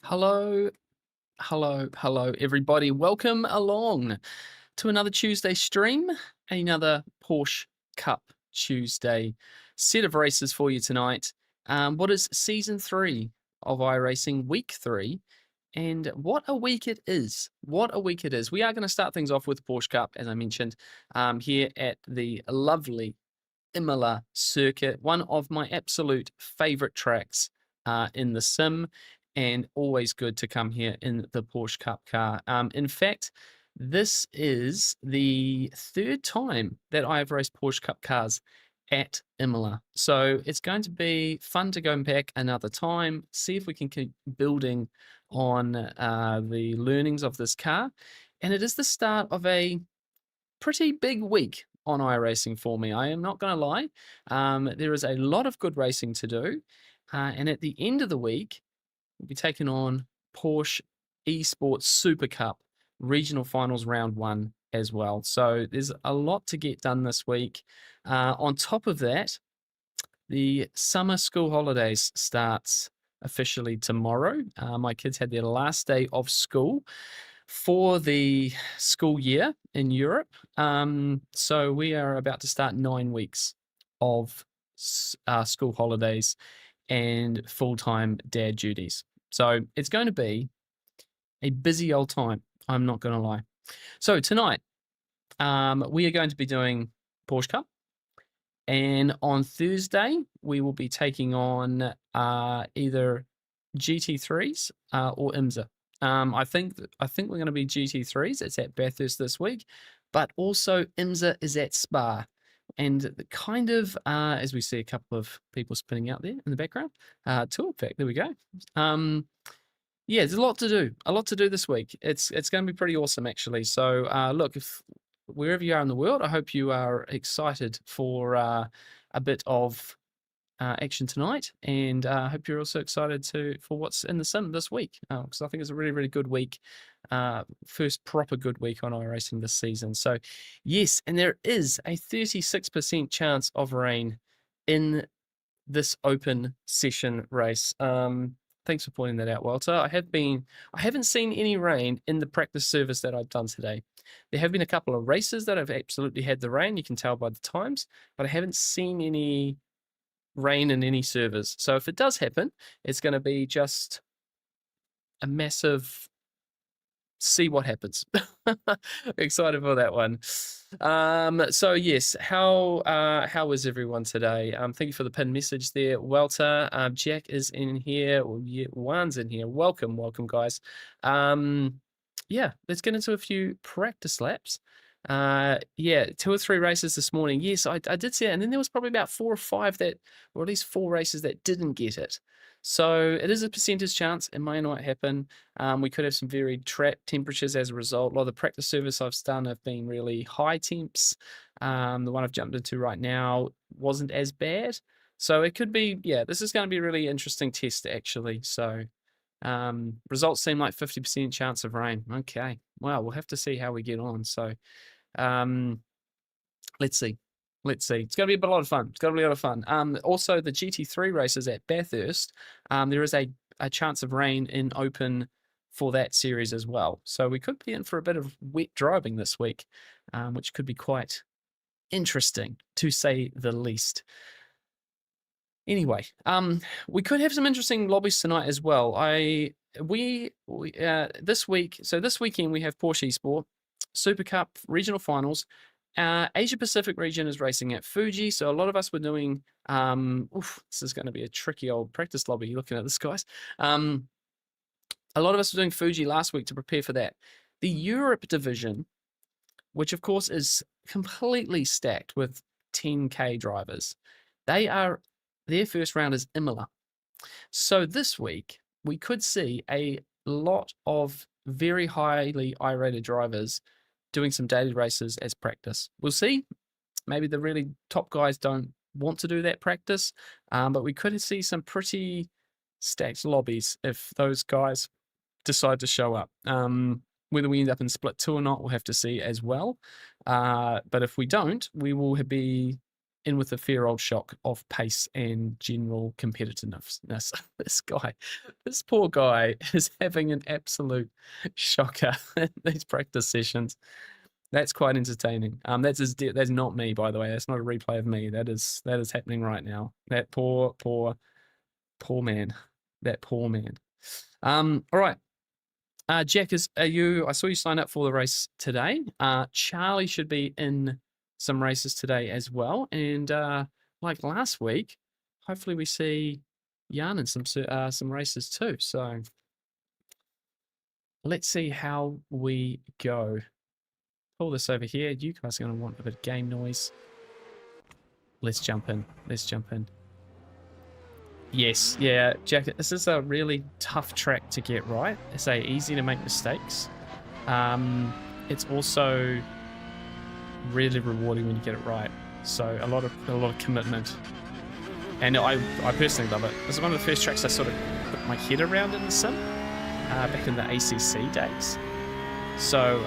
Hello, hello, everybody. Welcome along to another Tuesday stream, another Porsche Cup Tuesday set of races for you tonight. What is season 3 of iRacing, week 3? And what a week it is. What a week it is. We are going to start things off with Porsche Cup, as I mentioned, here at the lovely Imola circuit, one of my absolute favorite tracks in the sim, and always good to come here in the Porsche Cup car. In fact, this is the third time that I have raced Porsche Cup cars at Imola. So it's going to be fun to go back another time, see if we can keep building on the learnings of this car. And it is the start of a pretty big week on iRacing for me. I am not going to lie. There is a lot of good racing to do. And at the end of the week, we'll be taking on Porsche Esports Super Cup Regional Finals Round 1 as well. So there's a lot to get done this week. On top of that, the summer school holidays starts officially tomorrow. My kids had their last day of school for the school year in Europe. So we are about to start 9 weeks of school holidays and full-time dad duties. So it's going to be a busy old time. I'm not going to lie. So tonight, we are going to be doing Porsche Cup. And on Thursday, we will be taking on either GT3s or IMSA. I think we're going to be GT3s. It's at Bathurst this week, but also IMSA is at Spa. And the kind of, as we see a couple of people spinning out there in the background, tour pack, there we go. Yeah, there's a lot to do this week. It's going to be pretty awesome, actually. So look, if wherever you are in the world, I hope you are excited for a bit of action tonight, and I hope you're also excited for what's in the sim this week, because I think it's a really, really good week. First proper good week on iRacing this season. So yes, and there is a 36% chance of rain in this open session race. Thanks for pointing that out, Walter. I haven't seen any rain in the practice service that I've done today. There have been a couple of races that have absolutely had the rain, you can tell by the times, but I haven't seen any rain in any servers. So if it does happen, it's going to be just a massive see what happens. Excited for that one. So yes, how is everyone today? Thank you for the pinned message there, Walter. Jack is in here, or yeah, Juan's in here. Welcome, guys. Yeah, let's get into a few practice laps. Yeah, 2 or 3 races this morning. Yes, I did see it, and then there was probably about 4 or 5 that, or at least 4 races that didn't get it. So it is a percentage chance. It may not happen. We could have some very trapped temperatures as a result. A lot of the practice service I've done have been really high temps. The one I've jumped into right now wasn't as bad. So it could be, yeah, this is going to be a really interesting test, actually. So results seem like 50% chance of rain. Okay, well, we'll have to see how we get on. So let's see. It's going to be a lot of fun. It's going to be a lot of fun. Also, the GT3 races at Bathurst, there is a chance of rain in open for that series as well. So we could be in for a bit of wet driving this week, which could be quite interesting, to say the least. Anyway, we could have some interesting lobbies tonight as well. This weekend we have Porsche Esports Super Cup regional finals. Asia Pacific region is racing at Fuji, so a lot of us were doing. This is going to be a tricky old practice lobby. Looking at this, guys. A lot of us were doing Fuji last week to prepare for that. The Europe division, which of course is completely stacked with 10K drivers, their first round is Imola. So this week we could see a lot of very highly I-rated drivers doing some daily races as practice. We'll see. Maybe the really top guys don't want to do that practice, but we could see some pretty stacked lobbies if those guys decide to show up. Whether we end up in split 2 or not, we'll have to see as well. But if we don't, we will be in with a fair old shock of pace and general competitiveness. This poor guy is having an absolute shocker in these practice sessions. That's quite entertaining. That's not me, by the way. That's not a replay of me. That is happening right now. That poor man. That poor man. All right. Jack, I saw you sign up for the race today. Charlie should be in some races today as well. And like last week, hopefully we see Jan in some races too. So let's see how we go. Pull this over here. You guys are going to want a bit of game noise. Let's jump in. Yes, yeah, Jack, this is a really tough track to get right. It's easy to make mistakes. It's also really rewarding when you get it right. So a lot of commitment. And I personally love it. This is one of the first tracks I sort of put my head around in the sim back in the ACC days. So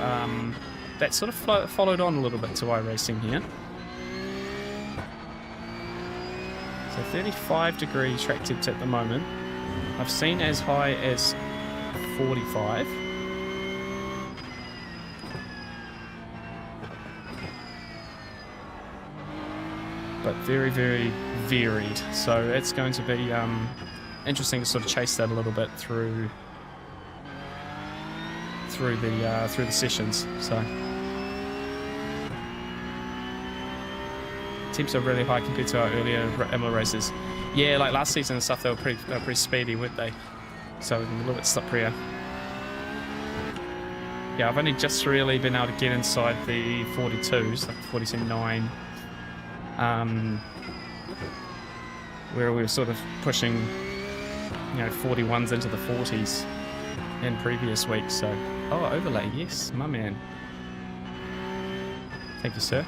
that sort of followed on a little bit to iRacing here. So 35 degree track temps at the moment. I've seen as high as 45. But very, very varied. So it's going to be interesting to sort of chase that a little bit through the sessions. So temps are really high compared to our earlier Imola races. Yeah, like last season and stuff, they were pretty speedy, weren't they? So a little bit slipperier. Yeah, I've only just really been able to get inside the 42s, like 42.9, where we were sort of pushing, 41s into the 40s in previous weeks. So, overlay, yes, my man. Thank you, sir.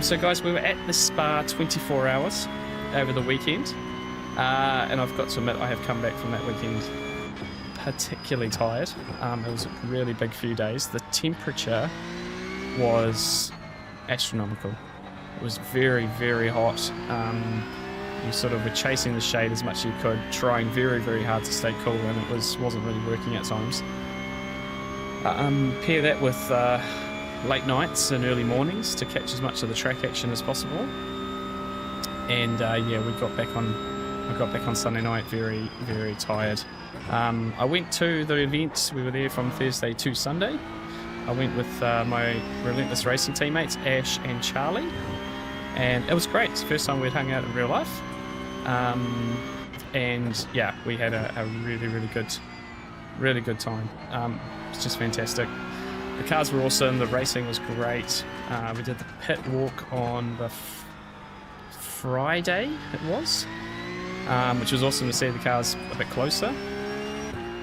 So guys, we were at the spa 24 hours over the weekend, and I've got to admit I have come back from that weekend particularly tired. It was a really big few days. The temperature was astronomical. It was very, very hot. You sort of were chasing the shade as much as you could, trying very, very hard to stay cool, and it wasn't really working at times. Pair that with late nights and early mornings to catch as much of the track action as possible. And yeah, I got back on Sunday night very, very tired. I went to the event. We were there from Thursday to Sunday. I went with my Relentless Racing teammates, Ash and Charlie, and it was great. It's the first time we'd hung out in real life. And yeah, we had a really, really good time. It's just fantastic. The cars were awesome. The racing was great. We did the pit walk on the Friday, it was, which was awesome to see the cars a bit closer.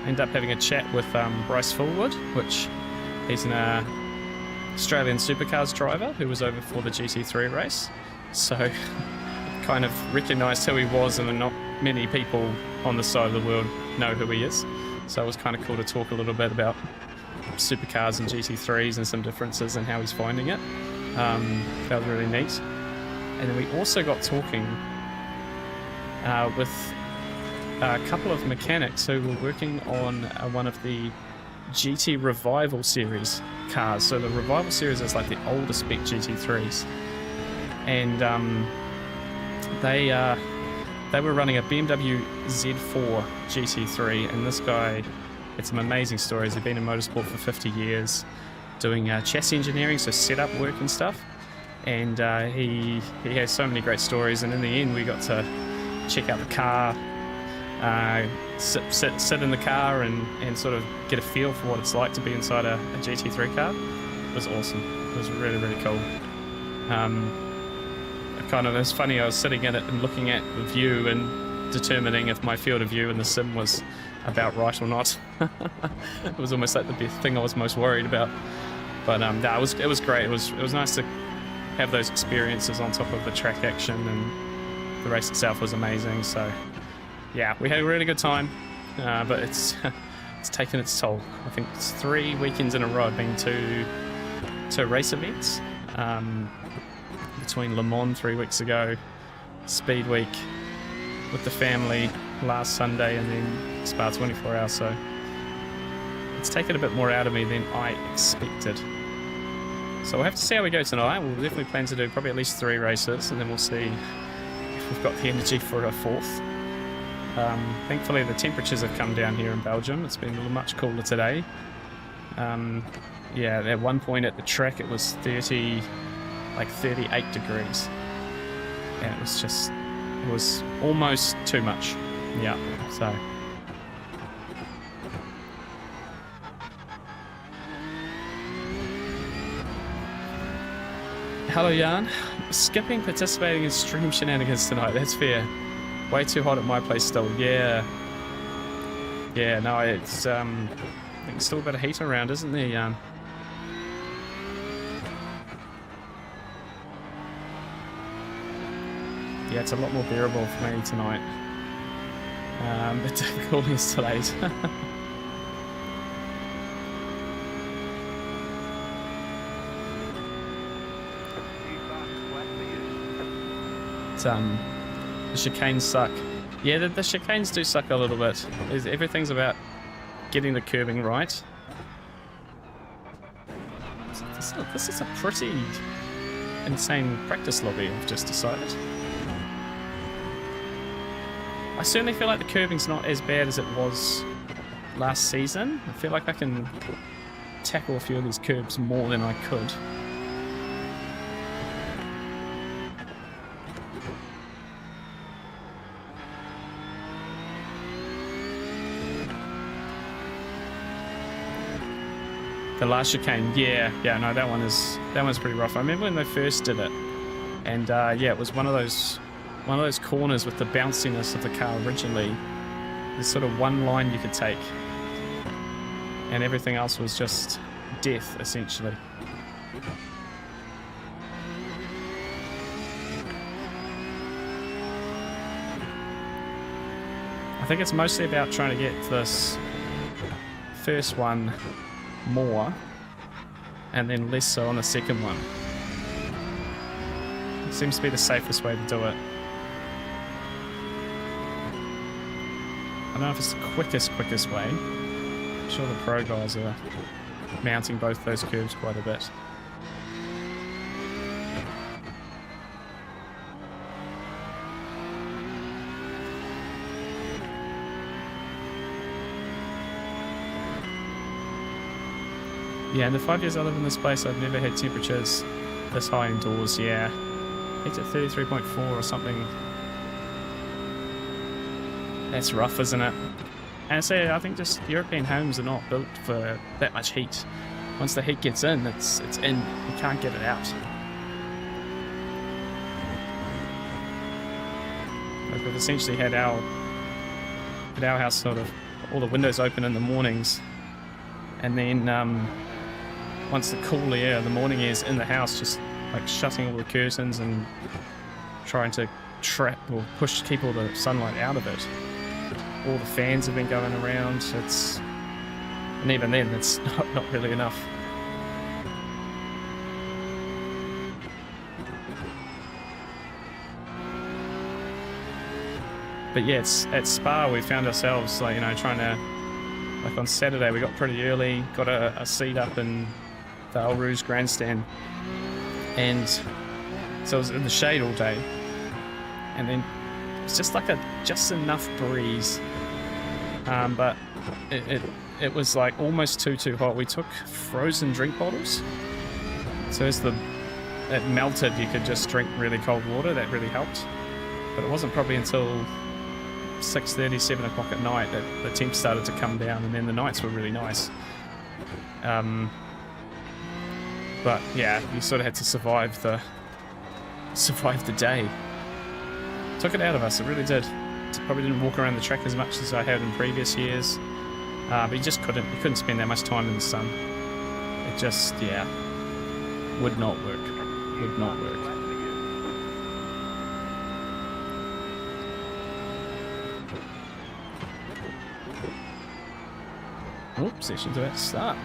Ended up having a chat with Bryce Fullwood, which he's an Australian supercars driver who was over for the GT3 race. So kind of recognised who he was, and not many people on this side of the world know who he is. So it was kind of cool to talk a little bit about supercars and GT3s and some differences and how he's finding it. That was really neat. And then we also got talking with a couple of mechanics who were working on one of the GT Revival Series cars. So the Revival Series is like the older spec GT3s. And they were running a BMW Z4 GT3, and this guy, it's some amazing stories. He's been in motorsport for 50 years, doing chassis engineering, so setup work and stuff. And he has so many great stories. And in the end, we got to check out the car, sit in the car, and sort of get a feel for what it's like to be inside a GT3 car. It was awesome. It was really, really cool. It's funny, I was sitting in it and looking at the view and determining if my field of view in the sim was about right or not. It was almost like the thing I was most worried about. But no, it was great. It was nice to have those experiences on top of the track action, and the race itself was amazing. So yeah, we had a really good time. But it's it's taken its toll. I think it's 3 weekends in a row I've been to race events. Between Le Mans 3 weeks ago, Speed Week with the family last Sunday, and then Spa 24 Hours. So it's taken a bit more out of me than I expected. So we'll have to see how we go tonight. We'll definitely plan to do probably at least 3 races, and then we'll see if we've got the energy for a 4th. Thankfully the temperatures have come down here in Belgium. It's been a little much cooler today. Yeah, at one point at the track it was 38 degrees. Yeah, it was almost too much. Yeah, so. Hello, Jan. Skipping participating in stream shenanigans tonight. That's fair. Way too hot at my place still. Yeah. Yeah, no, it's, I think still a bit of heat around, isn't there, Jan? Yeah, it's a lot more bearable for me tonight. But difficult yesterday. The chicanes suck. Yeah, the chicanes do suck a little bit. Everything's about getting the curbing right. This is a pretty insane practice lobby, I've just decided. I certainly feel like the curbing's not as bad as it was last season. I feel like I can tackle a few of these curbs more than I could. The last chicane, yeah, no, that one's pretty rough. I remember when they first did it, and yeah, it was one of those corners with the bounciness of the car originally. There's sort of one line you could take, and everything else was just death, essentially. I think it's mostly about trying to get this first one more, and then less so on the second one. It seems to be the safest way to do it. I don't know if it's the quickest way. I'm sure the pro guys are mounting both those curves quite a bit. Yeah, in the 5 years I live in this place, I've never had temperatures this high indoors. Yeah, it's at 33.4 or something. That's rough, isn't it? And I think just European homes are not built for that much heat. Once the heat gets in, it's in. You can't get it out. Like we've essentially had our house sort of all the windows open in the mornings, and then once the cool air, the morning air is in the house, just like shutting all the curtains and trying to trap or keep all the sunlight out of it. All the fans have been going around. And even then, it's not really enough. But yeah, at Spa we found ourselves like, trying to, like on Saturday we got pretty early, got a seat up in the El Rouge grandstand, and so it was in the shade all day, and then it's just like just enough breeze, but it was like almost too hot. We took frozen drink bottles, so as it melted you could just drink really cold water. That really helped, but it wasn't probably until 6:30, 7 o'clock at night that the temp started to come down, and then the nights were really nice. But yeah, you sort of had to survive the day. Took it out of us, it really did. Probably didn't walk around the track as much as I had in previous years, but you just couldn't spend that much time in the sun. It just, yeah, would not work. Oh, session's about to start.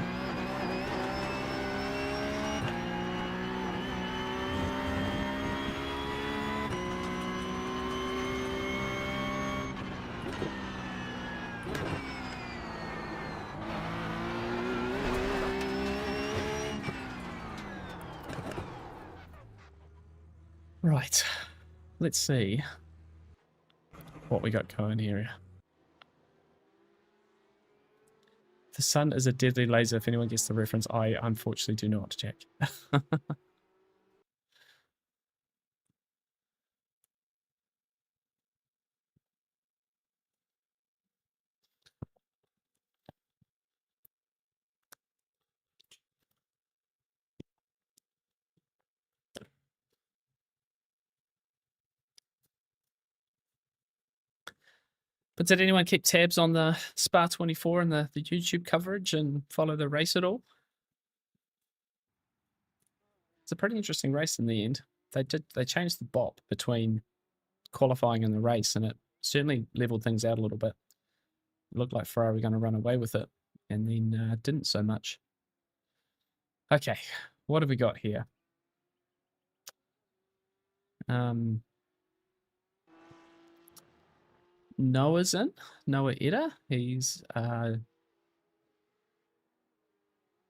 Right, let's see what we got going here. The sun is a deadly laser. If anyone gets the reference, I unfortunately do not, Jack. But did anyone keep tabs on the Spa 24 and the YouTube coverage and follow the race at all? It's a pretty interesting race in the end. They changed the bop between qualifying and the race, and it certainly leveled things out a little bit. It looked like Ferrari were going to run away with it, and then didn't so much. Okay, what have we got here? Noah's in. Noah Eda. He's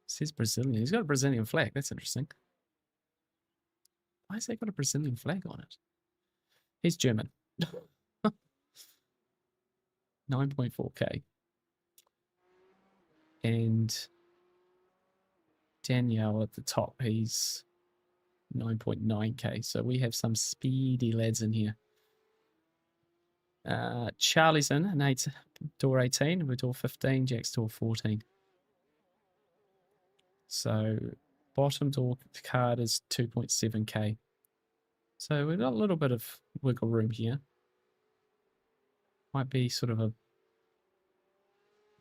says Brazilian. He's got a Brazilian flag. That's interesting. Why has he got a Brazilian flag on it? He's German. 9.4K. And Danielle at the top, he's 9.9K. So we have some speedy lads in here. Charlie's in, an door 18, we're door 15, Jack's door 14. So bottom door card is 2.7K. So we've got a little bit of wiggle room here. Might be sort of a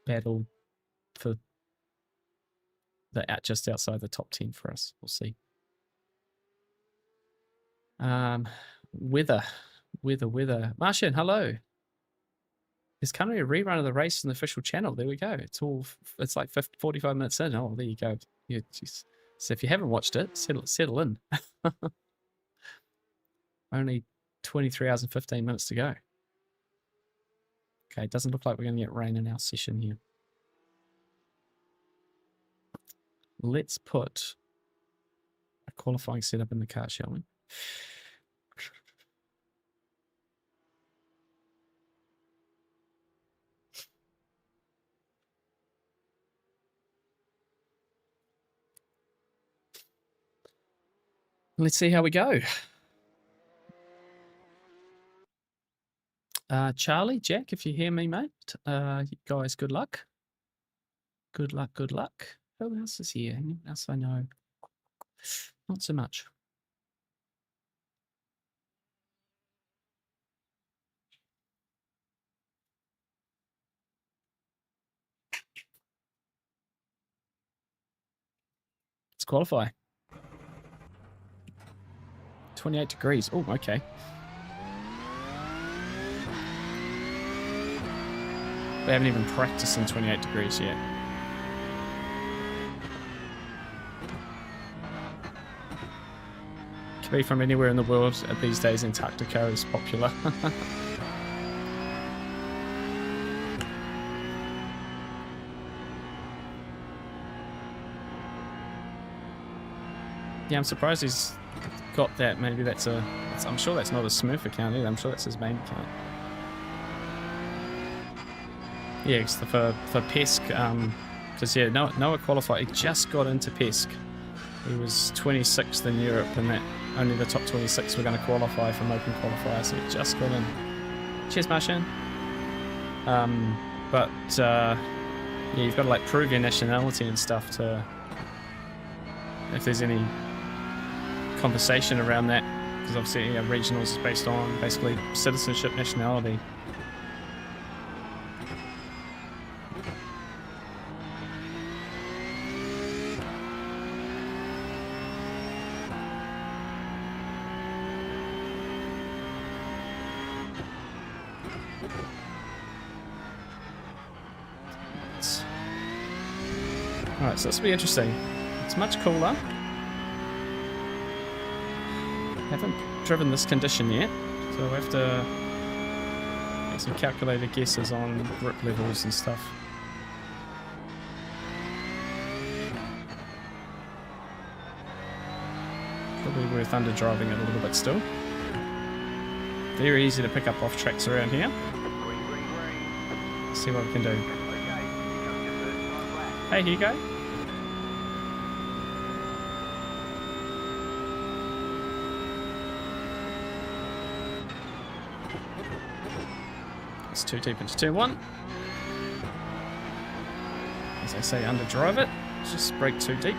battle for just outside the top 10 for us. We'll see. Weather. Martian, hello. There's currently a rerun of the race on the official channel. There we go. It's like 45 minutes in. Oh, there you go. Yeah, so if you haven't watched it, settle in. Only 23 hours and 15 minutes to go. Okay, it doesn't look like we're going to get rain in our session here. Let's put a qualifying setup in the car, shall we? Let's see how we go. Charlie, Jack, if you hear me, mate, guys, good luck. Good luck, good luck. Who else is here? Anyone else I know? Not so much. Let's qualify. 28 degrees. Oh, okay. They haven't even practiced in 28 degrees yet. To be from anywhere in the world these days, Antarctica is popular. Yeah, I'm surprised he's got that. Maybe that's I'm sure that's not a Smurf account either. I'm sure that's his main account. Yeah, for PESC, because yeah, Noah qualified. He just got into PESC. He was 26th in Europe, and that only the top 26 were going to qualify from open qualifier, so he just got in. Cheers, Martian. Yeah, you've got to like prove your nationality and stuff to, if there's any conversation around that, because obviously regionals is based on basically citizenship, nationality. Alright, so this will be interesting. It's much cooler. Haven't driven this condition yet, so we'll have to make some calculated guesses on grip levels and stuff. Probably worth underdriving it a little bit still. Very easy to pick up off tracks around here. Let's see what we can do. Hey, here you go. It's too deep into turn one. As I say, underdrive it. Just brake too deep.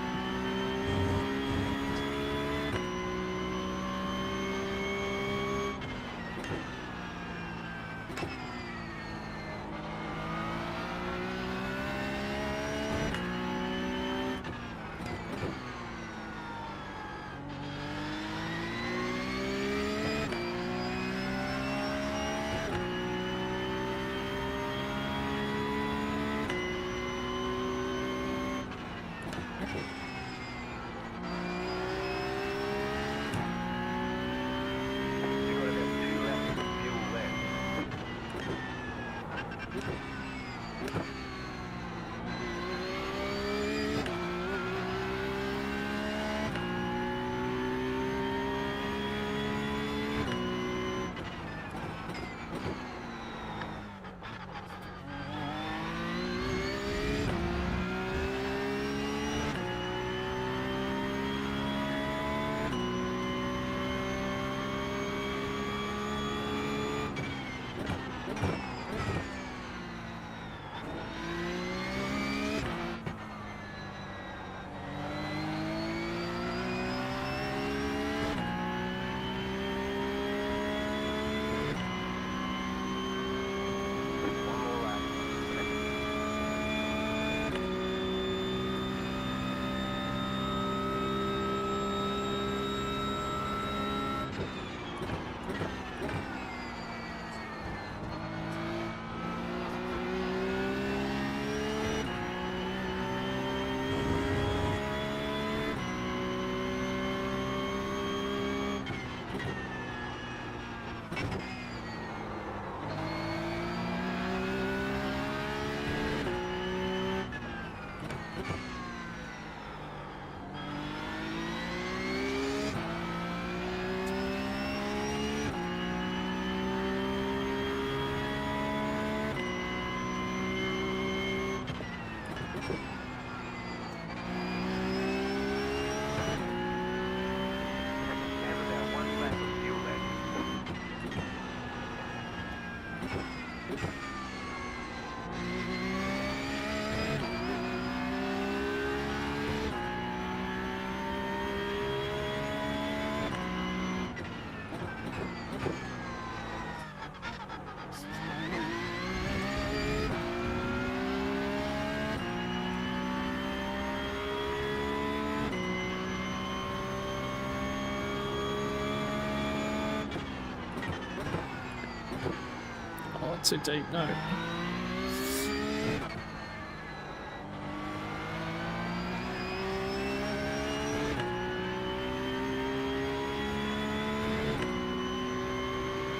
Too deep, no.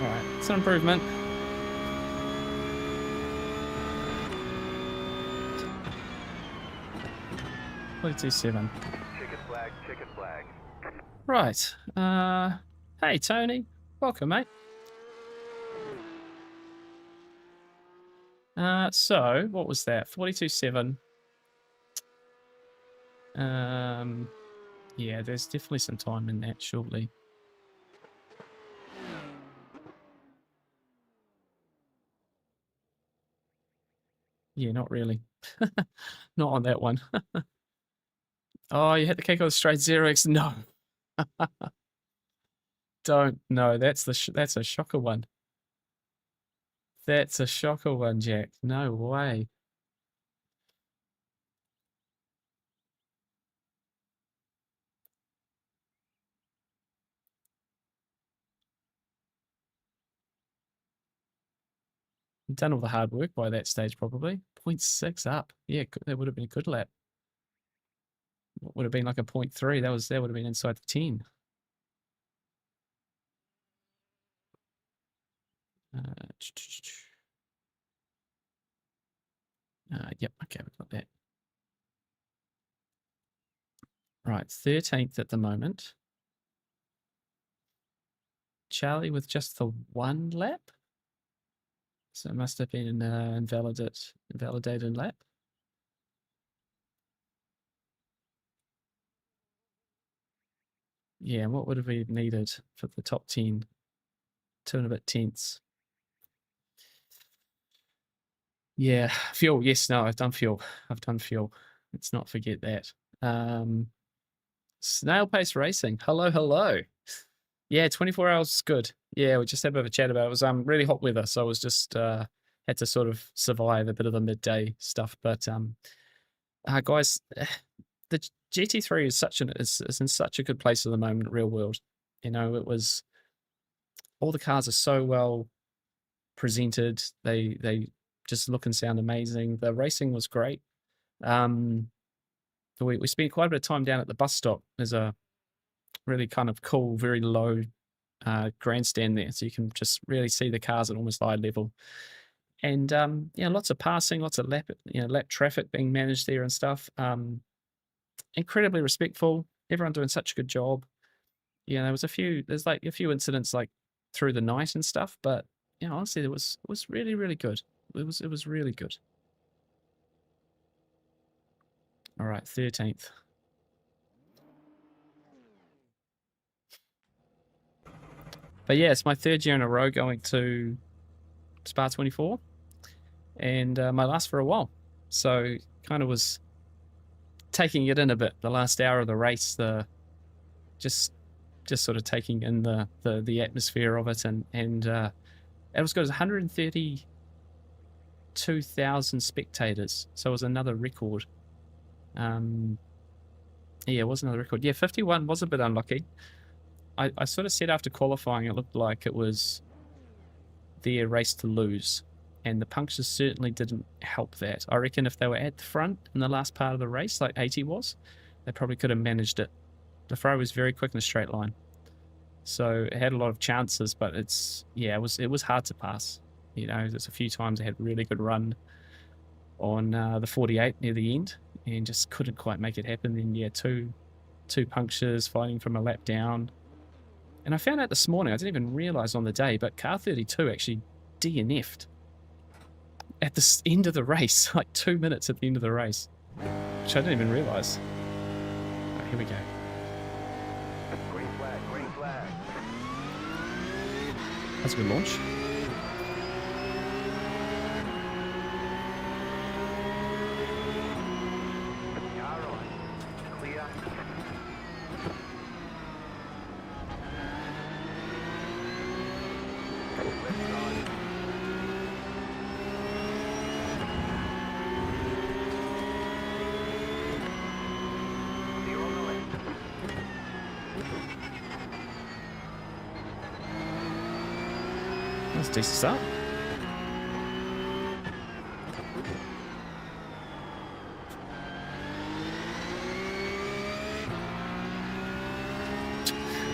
Alright, it's an improvement. .2.7. Chicken flag, chicken flag. Right. Hey Tony. Welcome, mate. So what was that? 42.7. Yeah, there's definitely some time in that shortly. Yeah, not really. Not on that one. Oh, you had to kick on straight 0x. No. Don't. No, that's that's a shocker one. That's a shocker one, Jack. No way. Done all the hard work by that stage, probably. 0.6 up. Yeah, that would have been a good lap. what would have been like a 0.3. That would have been inside the 10. Yep, okay, we've got that. Right, 13th at the moment. Charlie with just the 1 lap. So it must have been an invalidated lap. Yeah, what would have been needed for the top 10? 2 and a bit tenths. Yeah, fuel. Yes, no, I've done fuel. Let's not forget that. Snail Pace Racing. Hello, hello. Yeah, 24 hours is good. Yeah, we just had a bit of a chat about it. It was really hot weather, so I was just had to sort of survive a bit of the midday stuff. But guys, the GT3 is in such a good place at the moment, real world. You know, it was all the cars are so well presented. They just look and sound amazing. The racing was great. We spent quite a bit of time down at the bus stop. There's a really kind of cool, very low grandstand there, so you can just really see the cars at almost eye level. And yeah, lots of passing, lots of lap traffic being managed there and stuff. Incredibly respectful. Everyone doing such a good job. Yeah, there's like a few incidents like through the night and stuff, but yeah, honestly, it was really, really good. It was really good. All right, 13th. But yeah, it's my 3rd year in a row going to Spa 24, and my last for a while. So kind of was taking it in a bit. The last hour of the race, just sort of taking in the atmosphere of it, and it was good. It was 132,000 spectators, so it was another record. Yeah, it was another record. Yeah, 51 was a bit unlucky. I sort of said after qualifying, it looked like it was their race to lose, and the punctures certainly didn't help that. I reckon if they were at the front in the last part of the race, like 80 was, they probably could have managed it. The Ferrari was very quick in a straight line, so it had a lot of chances, but it was hard to pass. You know, there's a few times they had a really good run on the 48 near the end, and just couldn't quite make it happen. Then yeah, two punctures fighting from a lap down. And I found out this morning, I didn't even realise on the day, but car 32 actually DNF'd at the end of the race, like 2 minutes at the end of the race, which I didn't even realise. Oh, here we go. Green flag, green flag. That's a good launch. Car on. Clear. Left on. Zero on the left. That's a decent start.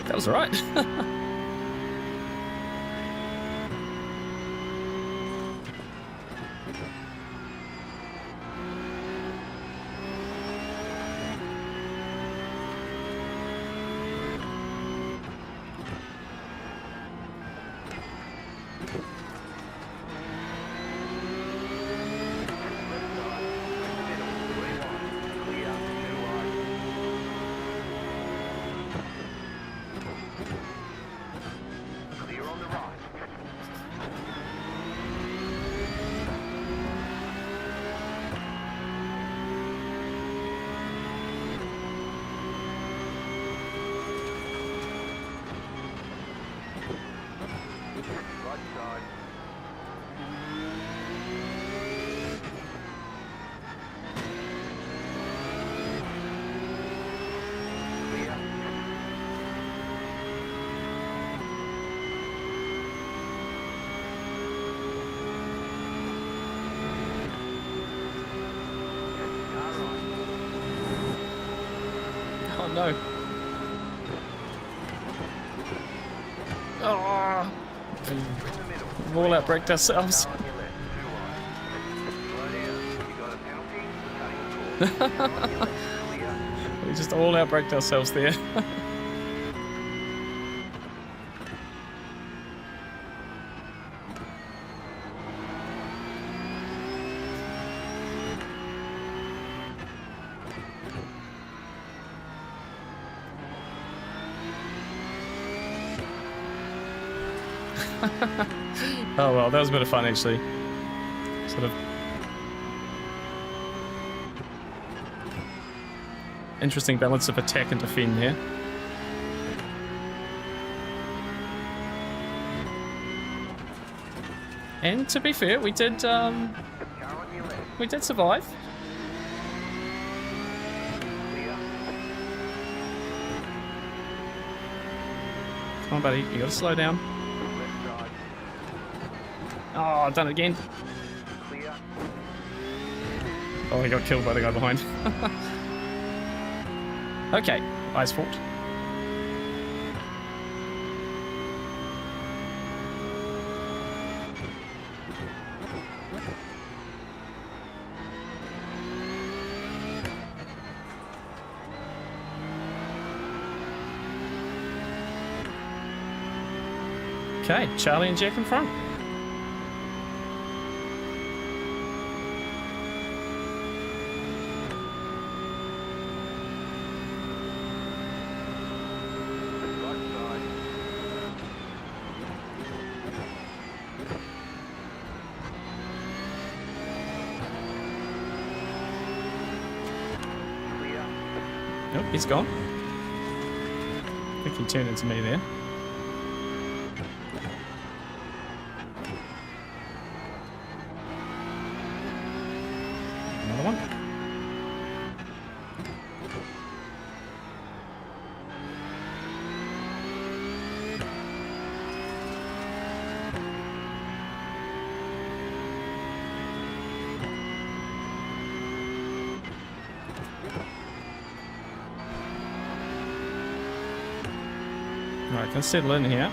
That was all right. no. Oh, In the middle. we've all outbraked ourselves. On your left. Too wide. Slow down. You got a penalty. Cutting the course. On your left. Clear. We just all outbraked ourselves there. Oh well, that was a bit of fun actually. Sort of interesting balance of attack and defend there. And to be fair, we did Car on your left. survive. Clear. Come on, buddy, you gotta slow down. Left side. Oh, I've done it again. Clear. Oh, he got killed by the guy behind. Okay, eyes fault. Okay, Charlie and Jack in front. Right side. Clear. Nope, he's gone. I think he turned into me there. Another one. Alright, can settle in here.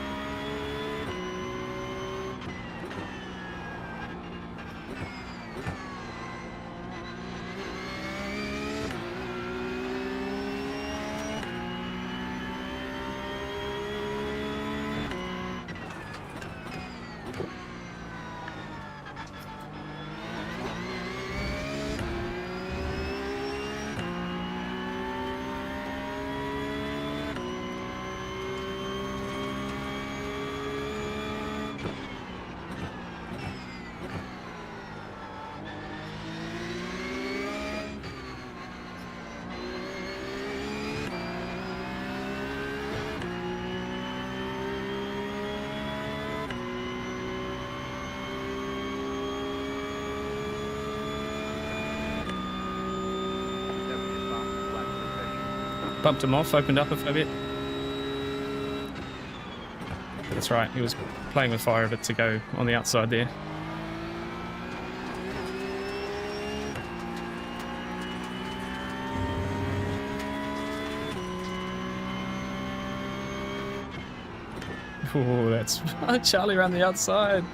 Bumped him off, opened up a fair bit. That's right, he was playing with fire a bit to go on the outside there. Ooh, that's Charlie around the outside.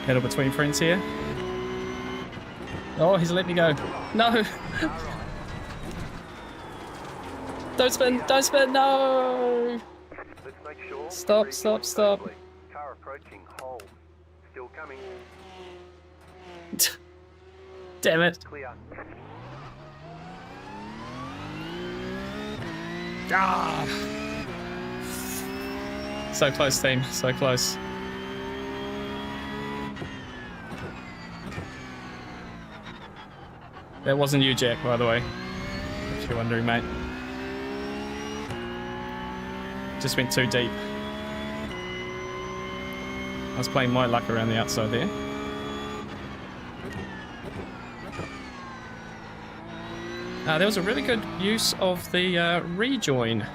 Pedal between friends here. Oh, he's let me go. No! Don't spin! Don't spin! No! Let's make sure. Stop, Three stop, points stop. safely. Car approaching. Hold. Still coming. Damn it. Clear. Ah! So close, team. So close. That wasn't you, Jack, by the way. If you're wondering, mate. Just went too deep. I was playing my luck around the outside there. There was a really good use of the rejoin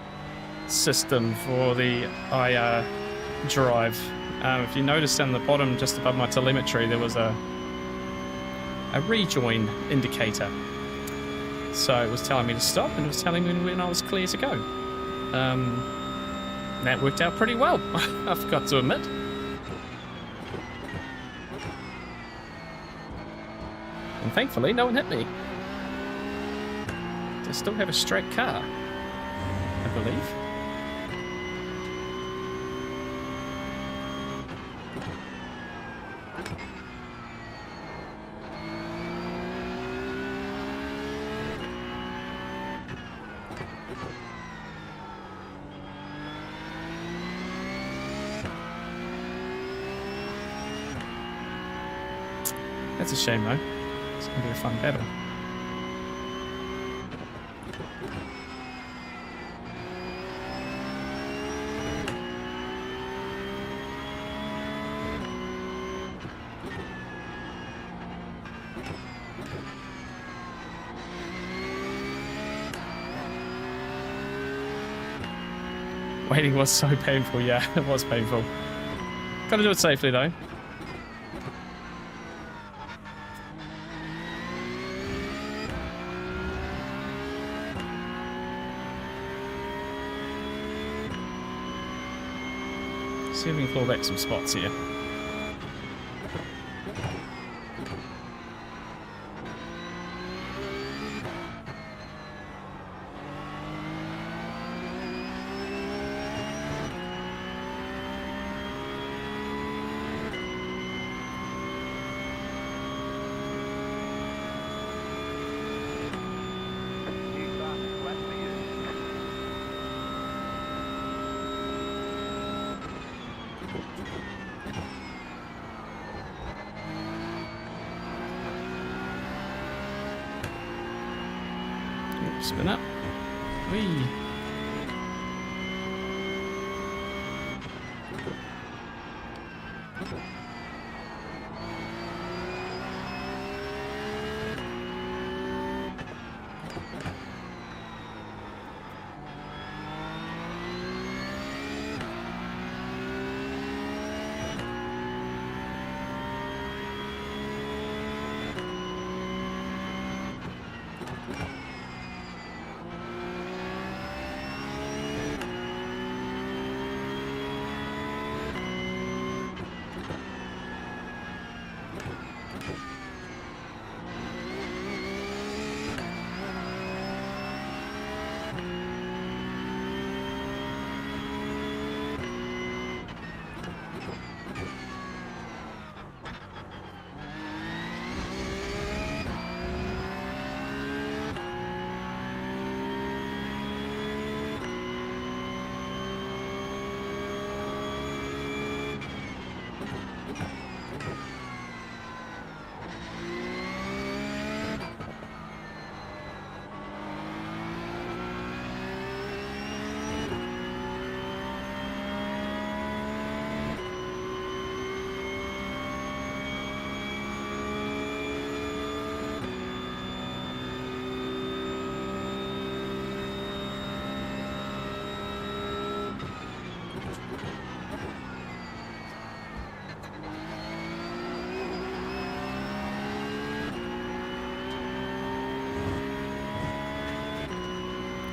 system for the drive. If you notice down the bottom, just above my telemetry, there was a rejoin indicator. So it was telling me to stop, and it was telling me when I was clear to go. That worked out pretty well, I forgot to admit. And thankfully, no one hit me. I still have a straight car, I believe. That's a shame though. It's going to be a fun battle. Waiting was so painful, yeah, it was painful. Gotta do it safely though. See if we can claw back some spots here. Spin up. Whee.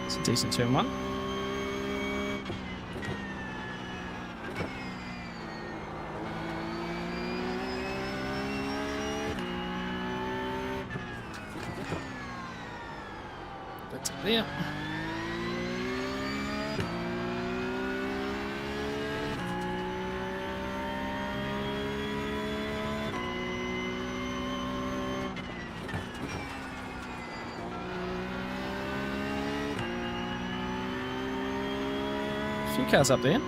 It's a decent turn one. That's it there. Few cars up there.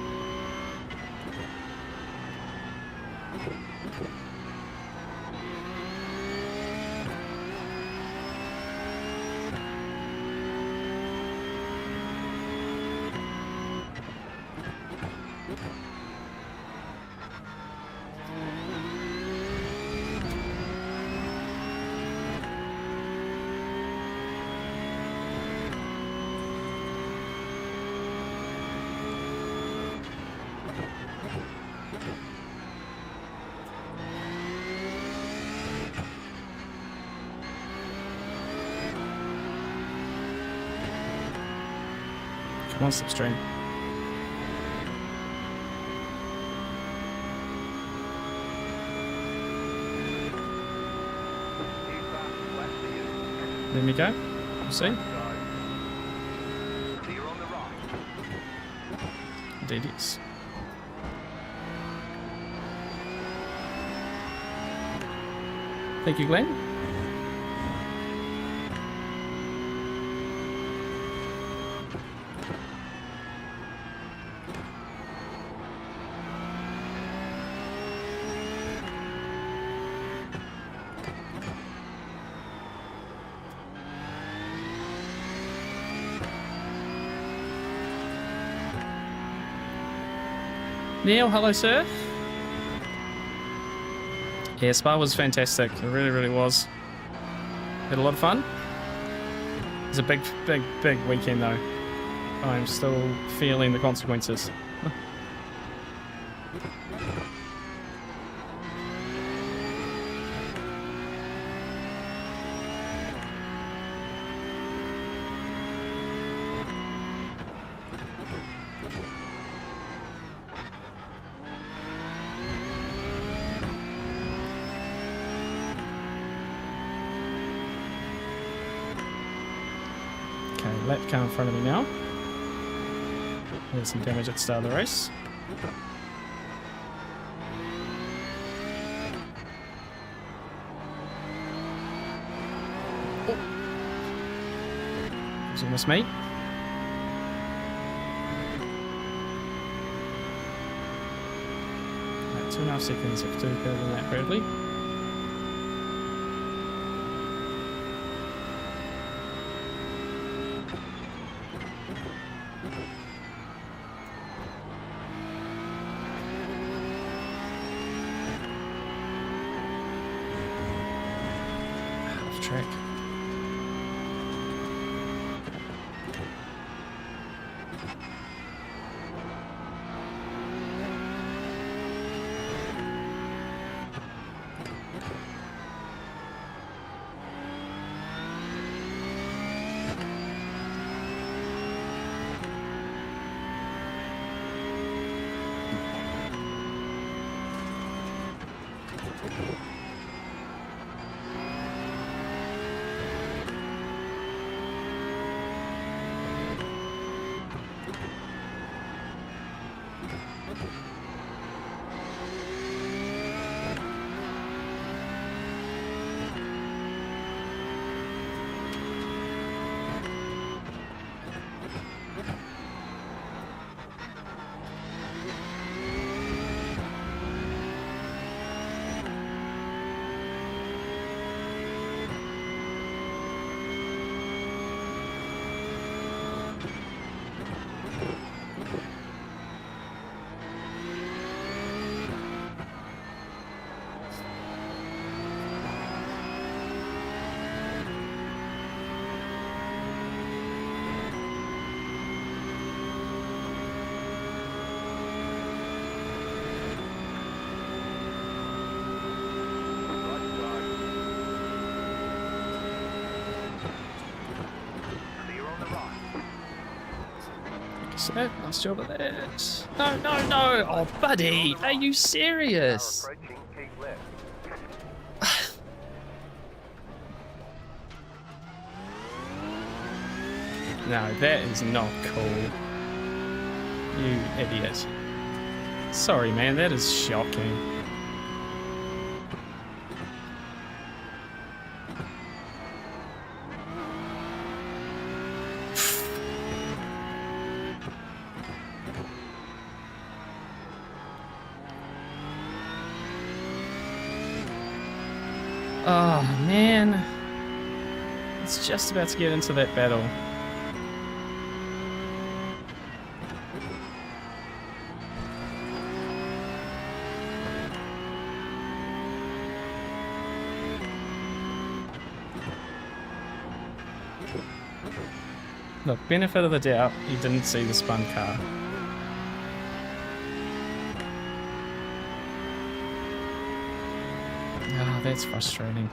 Come on, Slipstream. New fast left for you. There we go. We'll see. Side. Clear on the right. Indeed, yes. Thank you, Glenn. Neil, hello, sir. Yeah, Spa was fantastic. It really, really was. Had a lot of fun. It was a big, big, big weekend, though. I'm still feeling the consequences. Okay, lap car in front of me now. There's some damage at the start of the race. Oh. It was almost me. Right, 2.5 seconds if do better than that, Bradley. Track. Nice job of that. No, no, no. Oh, buddy. Are you serious? Approaching, keep left. No, that is not cool. You idiot. Sorry, man. That is shocking. Oh, man. It's just about to get into that battle. Look, benefit of the doubt, you didn't see the spun car. Ah, that's frustrating.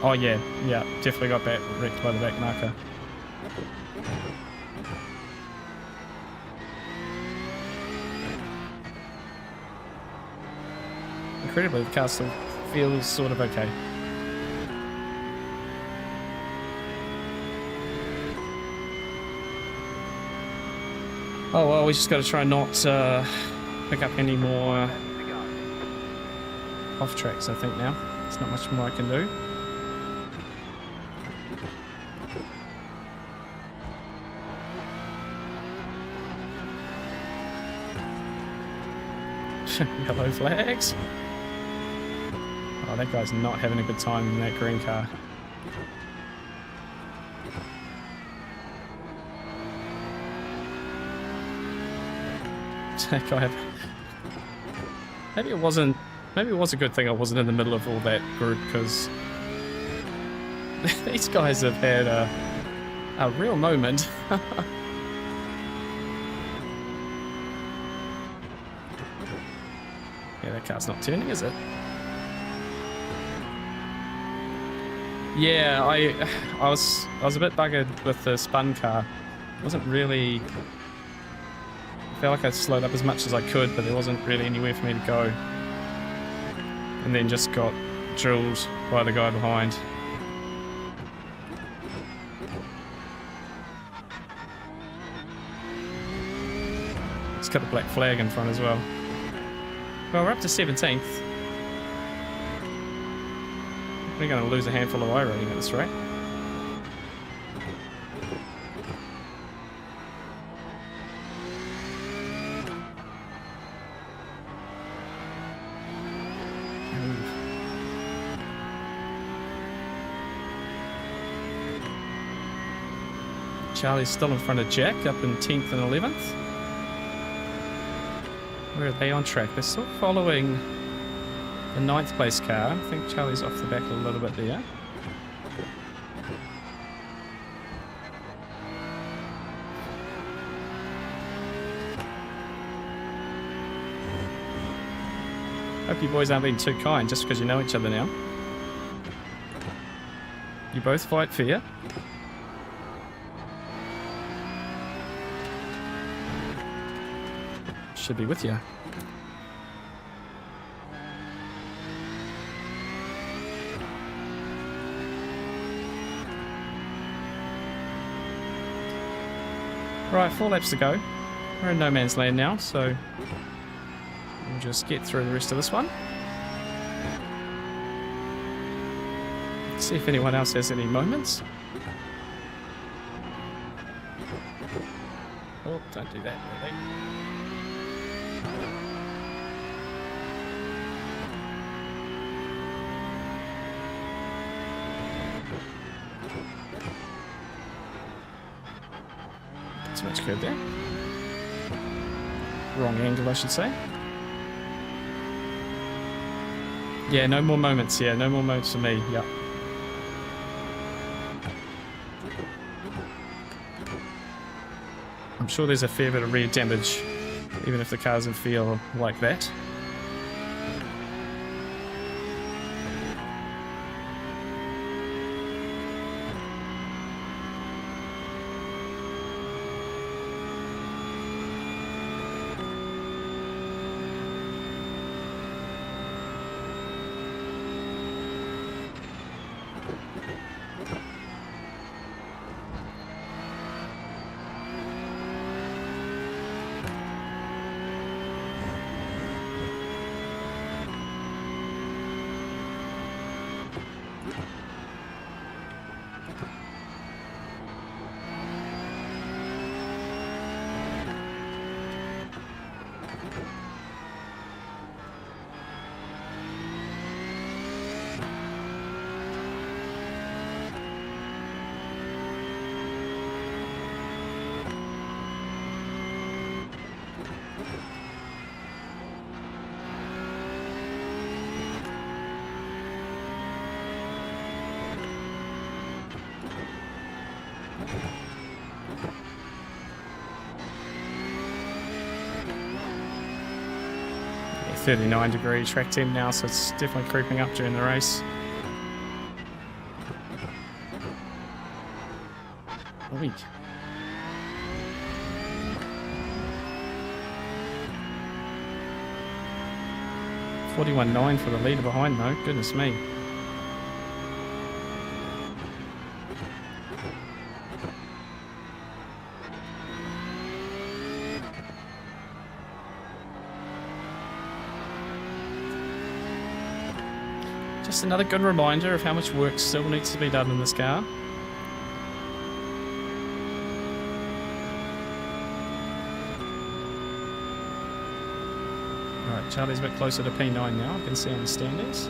Oh, yeah. Yeah, definitely got that wrecked by the back marker. Incredibly, the car still feels sort of okay. Oh, well, we just got to try not pick up any more off tracks, I think, now. There's not much more I can do. Yellow flags. Oh, that guy's not having a good time in that green car. That guy. Maybe it wasn't. Maybe it was a good thing I wasn't in the middle of all that group, because these guys have had a real moment. Yeah, that car's not turning, is it? Yeah, I was a bit buggered with the spun car. It wasn't really. I felt like I slowed up as much as I could, but there wasn't really anywhere for me to go. And then just got drilled by the guy behind. It's got a black flag in front as well. Well, we're up to 17th. We're going to lose a handful of iRating at this rate. Charlie's still in front of Jack, up in 10th and 11th. Where are they on track? They're still following the 9th place car. I think Charlie's off the back a little bit there. Hope you boys aren't being too kind just because you know each other now. You both fight fair. Should be with you. Right, 4 laps to go. We're in no man's land now, so we'll just get through the rest of this one. See if anyone else has any moments. Oh, don't do that, really. Too much curve there. Wrong angle, I should say. Yeah, no more moments here. No more moments for me. Yep. I'm sure there's a fair bit of rear damage, even if the car doesn't feel like that. Yeah, 39-degree track temp now, so it's definitely creeping up during the race. Oi. 41.9 for the leader behind though, goodness me. Just another good reminder of how much work still needs to be done in this car. Alright, Charlie's a bit closer to P9 now, I can see on the standings.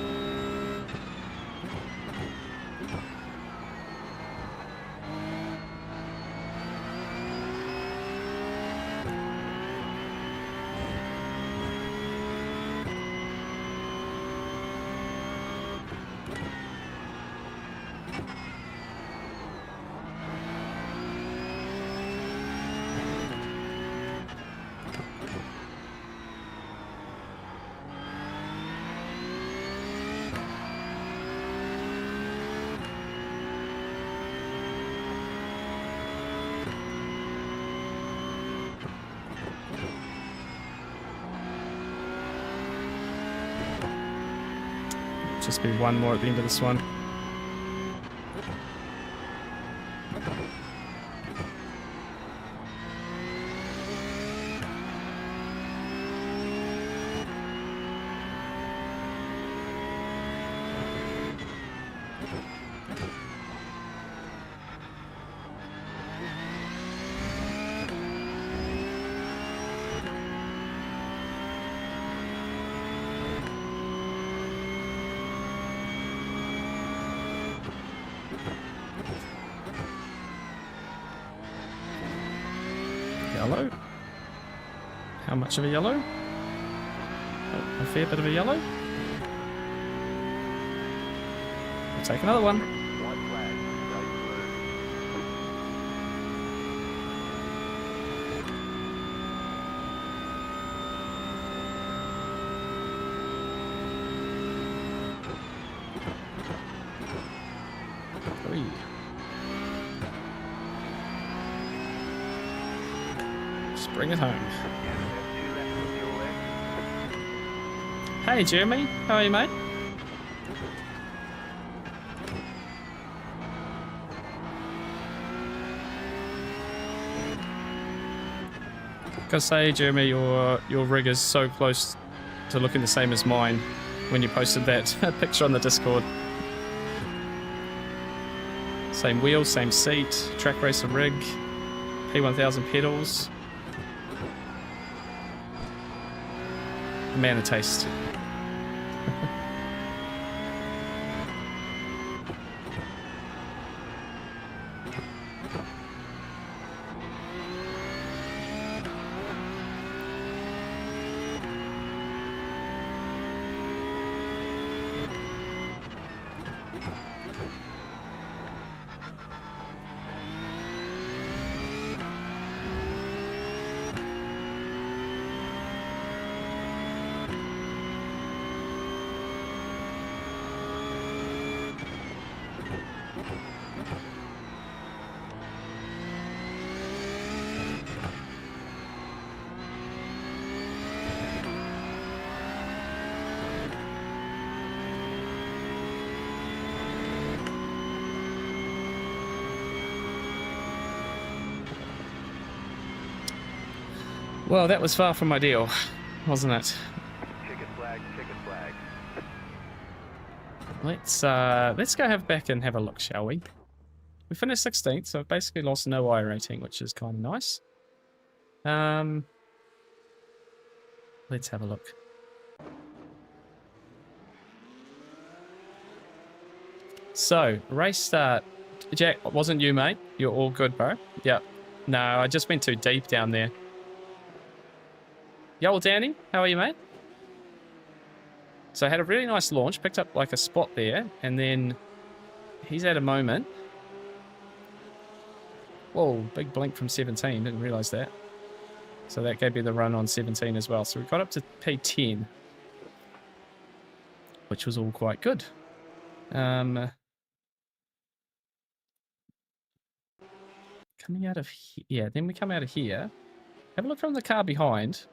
Just be one more at the end of this one. Yellow. How much of a yellow? Oh, a fair bit of a yellow. We'll take another one. White flag, red blue. 3. Just bring it home. Hey Jeremy, how are you, mate? Gotta say, Jeremy, your rig is so close to looking the same as mine when you posted that picture on the Discord. Same wheels, same seat, track racer rig, P1000 pedals. A man of taste. Well, that was far from ideal, wasn't it? Ticket flag, ticket flag. Let's go back and have a look, shall we? We finished 16th, so I've basically lost no I rating, which is kind of nice. Let's have a look. So, race start. Jack, it wasn't you, mate. You're all good, bro. Yep. No, I just went too deep down there. Yo, Danny, how are you, mate? So I had a really nice launch, picked up like a spot there, and then he's had a moment. Whoa, big blink from 17, didn't realise that. So that gave me the run on 17 as well. So we got up to P10, which was all quite good. Coming out of here. Yeah, then we come out of here. Have a look from the car behind.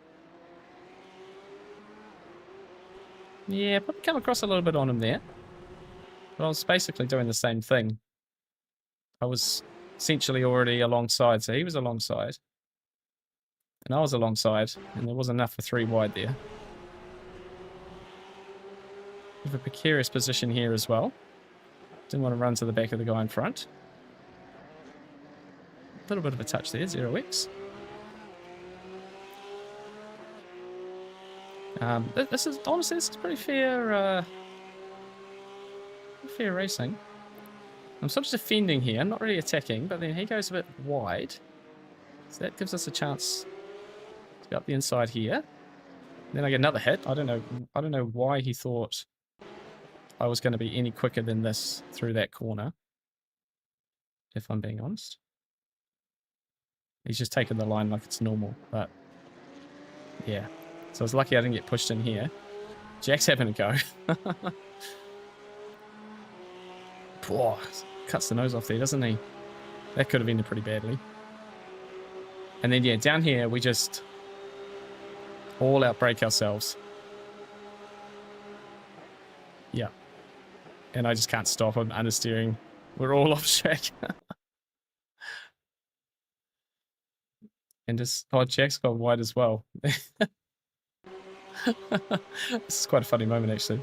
Yeah, probably come across a little bit on him there. But I was basically doing the same thing. I was essentially already alongside, so he was alongside. And I was alongside, and there wasn't enough for 3 wide there. We have a precarious position here as well. Didn't want to run to the back of the guy in front. A little bit of a touch there, 0x. This is, honestly, this is pretty fair, fair racing. I'm sort of defending here, not really attacking, but then he goes a bit wide. So that gives us a chance to go up the inside here. Then I get another hit. I don't know why he thought I was going to be any quicker than this through that corner, if I'm being honest. He's just taken the line like it's normal, but yeah. So I was lucky I didn't get pushed in here. Jack's having a go. Whoa, cuts the nose off there, doesn't he? That could have ended pretty badly. And then, yeah, down here, we just all outbrake ourselves. Yeah. And I just can't stop. I'm understeering. We're all off track. And just, oh, Jack's got wide as well. This is quite a funny moment, actually.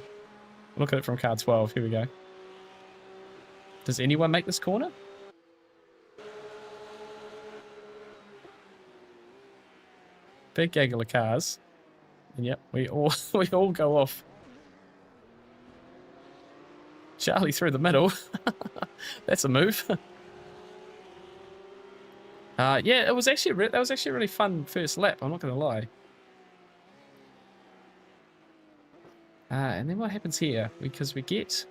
Look at it from car 12. Here we go. Does anyone make this corner? Big gaggle of cars. And yep, we all go off. Charlie through the middle. That's a move. Yeah, it was actually that was actually a really fun first lap. I'm not going to lie. And then what happens here? Because we get.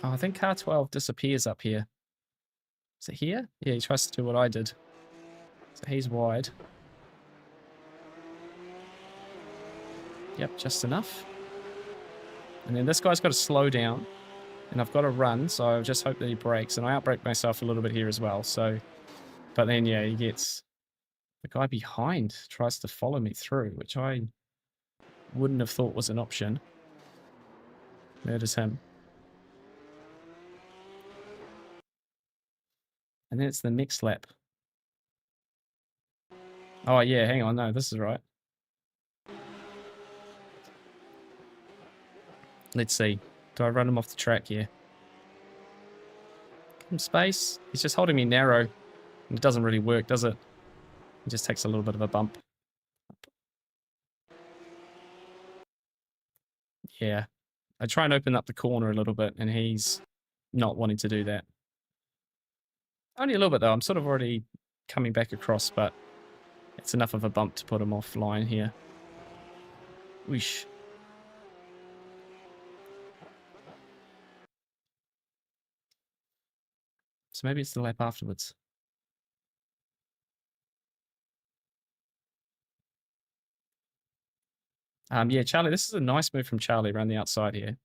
Oh, I think car 12 disappears up here. Is it here? Yeah, he tries to do what I did. So he's wide. Yep, just enough. And then this guy's got to slow down. And I've got to run, so I just hope that he brakes. And I outbrake myself a little bit here as well. So, but then, yeah, he gets... The guy behind tries to follow me through, which I wouldn't have thought was an option. Murders him. And then it's the next lap. Oh, yeah, hang on. No, this is right. Let's see. Do I run him off the track here? Give him space. He's just holding me narrow. And it doesn't really work, does it? It just takes a little bit of a bump. Yeah. I try and open up the corner a little bit, and he's not wanting to do that. Only a little bit, though. I'm sort of already coming back across, but it's enough of a bump to put him offline here. Whoosh. So maybe it's the lap afterwards. Yeah, Charlie, this is a nice move from Charlie around the outside here.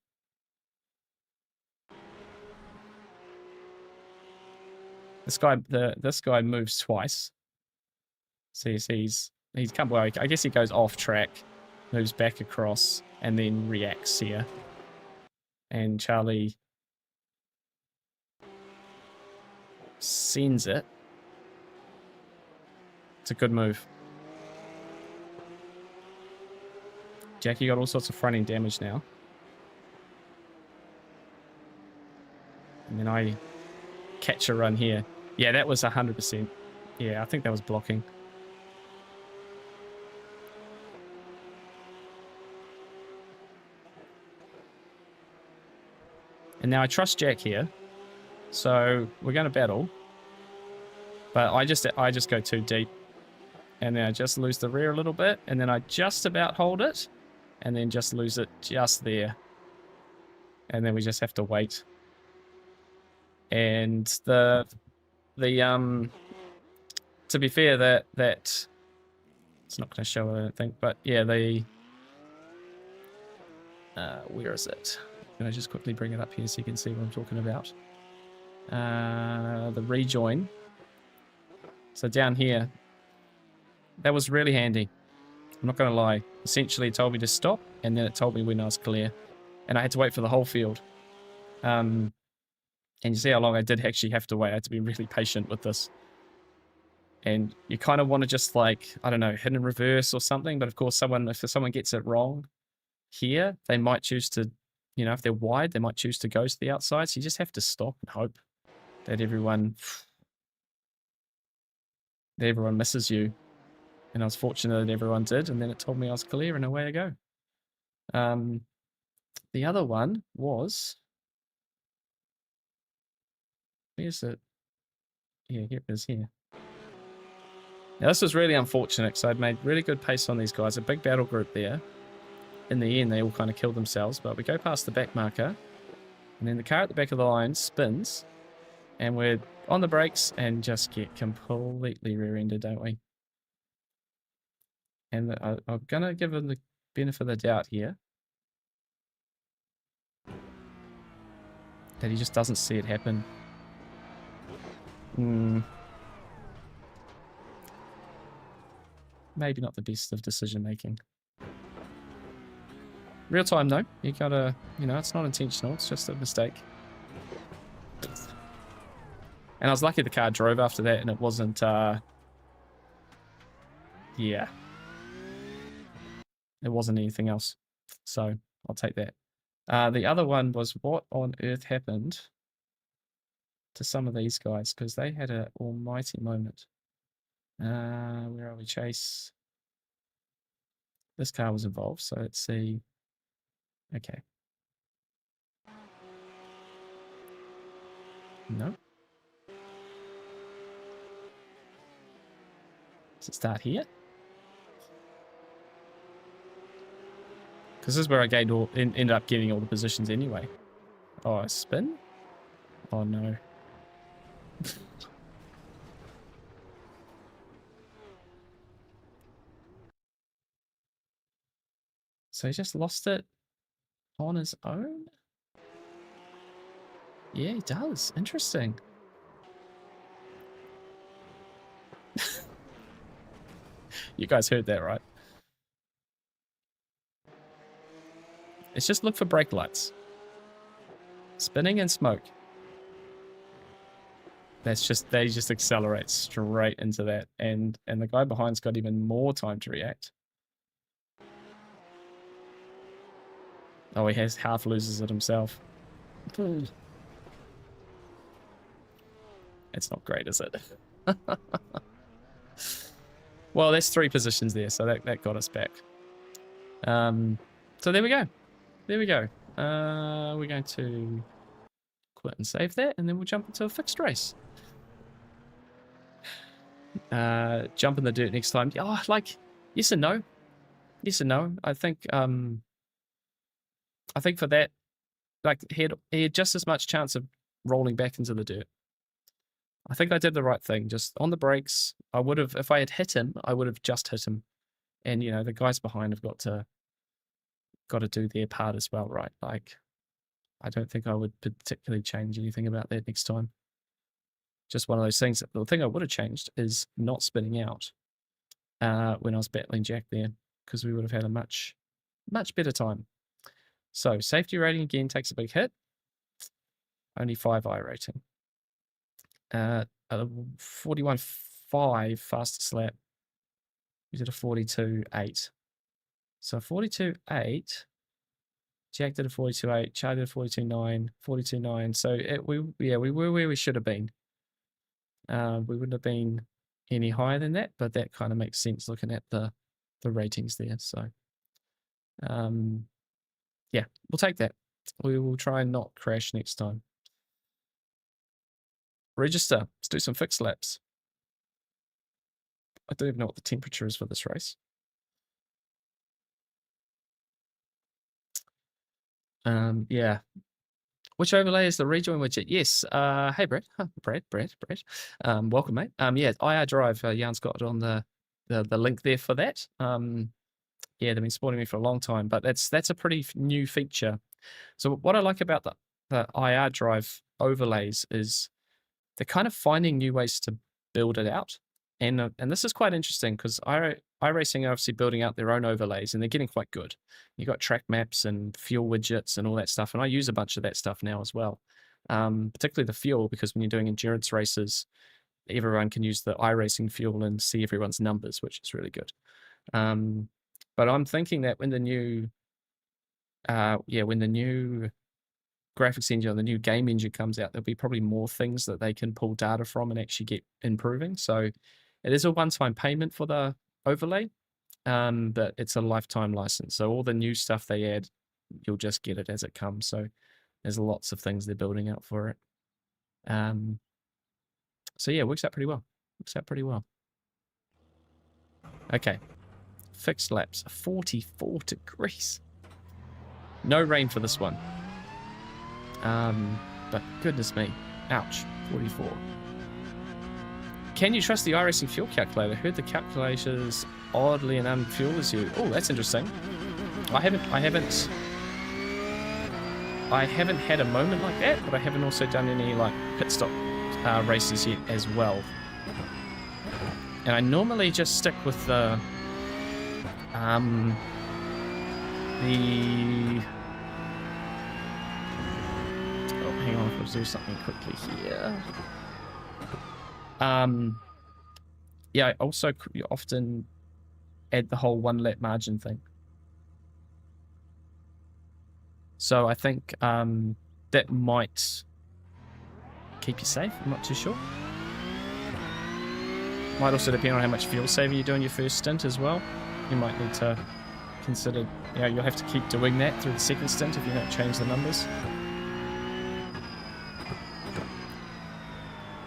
This guy moves twice. See, he's come, well, I guess he goes off track, moves back across, and then reacts here. And Charlie sends it. It's a good move. Jackie got all sorts of front end damage now. And then I catch a run here. Yeah, that was 100%. Yeah, I think that was blocking. And now I trust Jack here. So we're going to battle. But I just go too deep. And then I just lose the rear a little bit. And then I just about hold it. And then just lose it just there. And then we just have to wait. And to be fair, that it's not going to show, I don't think, but yeah, Where is it? Can I just quickly bring it up here so you can see what I'm talking about? The rejoin. So down here, that was really handy. I'm not going to lie. Essentially, it told me to stop, and then it told me when I was clear. And I had to wait for the whole field. And you see how long I did actually have to wait. I had to be really patient with this. And you kind of want to just like, I don't know, hit and reverse or something. But of course, if someone gets it wrong here, they might choose to, you know, if they're wide, they might choose to go to the outside. So you just have to stop and hope that everyone misses you. And I was fortunate that everyone did. And then it told me I was clear and away I go. The other one was, where's it? Yeah, here it is here. Now this was really unfortunate because I'd made really good pace on these guys. A big battle group there. In the end, they all kind of killed themselves. But we go past the back marker. And then the car at the back of the line spins. And we're on the brakes and just get completely rear-ended, don't we? And I'm going to give him the benefit of the doubt here. That he just doesn't see it happen. Maybe not the best of decision making. Real time though. You gotta, you know, it's not intentional. It's just a mistake. And I was lucky the car drove after that and it wasn't, yeah. It wasn't anything else. So I'll take that. The other one was what on earth happened to some of these guys because they had an almighty moment. Where are we? Chase. This car was involved, so let's see. Okay. No. Does it start here? Because this is where I ended up getting all the positions anyway. Oh, a spin? Oh no. So he just lost it on his own? Yeah, he does. Interesting. You guys heard that, right? Let's just look for brake lights. Spinning and smoke. They just accelerate straight into that. And the guy behind's got even more time to react. Oh, he half loses it himself. It's not great, is it? Well, there's 3 positions there, so that got us back. So there we go. There we go. We're going to quit and save that, and then we'll jump into a fixed race. Jump in the dirt next time. Oh, like, yes and no. Yes and no. I think for that, like, he had just as much chance of rolling back into the dirt. I think I did the right thing. Just on the brakes, I would have, if I had hit him, I would have just hit him. And, you know, the guys behind have got to do their part as well, right? Like, I don't think I would particularly change anything about that next time. Just one of those things. The thing I would have changed is not spinning out when I was battling Jack there, because we would have had a much better time. So safety rating again takes a big hit. Only 5 I rating. 41.5 fastest lap. We did a 42.8. So 42.8. Jack did a 42.8. Charlie did a 42.9. 42.9. So we were where we should have been. We wouldn't have been any higher than that, but that kind of makes sense looking at the ratings there. So yeah, we'll take that. We will try and not crash next time. Register. Let's do some fixed laps. I don't even know what the temperature is for this race. Yeah. Which overlay is the rejoin widget? Yes. Hey, Brett. Huh, Brett. Welcome, mate. Yeah, IR Drive. Jan's got it on the link there for that. Yeah, they've been supporting me for a long time, but that's a pretty new feature. So what I like about the IR drive overlays is they're kind of finding new ways to build it out. And this is quite interesting because iRacing are obviously building out their own overlays and they're getting quite good. You've got track maps and fuel widgets and all that stuff. And I use a bunch of that stuff now as well, particularly the fuel, because when you're doing endurance races, everyone can use the iRacing fuel and see everyone's numbers, which is really good. But I'm thinking that when the new graphics engine, the new game engine comes out, there'll be probably more things that they can pull data from and actually get improving. So it is a one-time payment for the overlay, but it's a lifetime license. So all the new stuff they add, you'll just get it as it comes. So there's lots of things they're building out for it. So yeah, it works out pretty well. Okay. Fixed laps, 44 degrees. No rain for this one. But goodness me. Ouch. 44. Can you trust the iRacing fuel calculator? I heard the calculator's oddly and unfuels you. Oh, that's interesting. I haven't had a moment like that, but I haven't also done any like pit stop races yet as well. And I normally just stick with the oh, hang on, I'll do something quickly here. Yeah, I also often add the whole 1 lap margin thing. So I think that might keep you safe. I'm not too sure. Might also depend on how much fuel saving you do in your first stint as well. You might need to consider, you know, you'll have to keep doing that through the second stint if you don't change the numbers.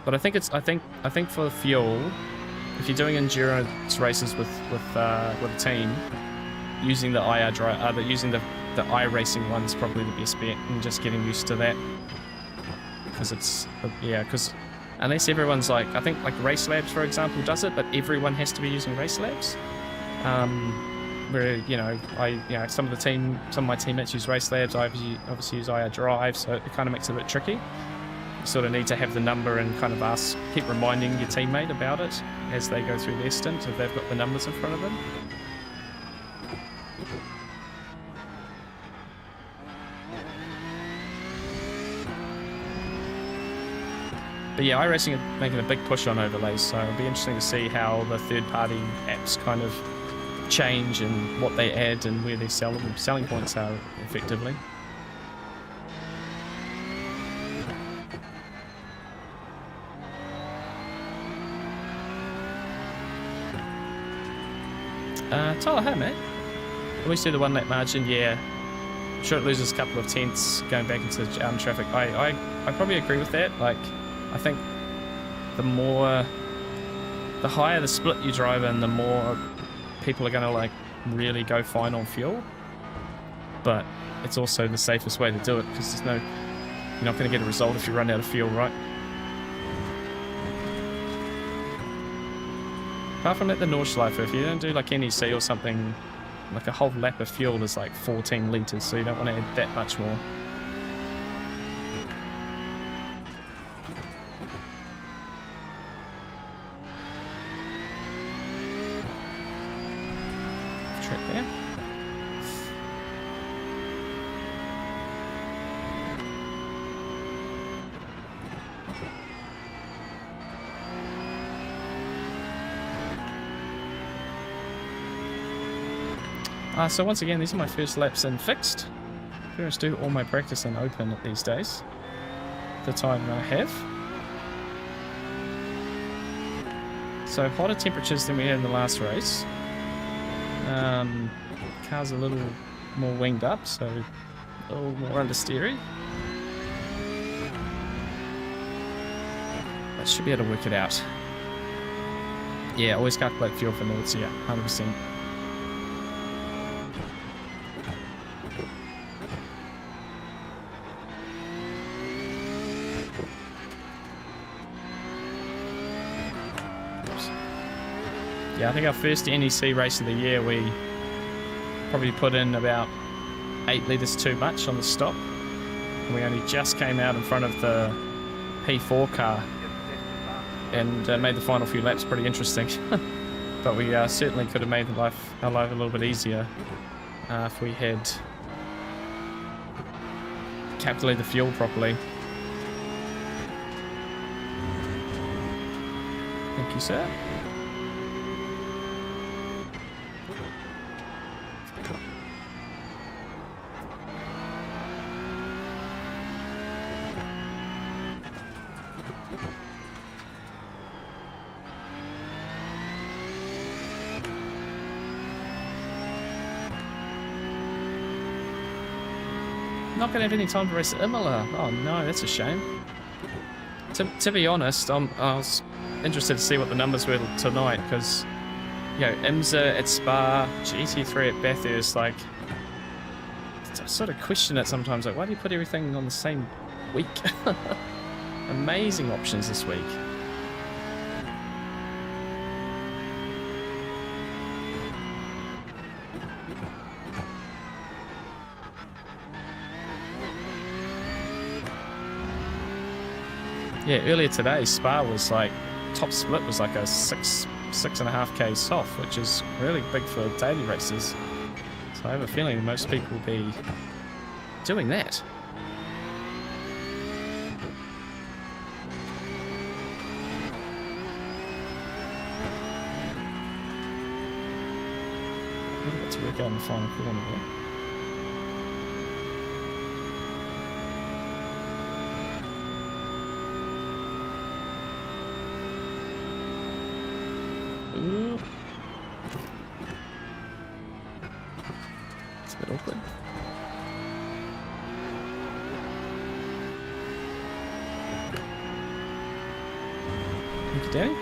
But I think for fuel, if you're doing endurance races with a team, using the IR drive, using the iRacing one's probably the best bet, and just getting used to that. Because because unless everyone's like, I think like Race Labs for example does it, but everyone has to be using Race Labs. Where some of my teammates use Race Labs. I obviously use IR Drive, so it kind of makes it a bit tricky. You sort of need to have the number and kind of keep reminding your teammate about it as they go through their stint if they've got the numbers in front of them. But yeah, iRacing are making a big push on overlays, so it'll be interesting to see how the third-party apps kind of change and what they add and where their selling points are effectively. Tyler, hey mate. Always do the 1 lap margin, yeah. I'm sure it loses a couple of tenths going back into traffic. I probably agree with that. Like, I think the higher the split you drive in, the more people are going to like really go fine on fuel. But it's also the safest way to do it because you're not going to get a result if you run out of fuel, right? Apart from at the Nordschleife, if you don't do like NEC or something, like a whole lap of fuel is like 14 litres, so you don't want to add that much more. Track there. So once again, these are my first laps in fixed. I pretty much do all my practice in open these days. The time I have. So hotter temperatures than we had in the last race. Car's a little more winged up, so a little more understeery. But should be able to work it out. Yeah, always calculate fuel for Nords, yeah, 100%. Yeah, I think our first NEC race of the year, we Probably put in about 8 litres too much on the stop. And we only just came out in front of the P4 car and made the final few laps pretty interesting. But we certainly could have made our life a little bit easier if we had calculated the fuel properly. Thank you, sir. Not going to have any time to race at Imola. Oh no, that's a shame. To be honest, I was interested to see what the numbers were tonight, because, you know, IMSA at Spa, GT3 at Bathurst, like, I sort of question it sometimes, like, why do you put everything on the same week? Amazing options this week. Yeah, earlier today, Spa was like, top split was like a 6.5K soft, which is really big for daily races. So I have a feeling most people will be doing that. We've got to work out in the final corner there. Ooh. It's a bit awkward. Thank you, Danny.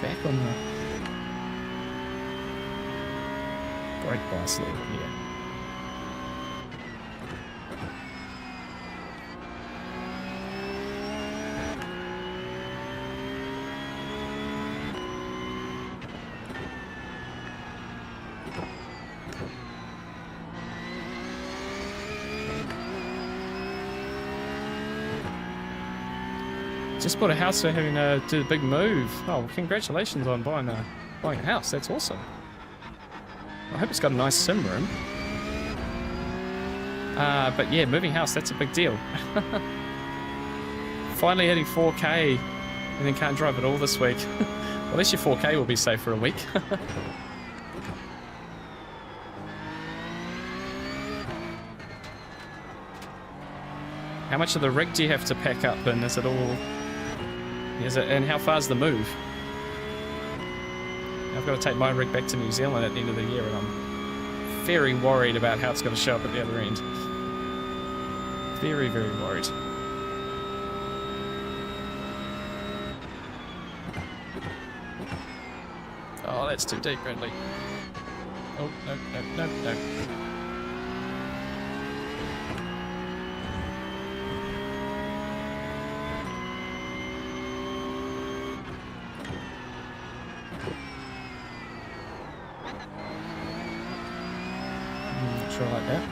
Back on the brake bias a little bit here. Just bought a house for having to do the big move. Oh, well, congratulations on buying a house. That's awesome. I hope it's got a nice sim room. But yeah, moving house, that's a big deal. Finally hitting 4K and then can't drive at all this week. Well, at least your 4K will be safe for a week. How much of the rig do you have to pack up, and is it all... and how far's the move? I've got to take my rig back to New Zealand at the end of the year, and I'm very worried about how it's going to show up at the other end. Very, very worried. Oh, that's too deep, Bradley. Oh, no, no, no, no. Like that.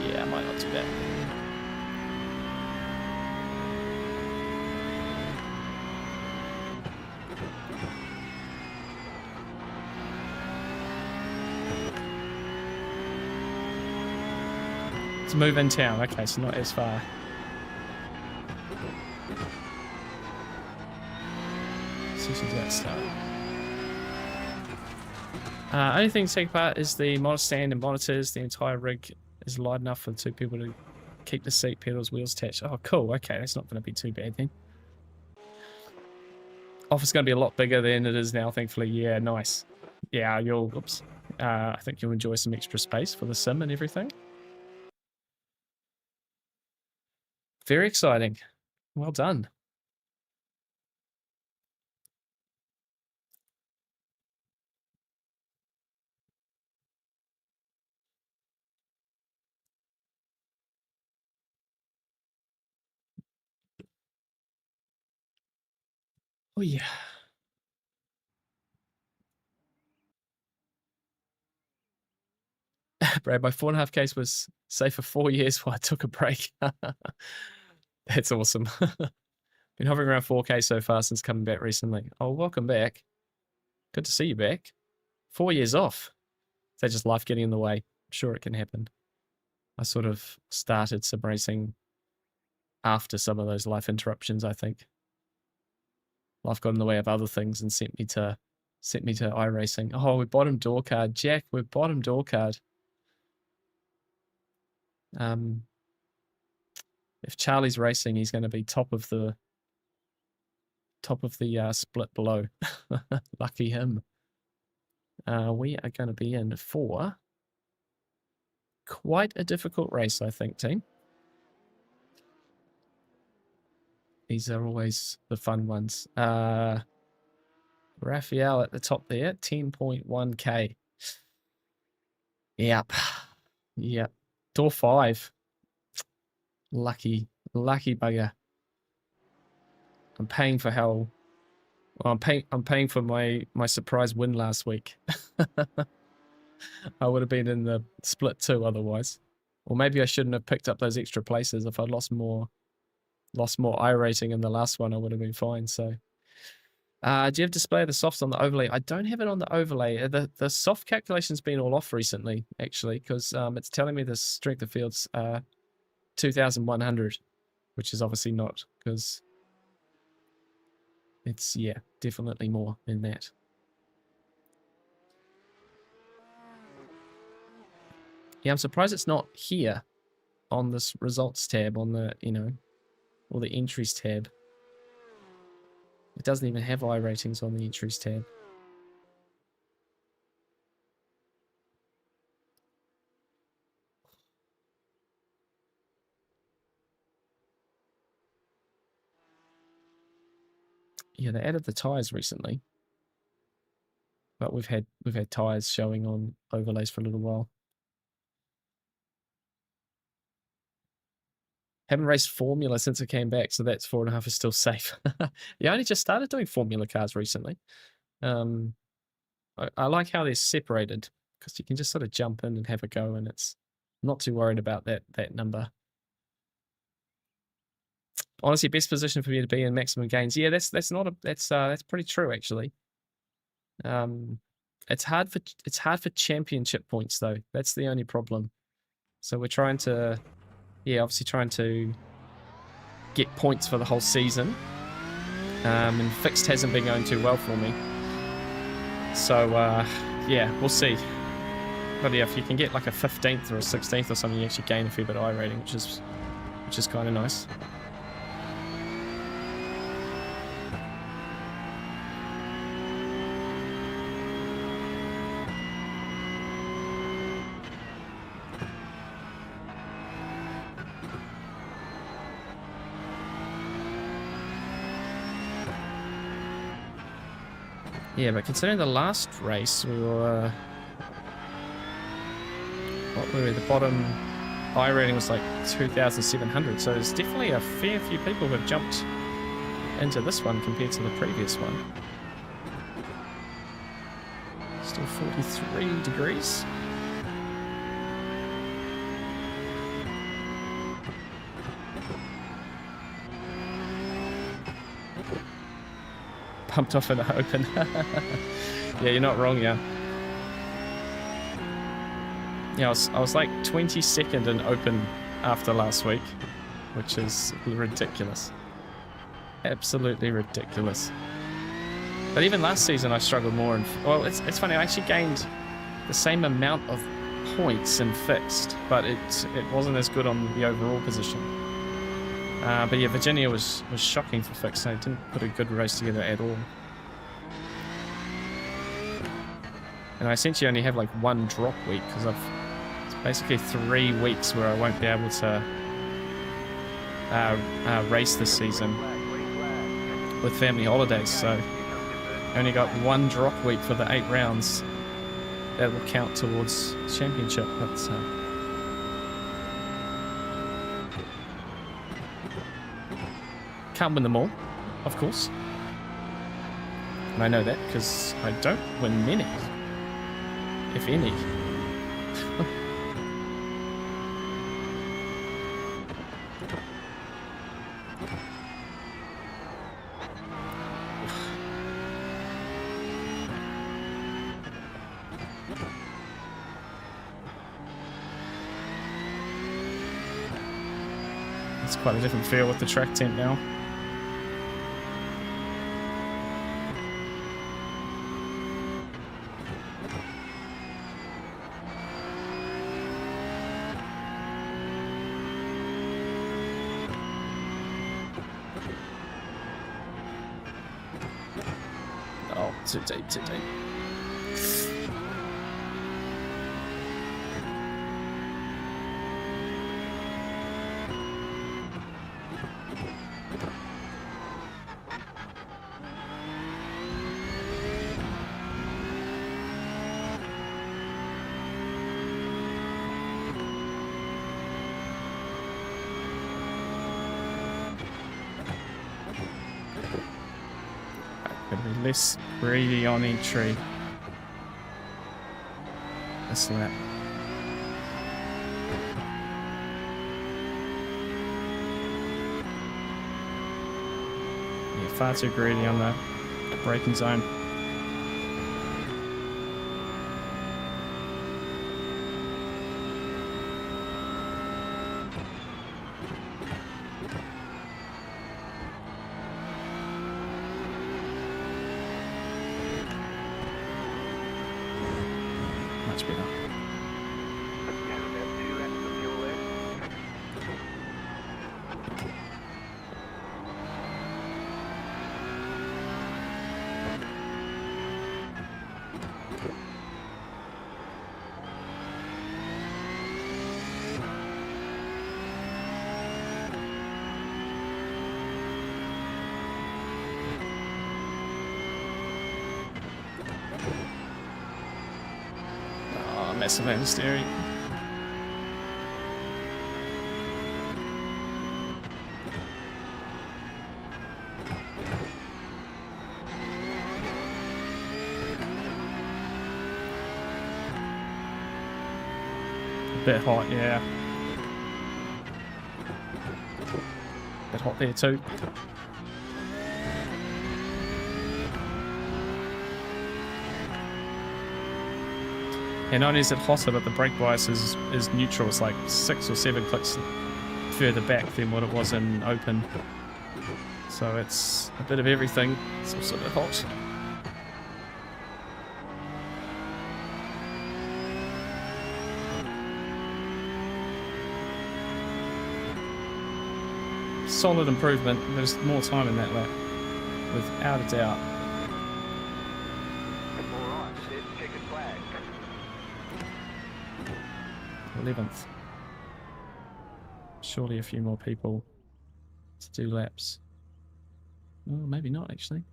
Yeah, I might not do that. To move in town, okay, so not as far. That stuff. Only thing to take apart is the monitor stand and monitors. The entire rig is light enough for 2 people to keep the seat, pedals, wheels attached. Oh, cool. Okay, that's not going to be too bad then. Office going to be a lot bigger than it is now, thankfully. Yeah, nice. Yeah, you'll... Oops. I think you'll enjoy some extra space for the sim and everything. Very exciting. Well done. Oh, yeah. Brad, my 4.5 case was safe for 4 years while I took a break. That's awesome. Been hovering around 4K so far since coming back recently. Oh, welcome back. Good to see you back. 4 years off. Is that just life getting in the way? I'm sure it can happen. I sort of started sim racing after some of those life interruptions, I think. Life got in the way of other things and sent me to iRacing. Oh, we bottom door card. Jack, we're bottom door card. If Charlie's racing, he's going to be top of the split below. Lucky him. We are going to be in for quite a difficult race, I think, team. These are always the fun ones. Raphael at the top there, 10.1k. Yep. Yep. Door 5. Lucky bugger. I'm paying for hell. Well, I'm paying for my surprise win last week. I would have been in the split 2 otherwise. Or maybe I shouldn't have picked up those extra places. If I'd lost more I rating in the last one, I would have been fine. So do you have display of the softs on the overlay? I don't have it on the overlay. The soft calculation's been all off recently, actually, because it's telling me the strength of field's 2,100, which is obviously not, because it's, yeah, definitely more than that. Yeah, I'm surprised it's not here on this results tab on the, or the entries tab. It doesn't even have iRatings on the entries tab. Yeah, they added the tires recently. But we've had tires showing on overlays for a little while. Haven't raced Formula since it came back, so that's 4.5 is still safe. Yeah, I only just started doing Formula cars recently. I like how they're separated, because you can just sort of jump in and have a go, and it's not too worried about that number. Honestly, best position for me to be in maximum gains. Yeah, that's pretty true actually. It's hard for championship points though. That's the only problem. So we're trying to, yeah, obviously trying to get points for the whole season. And fixed hasn't been going too well for me. So yeah, we'll see. But yeah, if you can get like a 15th or a 16th or something, you actually gain a fair bit of I rating, which is kind of nice. Yeah, but considering the last race, we were... what were we? The bottom I rating was like 2,700, so there's definitely a fair few people who have jumped into this one compared to the previous one. Still 43 degrees. Pumped off in the open. Yeah, you're not wrong, yeah. Yeah, I was like 22nd in open after last week, which is ridiculous. Absolutely ridiculous. But even last season I struggled more, and well, it's funny, I actually gained the same amount of points in fixed, but it wasn't as good on the overall position. But yeah, Virginia was shocking for fixed. I didn't put a good race together at all. And I essentially only have like one drop week, because it's basically 3 weeks where I won't be able to race this season Flag, green flag. with family holidays, so only got one drop week for the 8 rounds. That will count towards championship, but can't win them all, of course. And I know that because I don't win many, if any. It's quite a different feel with the track tent now. Oh, too deep, too deep. Gonna be less greedy on entry. This lap. Yeah, far too greedy on the braking zone. Much better. Oh, massive understeering. Bit hot, yeah. Bit hot there too. And not only is it hotter, but the brake bias is neutral. It's like 6 or 7 clicks further back than what it was in open. So it's a bit of everything. It's also a bit hot. Solid improvement. There's more time in that lap, without a doubt. 11th. Surely a few more people to do laps. Oh, maybe not actually.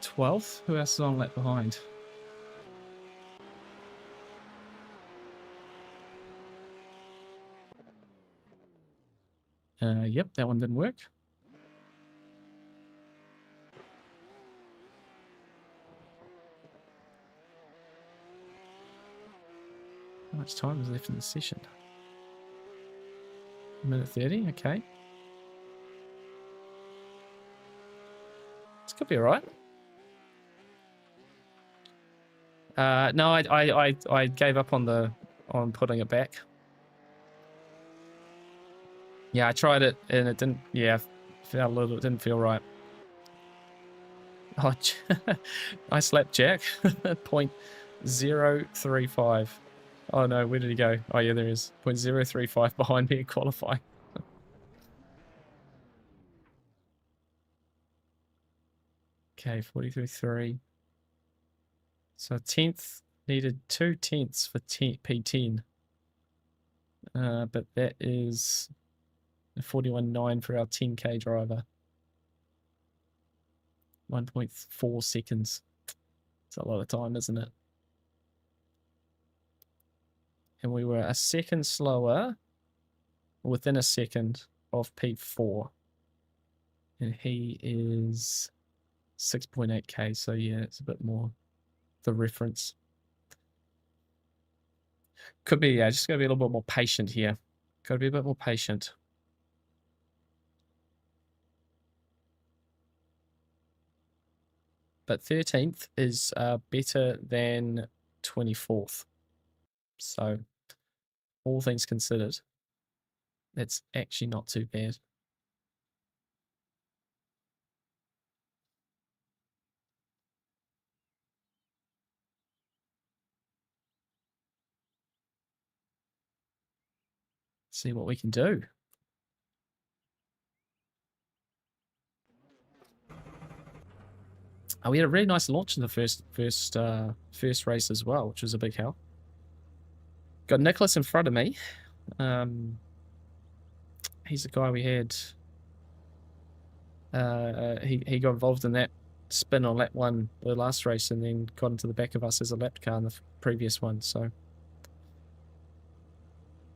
12th? Who else is on lap behind? Yep, that one didn't work. How much time is left in the session? 1:30, okay. This could be alright. No, I gave up on putting it back. Yeah, I tried it and it didn't. Yeah, felt a little. It didn't feel right. Oh, I slapped Jack. 0.035. Oh no, where did he go? Oh yeah, there he is. 0.035 behind me in qualifying. Okay, 43.3. So 10th, needed 2 tenths for P10. But that is 41.9 for our 10k driver. 1.4 seconds. It's a lot of time, isn't it? And we were a second slower, within a second of P4. And he is 6.8k, so yeah, it's a bit more the reference. Could be, yeah, just gotta be a little bit more patient here. Gotta be a bit more patient. But 13th is better than 24th. So, all things considered, that's actually not too bad. See what we can do. Oh, we had a really nice launch in the first race as well, which was a big help. Got Nicholas in front of me. He's the guy we had. He got involved in that spin on lap 1 the last race, and then got into the back of us as a lap car in the previous one. So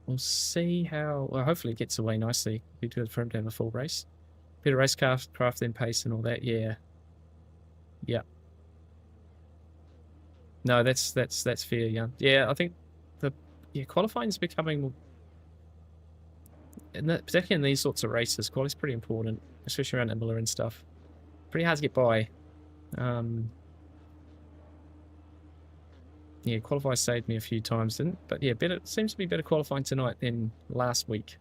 we'll see how. Well, hopefully it gets away nicely. Be good for him to have a full race. Better racecraft than pace and all that. Yeah. Yeah. No, that's fair. Yeah. Yeah, I think qualifying is becoming, particularly in these sorts of races, quality is pretty important, especially around Imola and stuff. Pretty hard to get by. Yeah, qualify saved me a few times, didn't? But yeah, better. Seems to be better qualifying tonight than last week,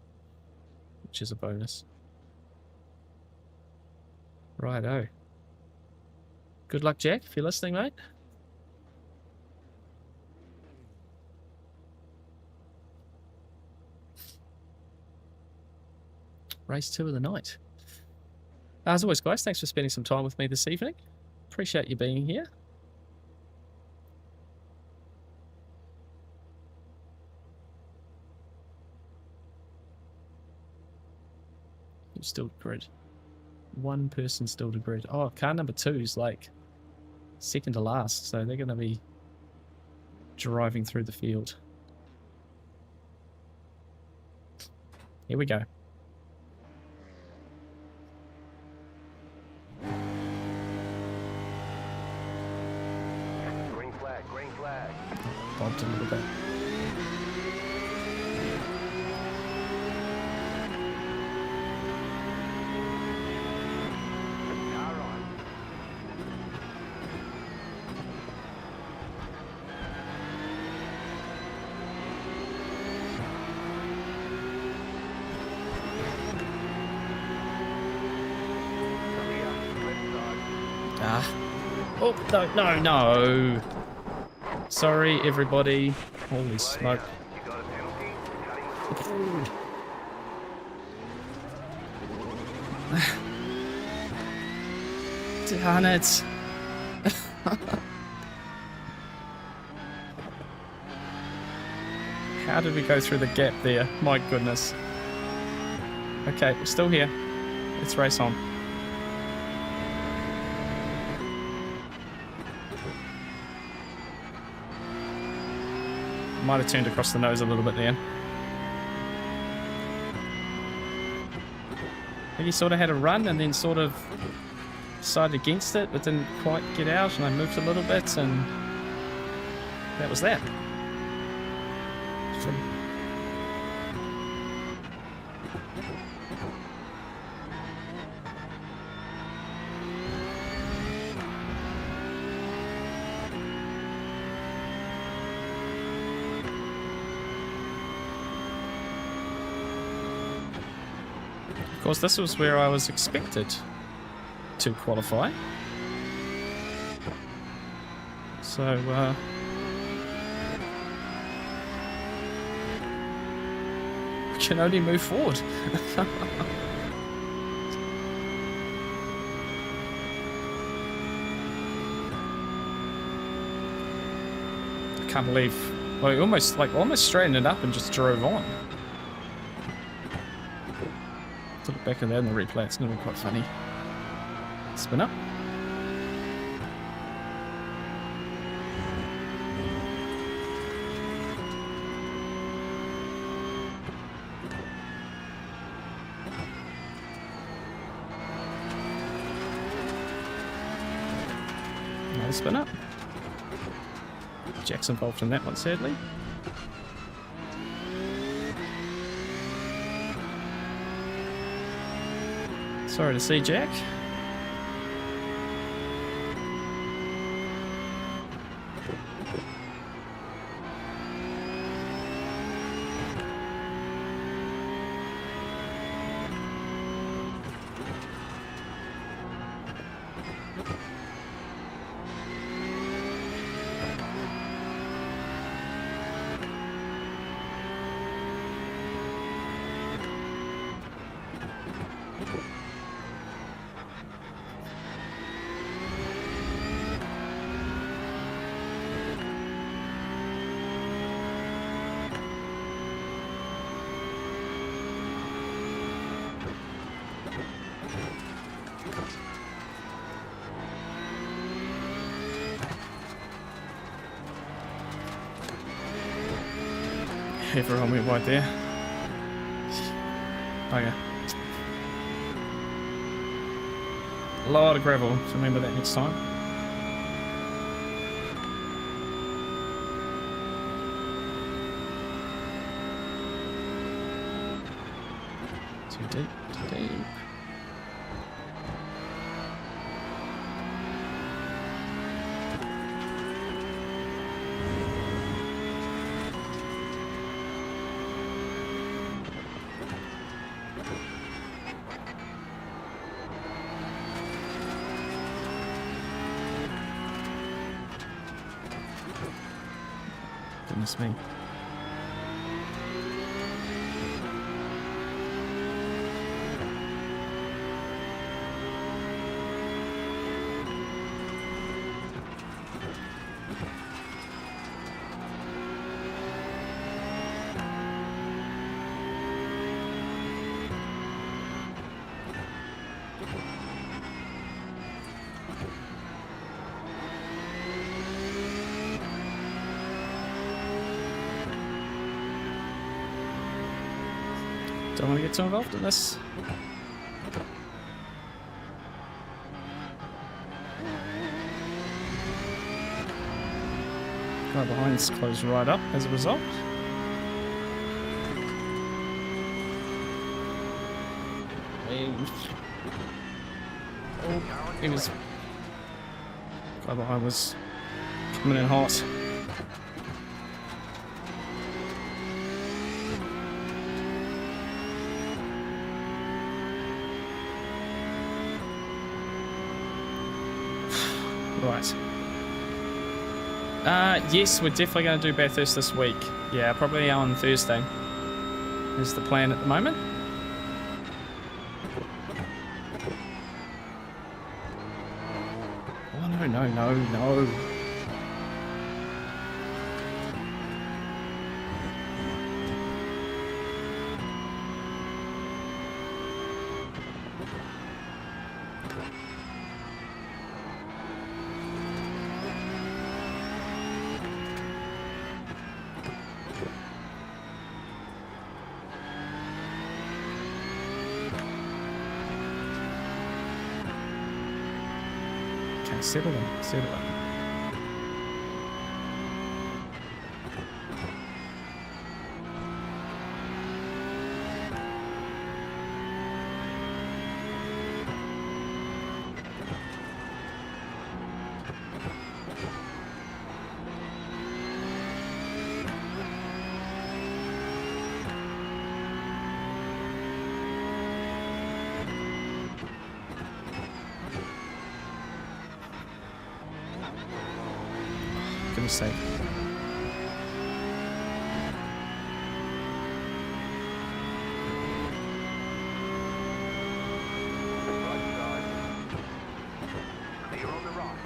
which is a bonus. Righto. Good luck, Jack, if you're listening, mate. Race 2 of the night. As always, guys, thanks for spending some time with me this evening. Appreciate you being here. Who's still to grid? One person still to grid. Oh, car number 2 is like second to last, so they're going to be driving through the field. Here we go. Green flag. Bobbed a little bit. Car on. Ah. Oh, no, no, no. Sorry, everybody. Holy smoke. You got a penalty? Darn it. How did we go through the gap there? My goodness. Okay, we're still here. Let's race on. Might have turned across the nose a little bit there. I think he sort of had a run and then sort of decided against it, but didn't quite get out, and I moved a little bit, and that was that. Of course, this was where I was expected to qualify. So, we can only move forward. I can't believe, well, almost straightened it up and just drove on. To look back at that in the replay, it's going to be quite funny. Spin up. Another spin up. Jack's involved in that one, sadly. Sorry to see, Jack. Everyone went wide there. Okay. A lot of gravel, so remember that next time. Too deep, too deep. Goodness me. Don't want to get too involved in this. Guy behind's closed right up as a result. Oh, he was. Guy behind was coming in hot. Right. Yes, we're definitely going to do Bathurst this week. Yeah, probably on Thursday is the plan at the moment. Oh, no. Settle them. Mistake. Clear on the rock.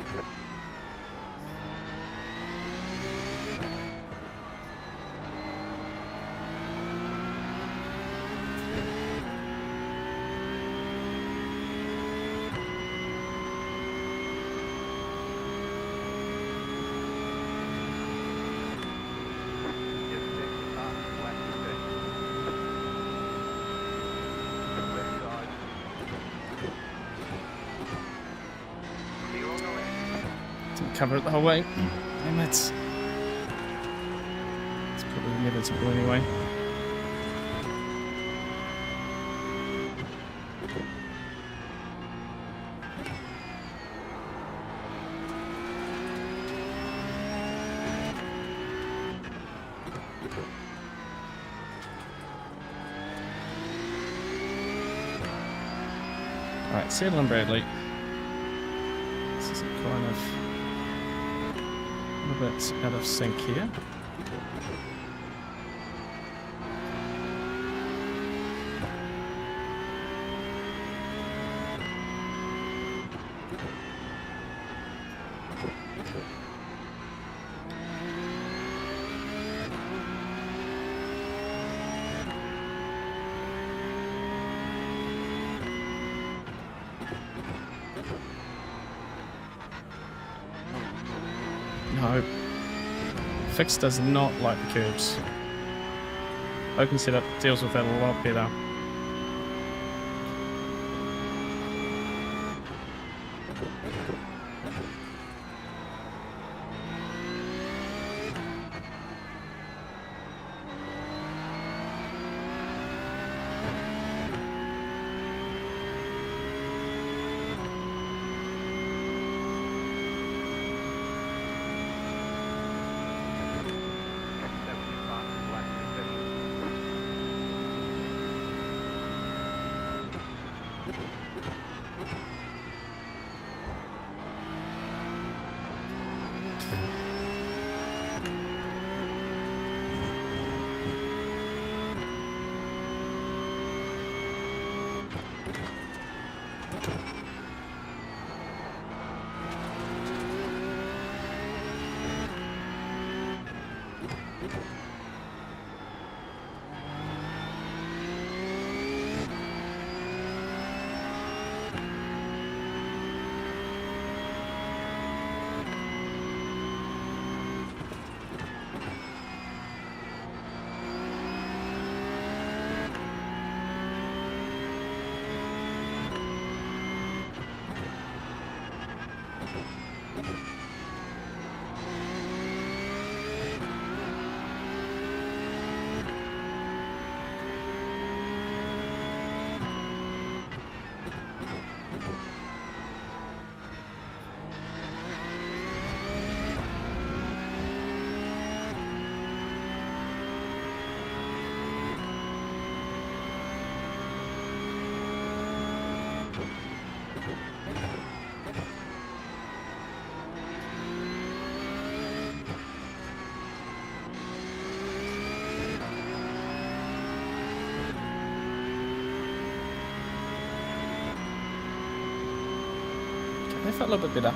cover it the whole way. And it's probably inevitable anyway. Alright, Seattle and Bradley. This is kind of a little bit out of sync here. No. Fix does not like the curbs. Open setup deals with that a lot better. They felt a little bit better.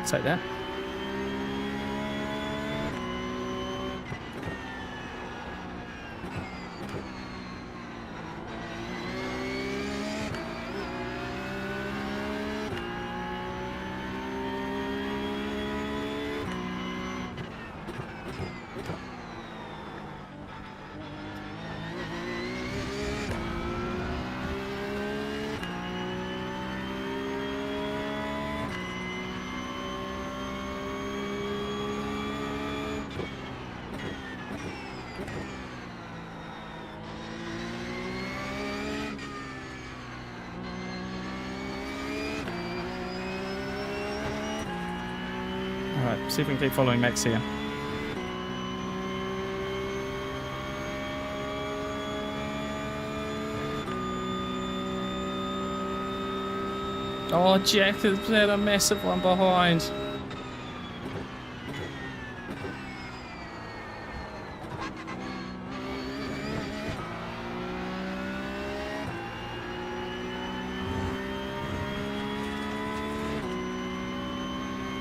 Take that. Alright, see if we can keep following Max here. Oh, Jack has had a massive one behind.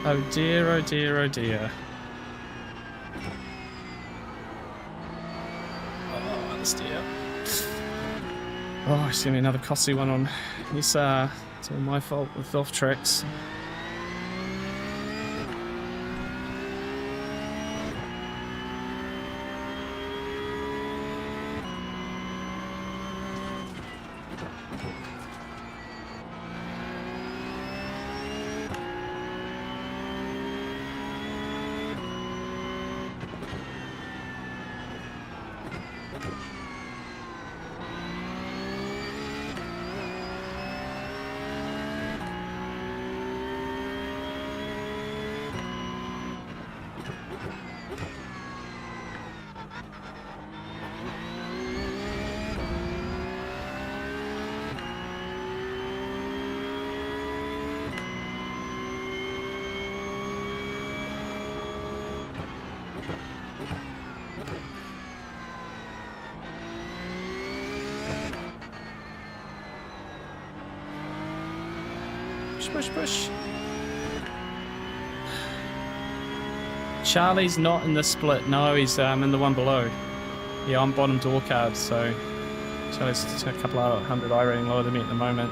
Oh dear, oh dear, oh dear. Oh, this dear. Oh, it's gonna be another costly one on. It's all my fault with off tracks. Push, push. Charlie's not in the split. No, he's in the one below. Yeah, I'm bottom door card, so Charlie's a couple of hundred iRating lower than me at the moment.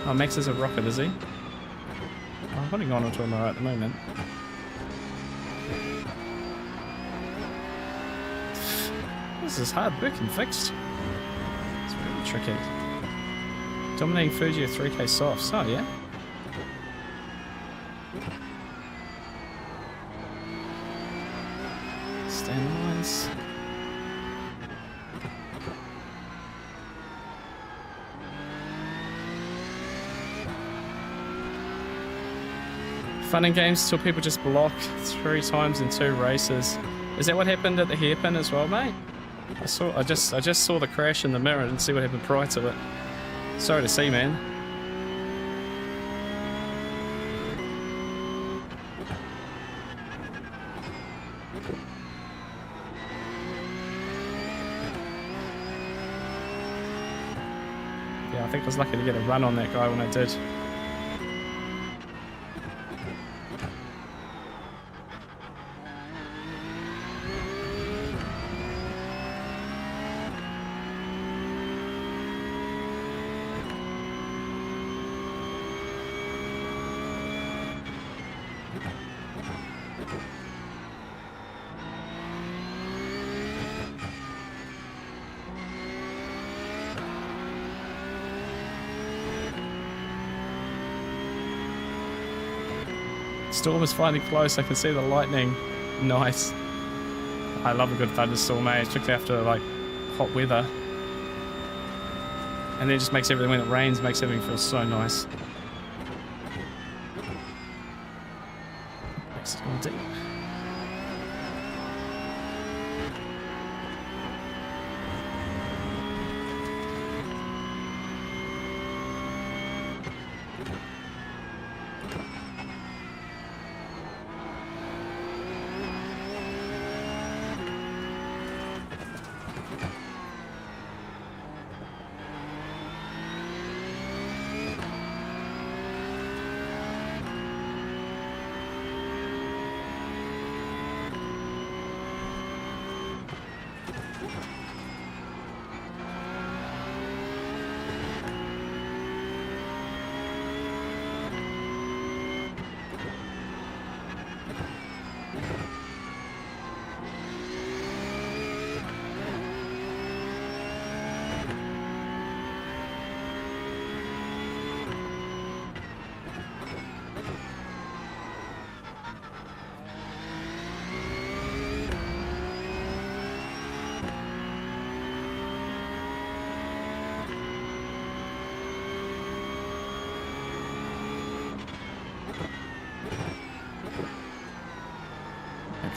Oh, Max is a rocket, is he? Oh, I'm holding on to him right at the moment. This is hard work and fixed. It's really tricky. Dominating Fuji at 3K softs. Oh, yeah. Stand lines. Fun and games till people just block 3 times in 2 races. Is that what happened at the hairpin as well, mate? I just saw the crash in the mirror and see what happened prior to it. Sorry to see, man. Yeah, I think I was lucky to get a run on that guy when I did. Storm is finally close. I can see the lightning. Nice. I love a good thunderstorm, mate, particularly after like hot weather. And then it just makes everything, when it rains, makes everything feel so nice. Makes it all deep.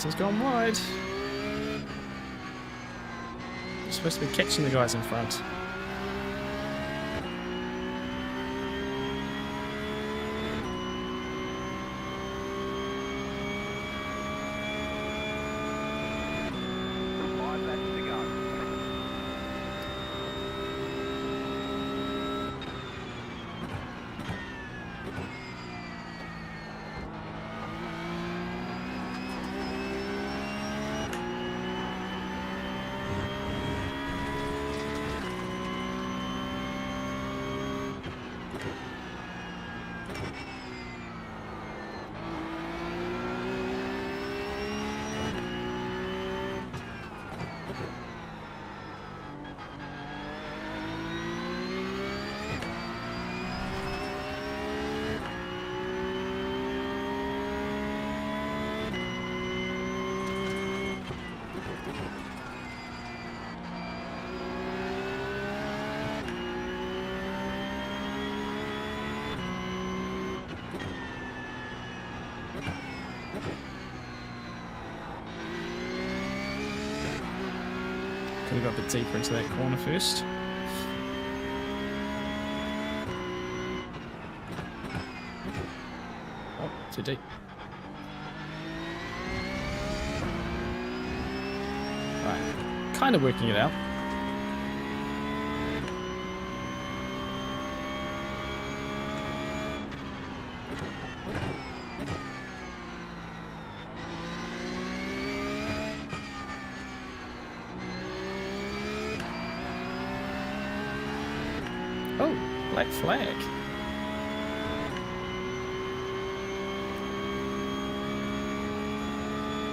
Has gone wide. You're supposed to be catching the guys in front. really got a bit deeper into that corner first. Oh, too deep. Right, kind of working it out. Oh, black flag.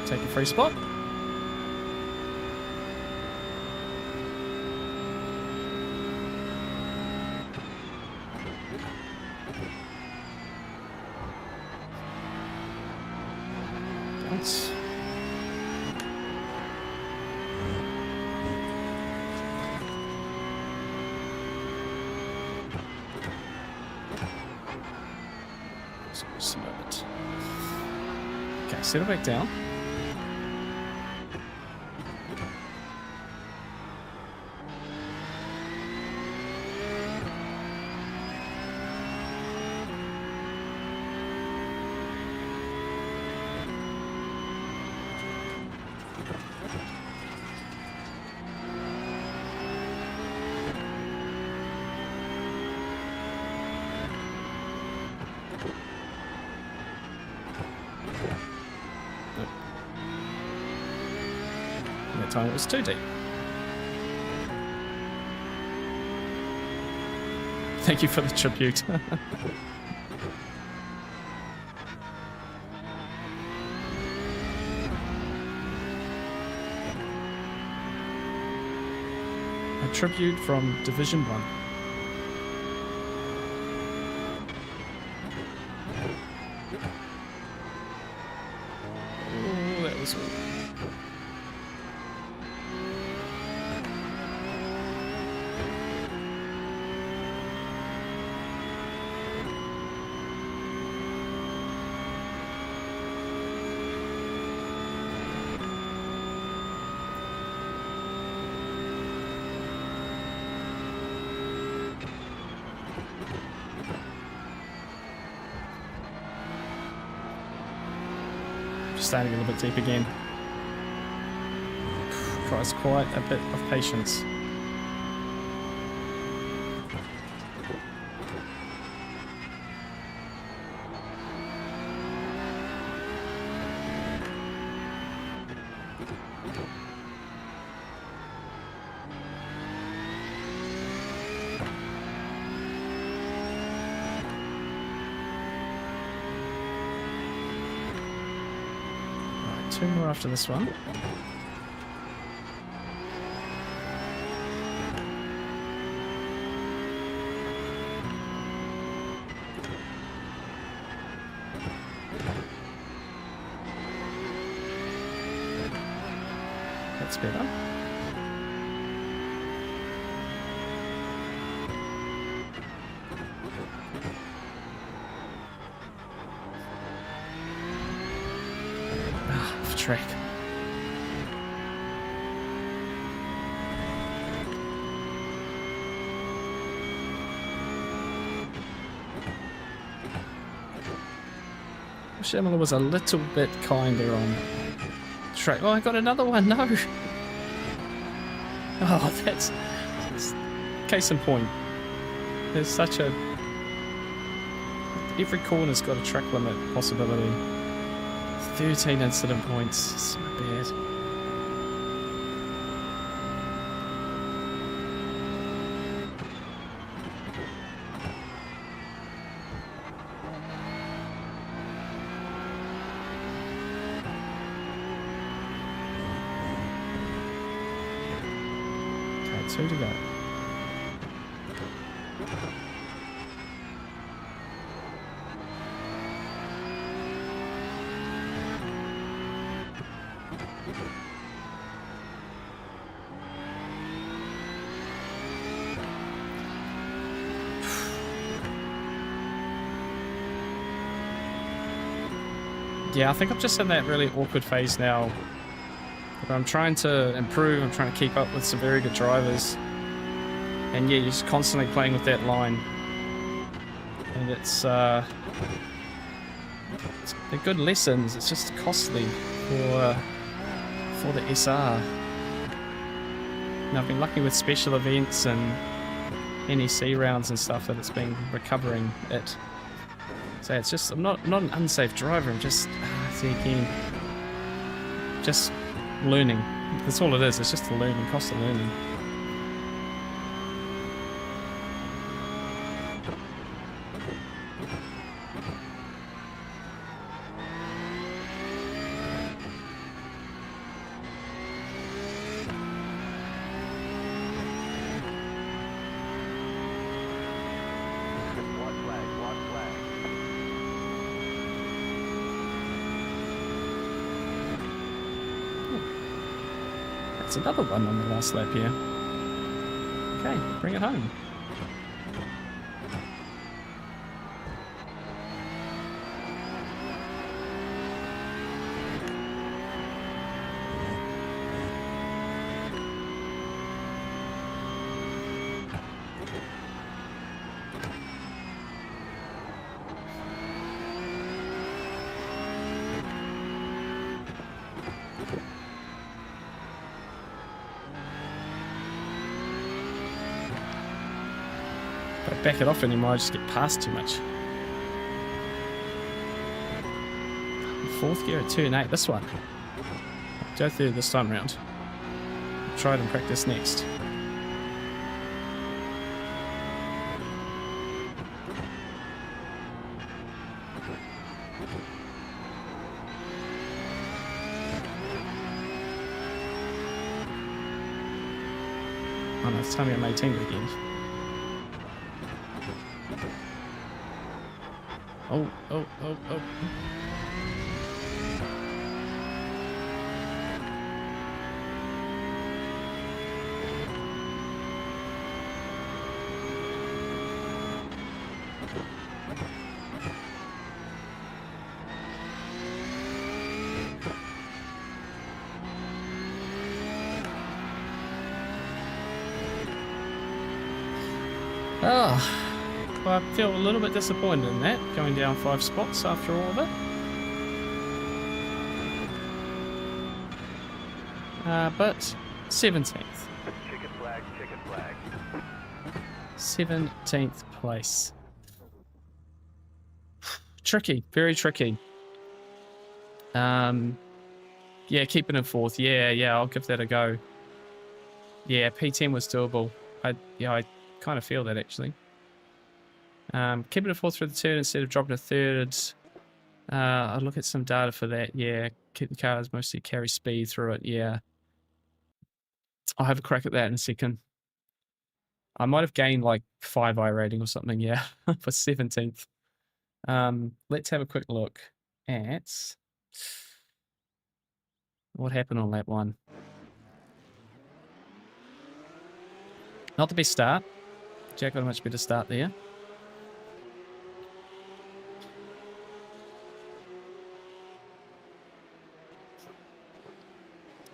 Take a free spot. Nice. Just a moment. Okay, settle back down. That time it was too deep. Thank you for the tribute. A tribute from Division 1. Oh, that was... Starting a little bit deep again. Requires quite a bit of patience. Two more after this one. That's better. Track. Wish Imola was a little bit kinder on track. Oh, I got another one. No. Oh, that's case in point. There's such a... Every corner's got a track limit possibility. 13 incident points. So bad. Okay, 2 to go. Yeah, I think I'm just in that really awkward phase now But I'm trying to improve. I'm trying to keep up with some very good drivers. And yeah, you're just constantly playing with that line. And they're good lessons. It's just costly for the SR. And I've been lucky with special events and NEC rounds and stuff that it's been recovering it. So it's just, I'm not an unsafe driver. I'm just, see again, just learning. That's all it is. It's just the learning, cost of learning. That's another one on the last lap here. Okay, bring it home. If I back it off anymore, I just get past too much. Fourth gear at 2 and 8. This one. Go through this time round. Try it and practice next. Oh no, it's time I'm 18 again. Oh. Oh, well, I feel a little bit disappointed in that, going down 5 spots after all of it. But 17th. Chicken flag, chicken flag. 17th place. Tricky, very tricky. Yeah, keeping it 4th. Yeah, I'll give that a go. Yeah, P10 was doable. I kind of feel that actually. Keeping it 4th through the turn instead of dropping a 3rd. I'll look at some data for that. Yeah, keep the cars mostly carry speed through it. Yeah, I'll have a crack at that in a second. I might have gained like 5 I rating or something. Yeah, for 17th. Let's have a quick look at what happened on lap 1. Not the best start. Jack got a much better start there.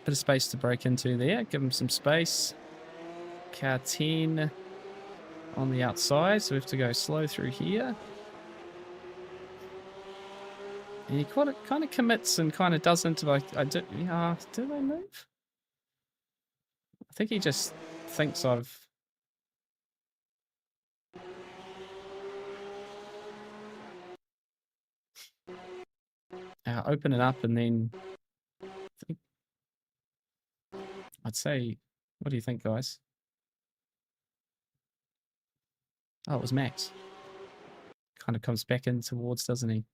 Bit of space to break into there. Give him some space. Car 10 on the outside, so we have to go slow through here. And he kind of commits and kind of doesn't. Like, do they move? I think he just thinks I've... open it up and then... I'd say... What do you think, guys? Oh, it was Max. Kind of comes back in towards, doesn't he?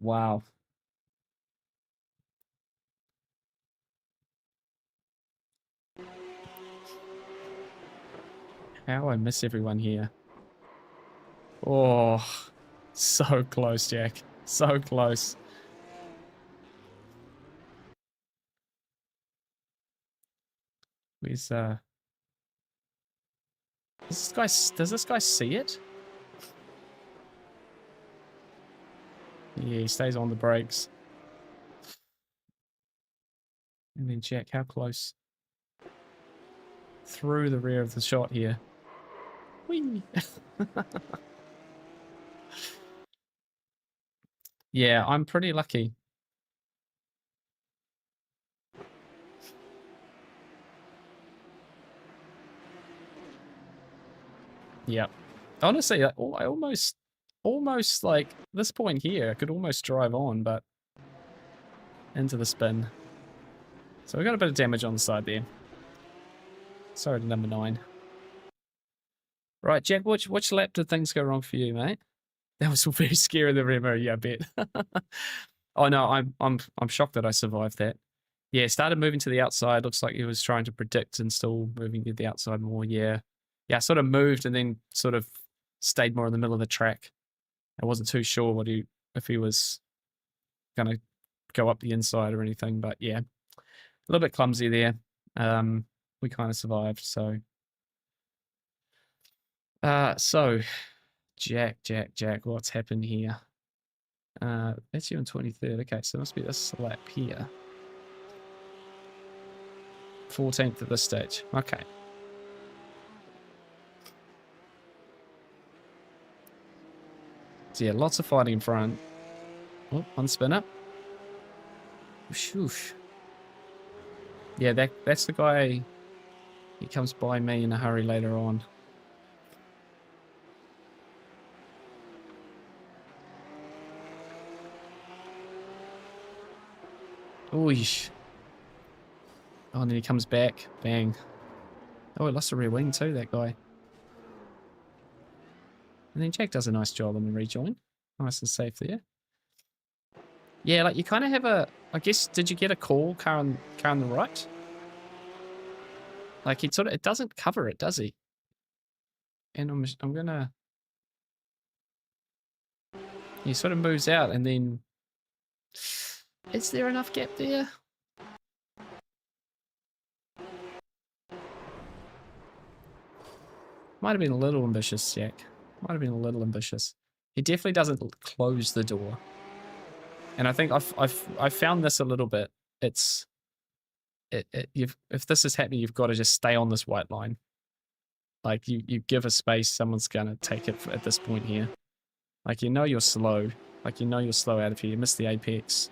Wow. How I miss everyone here. Oh, so close, Jack. So close. Where's Does this guy see it? Yeah, he stays on the brakes. And then check how close. Through the rear of the shot here. Whee! Yeah, I'm pretty lucky. Yep. Honestly, I almost like this point here, I could almost drive on, but into the spin. So we got a bit of damage on the side there. Sorry to number 9. Right, Jack, which lap did things go wrong for you, mate? That was very scary, the rear mirror, yeah, I bet. Oh no, I'm shocked that I survived that. Yeah, started moving to the outside. Looks like he was trying to predict and still moving to the outside more. Yeah. Yeah, I sort of moved and then sort of stayed more in the middle of the track. I wasn't too sure if he was gonna go up the inside or anything, but yeah. A little bit clumsy there. We kind of survived, so so Jack, what's happened here? That's you in 23rd. Okay, so it must be this lap here. 14th at this stage. Okay. So yeah, lots of fighting in front. Oh, one spinner. Shoosh. Yeah, that's the guy. He comes by me in a hurry later on. Ooh. Oh, and then he comes back. Bang. Oh, he lost a rear wing too, that guy. And then Jack does a nice job on the rejoin. Nice and safe there. Yeah, like you kind of have I guess, did you get a call, car on the right? Like it doesn't cover it, does he? And I'm gonna, he sort of moves out and then, is there enough gap there? Might have been a little ambitious, Jack. Might have been a little ambitious. He definitely doesn't close the door. And I think I've found this a little bit. It's if this is happening, you've got to just stay on this white line. Like you give a space, someone's gonna take it at this point here. Like you're slow. Like you're slow out of here. You miss the apex,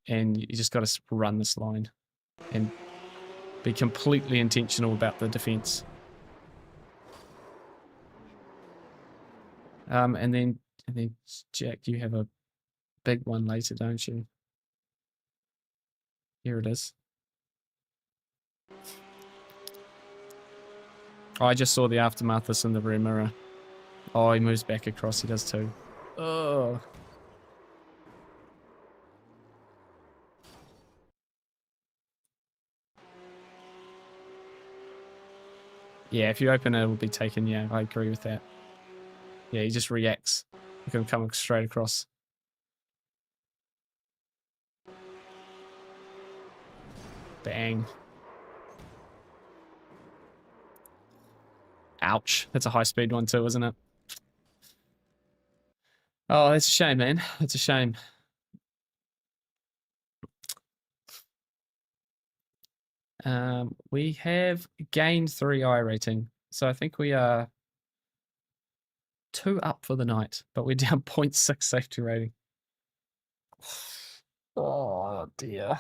and you just got to run this line, and be completely intentional about the defense. And then Jack, you have a big one later, don't you? Here it is. Oh, I just saw the aftermath of this in the rear mirror. Oh, he moves back across. He does too. Oh. Yeah, if you open it, it will be taken. Yeah, I agree with that. Yeah, he just reacts. You can come straight across. Bang. Ouch. That's a high-speed one too, isn't it? Oh, that's a shame, man. That's a shame. We have gained 3 iRating. So I think we are 2 up for the night, but we're down 0.6 safety rating. Oh, dear.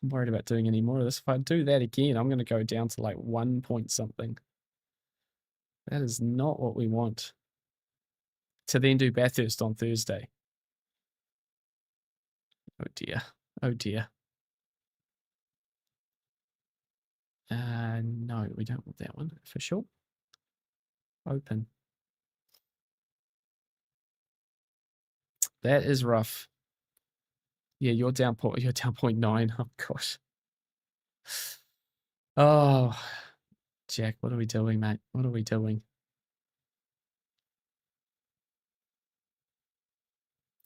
I'm worried about doing any more of this. If I do that again, I'm going to go down to like 1 point something. That is not what we want. To then do Bathurst on Thursday. Oh dear. Oh dear. No, we don't want that one. Official. Open. That is rough. Yeah, you're down 0.9. Oh gosh. Oh, Jack, what are we doing, mate? What are we doing?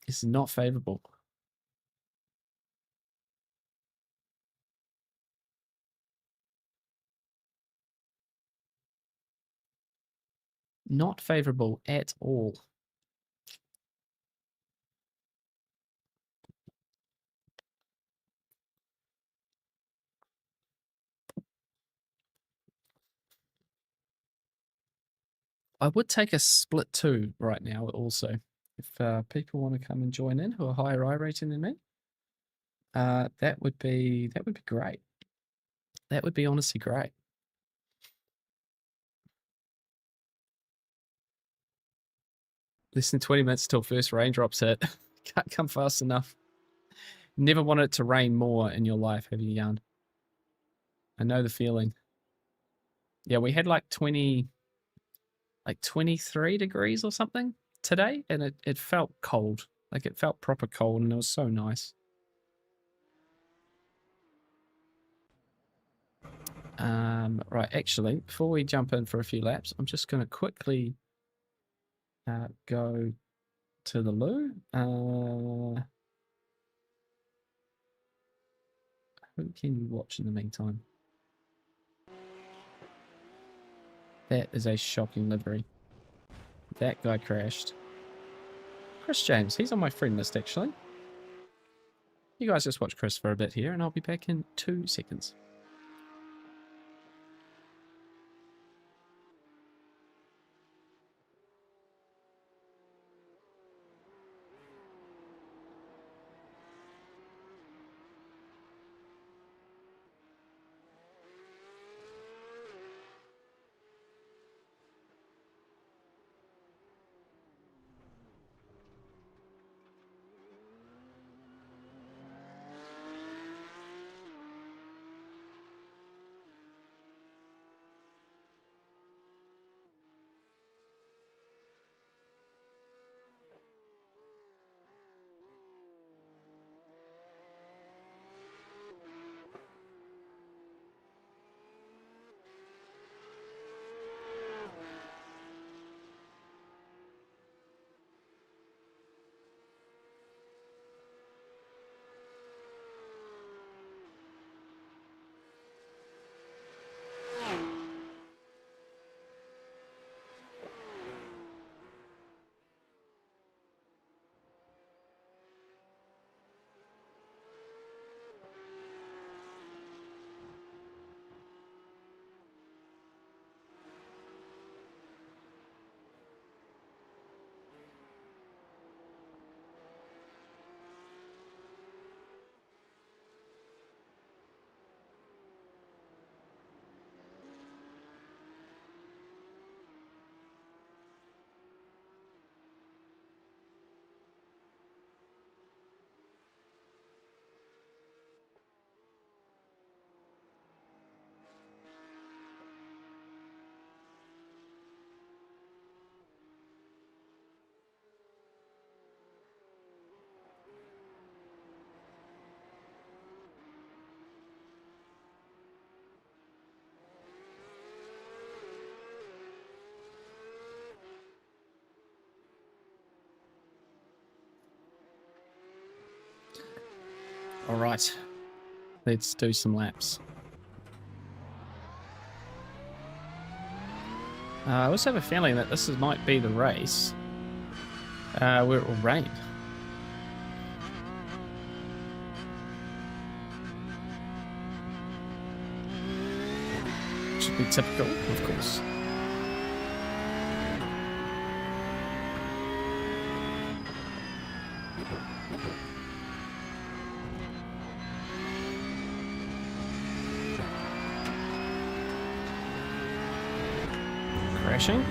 This is not favorable. Not favorable at all. I would take a split 2 right now also. If people want to come and join in who are higher iRating than me, that would be great. That would be honestly great. Less than 20 minutes till first raindrops hit. Can't come fast enough. Never wanted it to rain more in your life, have you, Jan? I know the feeling. Yeah, we had like 23 degrees or something today, and it felt cold. Like it felt proper cold, and it was so nice. Right, actually, before we jump in for a few laps, I'm just going to quickly go to the loo. Who can you watch in the meantime? That is a shocking livery. That guy crashed. Chris James, he's on my friend list, actually. You guys just watch Chris for a bit here, and I'll be back in 2 seconds. All right, let's do some laps. I also have a feeling that this might be the race where it will rain. Should be typical, of course. Crashing.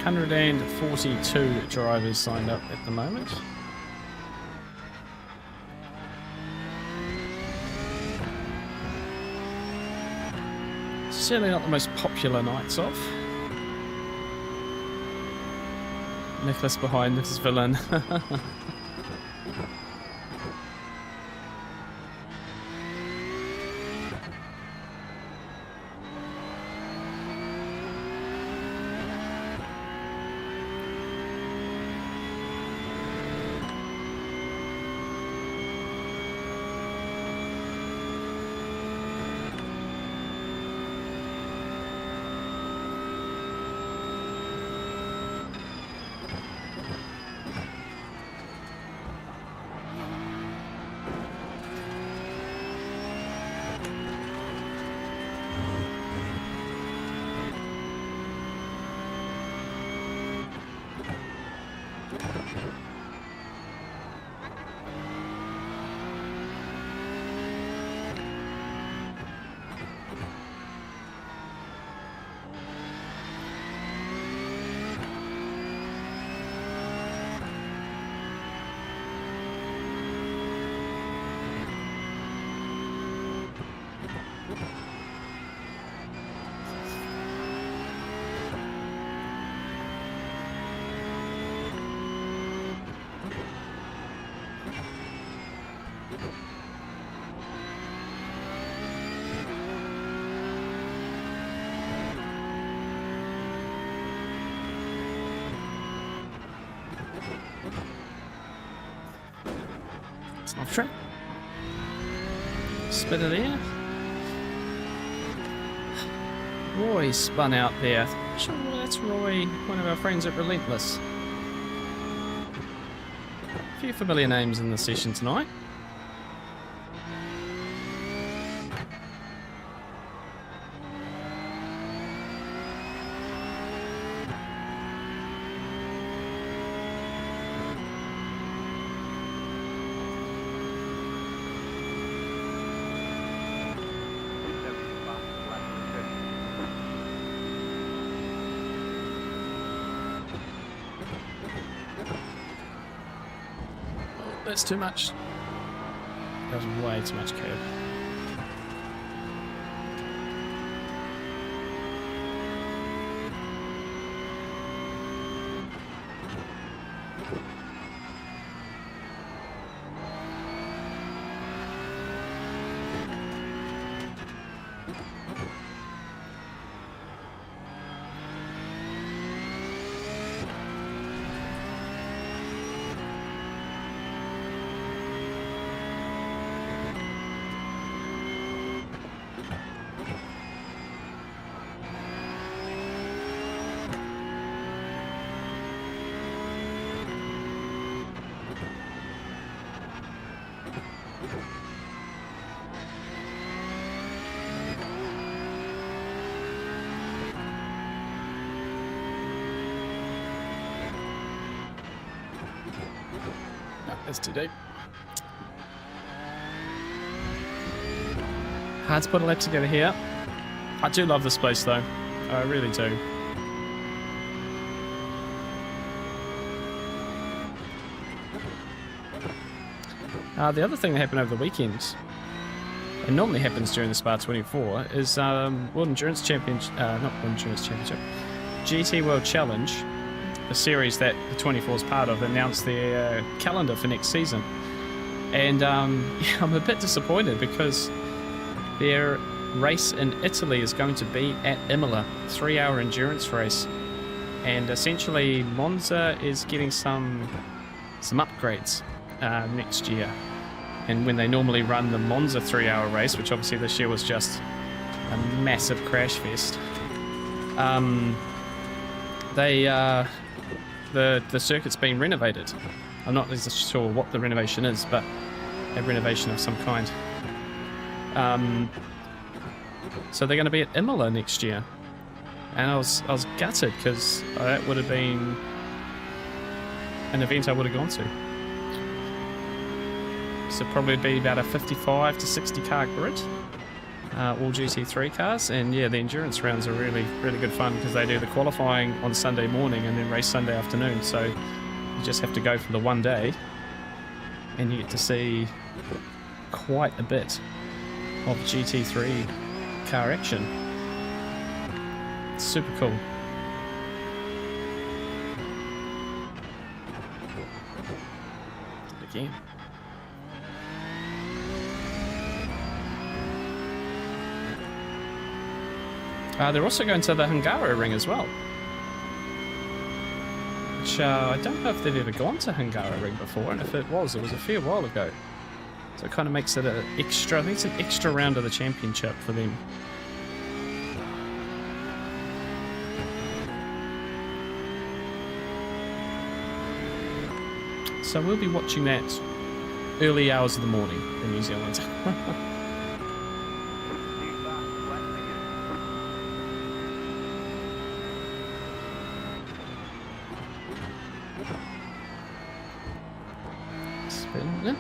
142 drivers signed up at the moment. Certainly not the most popular nights off. Nicholas behind this villain. It's off track. Spin it there. Roy spun out there. Sure, that's Roy, one of our friends at Relentless. A few familiar names in the session tonight. That's too much. That was way too much curve. That's too deep. Hard to put a lap together here. I do love this place though. I really do. The other thing that happened over the weekend, and normally happens during the Spa 24, is World Endurance Championship, not World Endurance Championship, GT World Challenge, a series that the 24 is part of, announced their calendar for next season. And yeah, I'm a bit disappointed because their race in Italy is going to be at Imola, 3-hour endurance race. And essentially Monza is getting some upgrades next year. And when they normally run the Monza 3-hour race, which obviously this year was just a massive crash fest, the circuit's been renovated. I'm not really sure what the renovation is, but a renovation of some kind. So they're going to be at Imola next year, and I was gutted because that would have been an event I would have gone to. So probably be about a 55 to 60 car grid. all GT3 cars, and yeah, the endurance rounds are really good fun because they do the qualifying on Sunday morning and then race Sunday afternoon, so you just have to go for the one day and you get to see quite a bit of GT3 car action. It's super cool. Again. They're also going to the Hungaroring as well. Which I don't know if they've ever gone to Hungaroring before, and if it was a fair while ago. So it kind of makes it an extra, I think it's an extra round of the championship for them. So we'll be watching that early hours of the morning in New Zealand. Spin.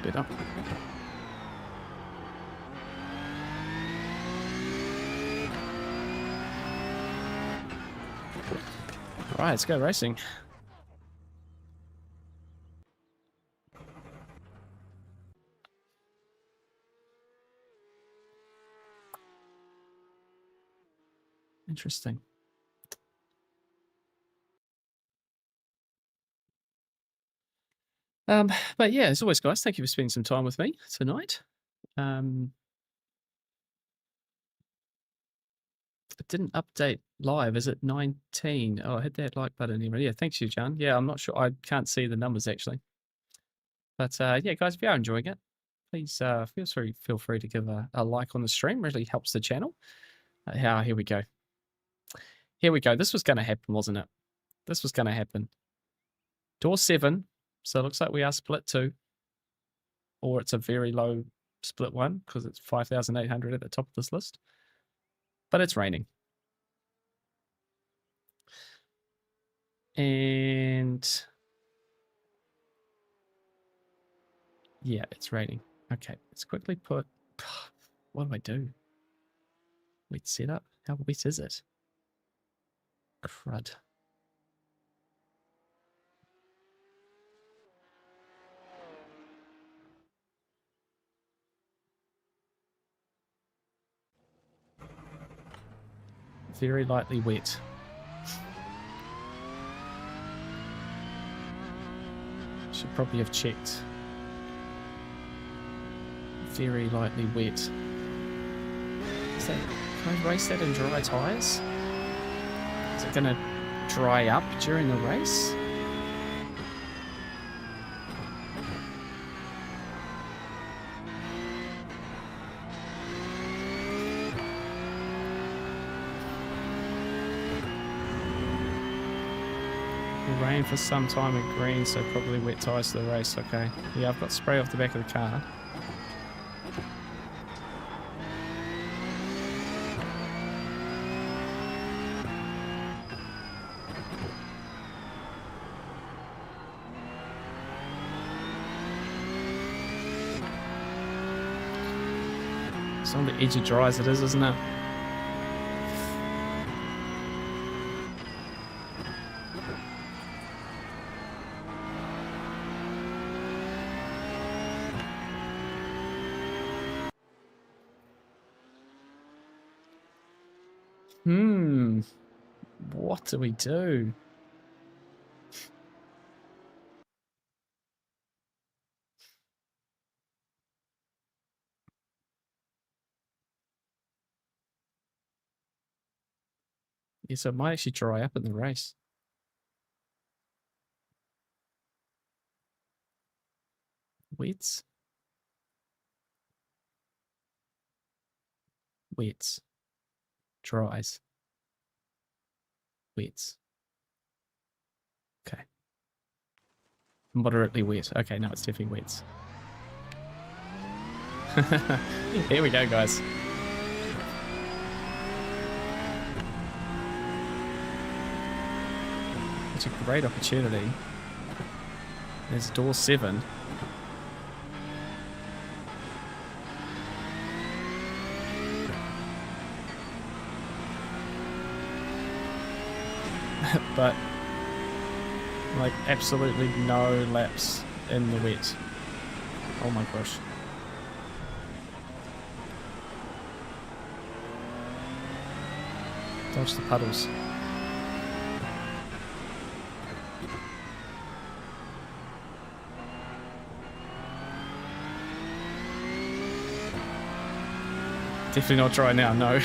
Bit up. All right, let's go racing. Interesting. But yeah, as always, guys, thank you for spending some time with me tonight. It didn't update live. Is it 19? Oh, I hit that like button here. Yeah, thanks you, John. Yeah, I'm not sure. I can't see the numbers actually. But yeah, guys, if you are enjoying it, please feel free to give a like on the stream. Really helps the channel. Here we go. Here we go. This was going to happen, wasn't it? This was going to happen. Door 7. So it looks like we are split 2. Or it's a very low split 1 because it's 5,800 at the top of this list. But it's raining. And yeah, it's raining. Okay, let's quickly put... What do I do? Wet setup? How wet is it? Crud. Very lightly wet. Should probably have checked. Very lightly wet. Is that, can I race that in dry tyres? Is it going to dry up during the race? Rain for some time at green, so probably wet tyres to the race. Okay. Yeah, I've got spray off the back of the car. It's on the edge of dry as it is, isn't it? What do we do? Yeah, so it might actually dry up in the race. Wets. Wets. Dries. Wets. Okay. Moderately wet. Okay, no, it's definitely wets. Here we go, guys. It's a great opportunity. There's door 7. But like absolutely no laps in the wet. Oh my gosh. Dodge the puddles. Definitely not dry now, no.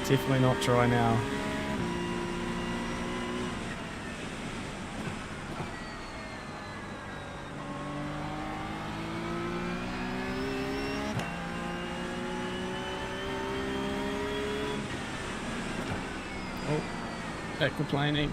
Definitely not dry now. Oh, aquaplaning.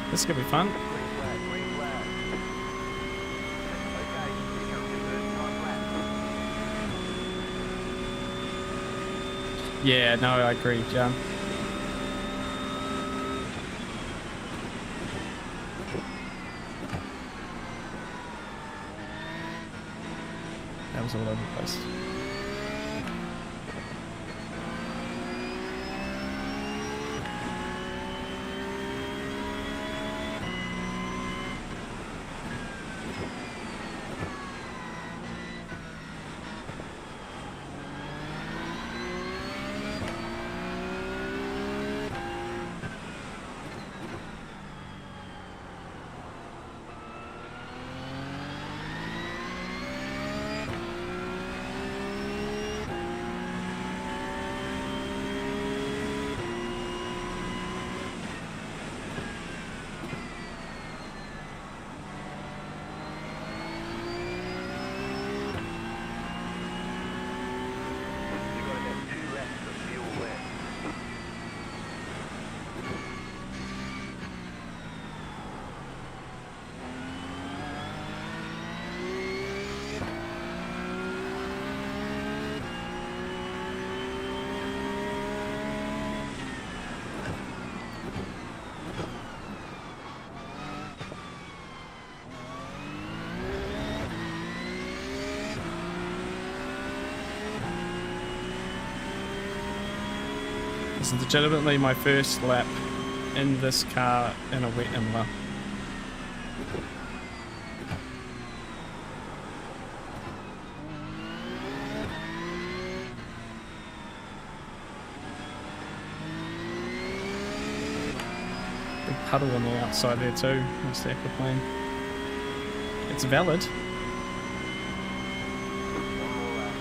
This is gonna be fun. Green flag, green flag. Okay, pick up your first 5 laps. Yeah, no, I agree, John. That was all over the place. This is legitimately my first lap in this car in a wet Imola. Big puddle on the outside there too. That's the aquaplane. It's valid. One more lap.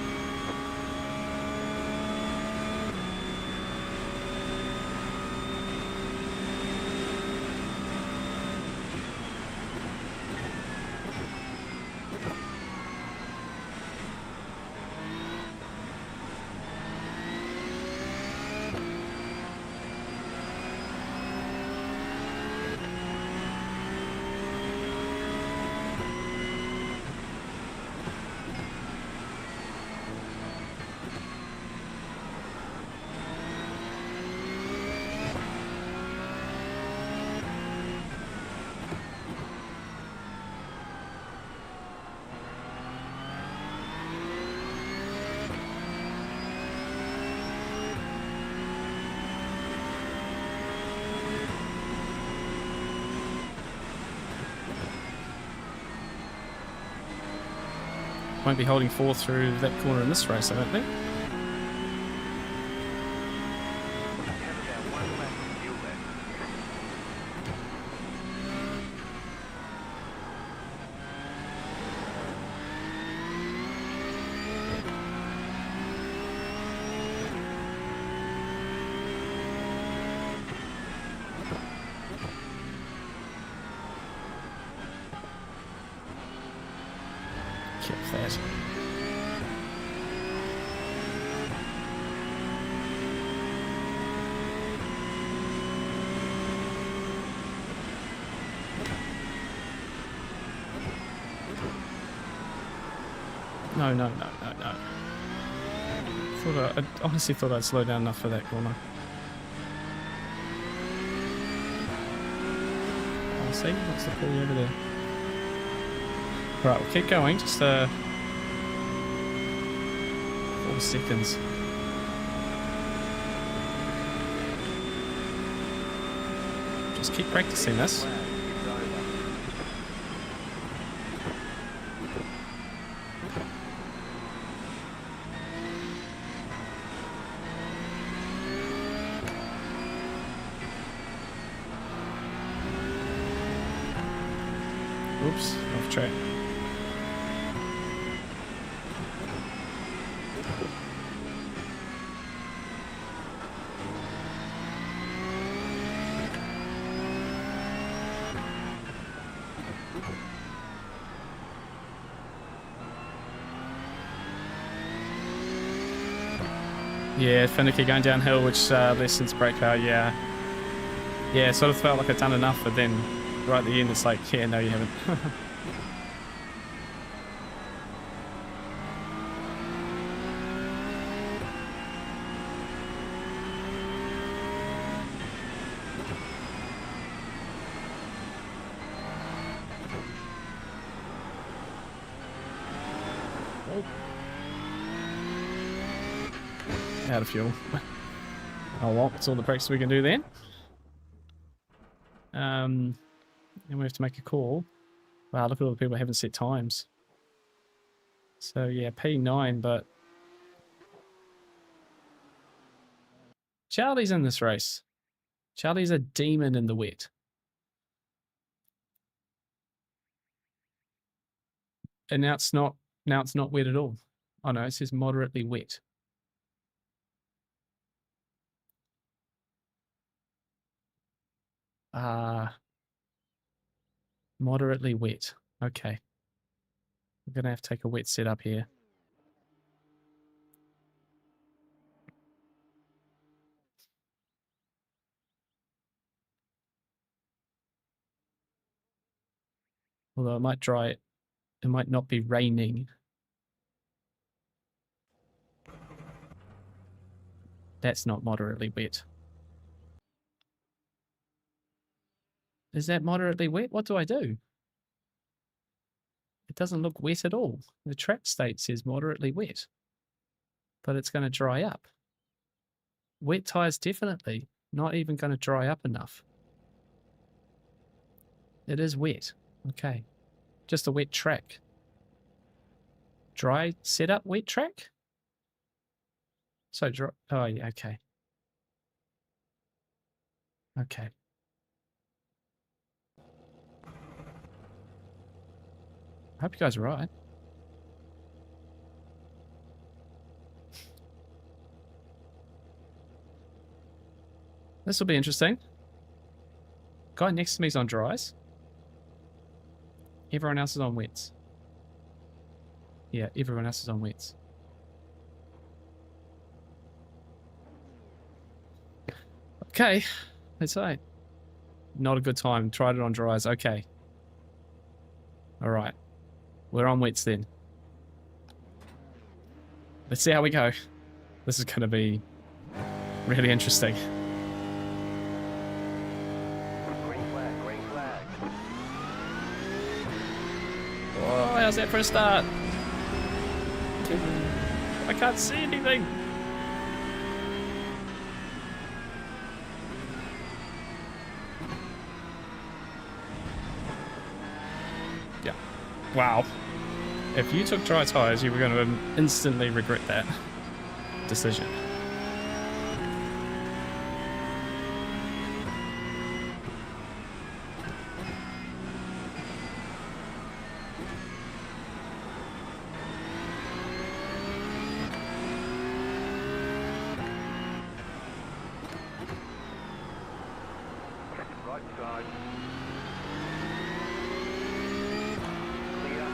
Won't be holding fourth through that corner in this race, I don't think. Have about 1 lap of fuel left. Keep that. No. I honestly thought I'd slow down enough for that corner. I'll see. What's the pulley over there? Right, we'll keep going. Just 4 seconds. Just keep practicing this. Lap, it's over. Oops, off track. Yeah, finicky going downhill, which lessens brake power, yeah. Yeah, it sort of felt like I'd done enough, but then right at the end it's like, yeah, no you haven't. Out of fuel. Oh well, that's all the practice we can do then. And we have to make a call. Wow, look at all the people who haven't set times. So yeah, P9, but Charlie's in this race. Charlie's a demon in the wet. And now it's not wet at all. Oh no, it says moderately wet. Moderately wet. Okay. We're gonna have to take a wet setup here. Although it might dry it. It might not be raining. That's not moderately wet. Is that moderately wet? What do I do? It doesn't look wet at all. The track state says moderately wet. But it's going to dry up. Wet tires, definitely. Not even going to dry up enough. It is wet. Okay. Just a wet track. Dry setup, wet track? So dry. Oh, yeah, okay. Okay. I hope you guys are right. This will be interesting. Guy next to me is on dries. Everyone else is on wets. Yeah, everyone else is on wets. Okay, that's right. Not a good time. Tried it on dries. Okay. All right. We're on wets then. Let's see how we go. This is going to be really interesting. Green flag, green flag. Oh, how's that for a start? I can't see anything. Yeah. Wow. If you took dry tires, you were going to instantly regret that decision. Right side. Clear.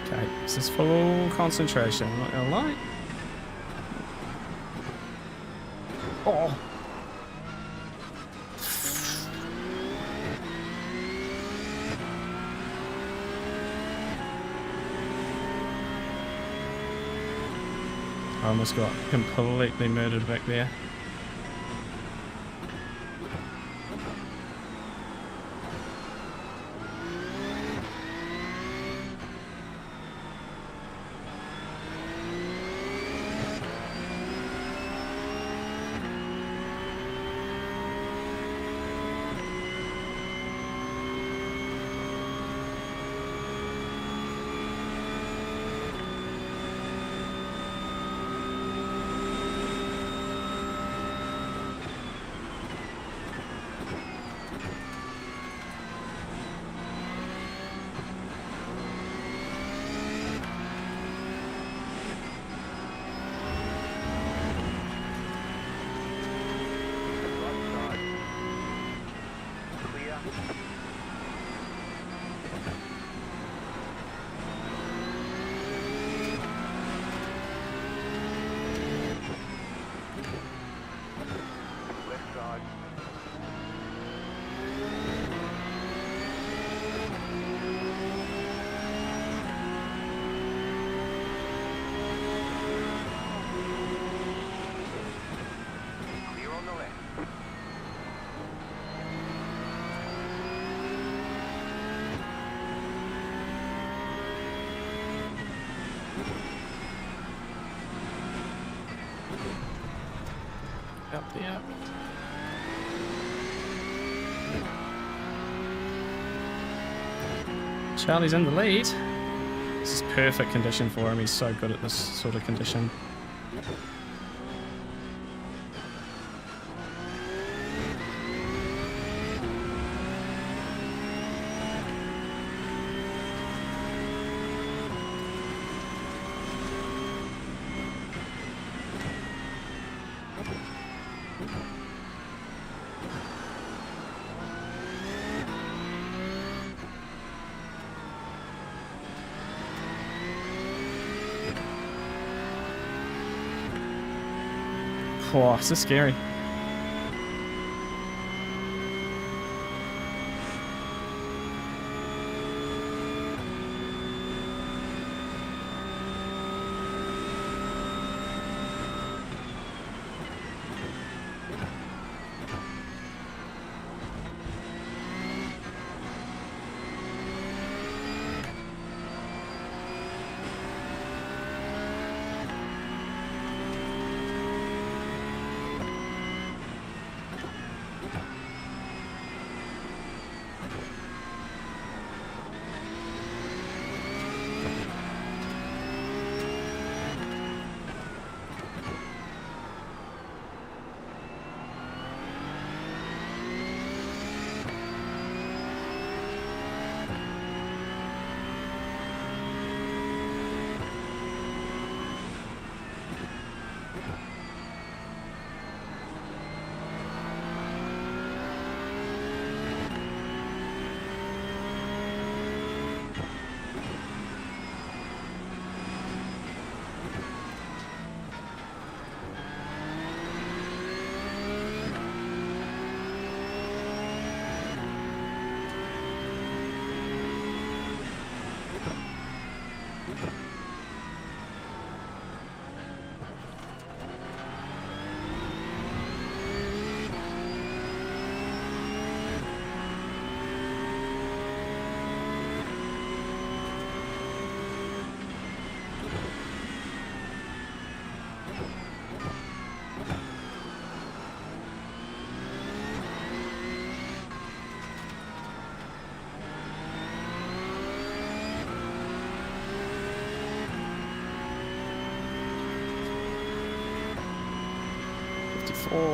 Okay, this is full concentration. I'm not gonna lie. Oh. I almost got completely murdered back there. Up there. Charlie's in the lead. This is perfect condition for him. He's so good at this sort of condition. Oh, so scary.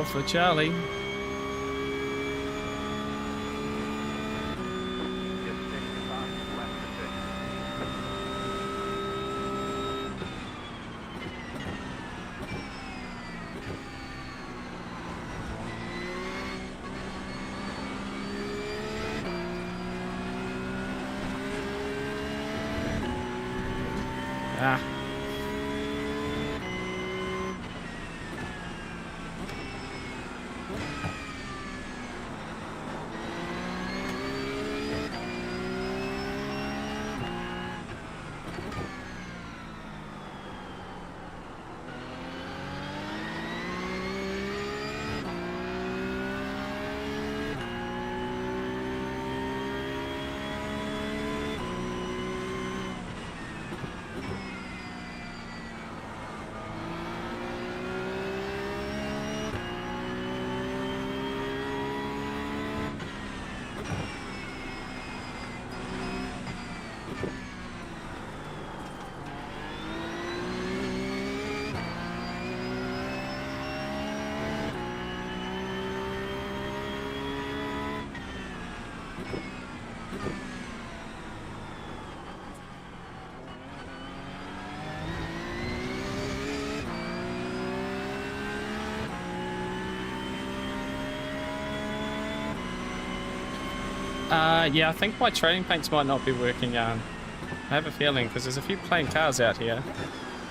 For Charlie. Just 65 left to fix. Ah. Yeah, I think my trading paints might not be working. I have a feeling because there's a few plain cars out here.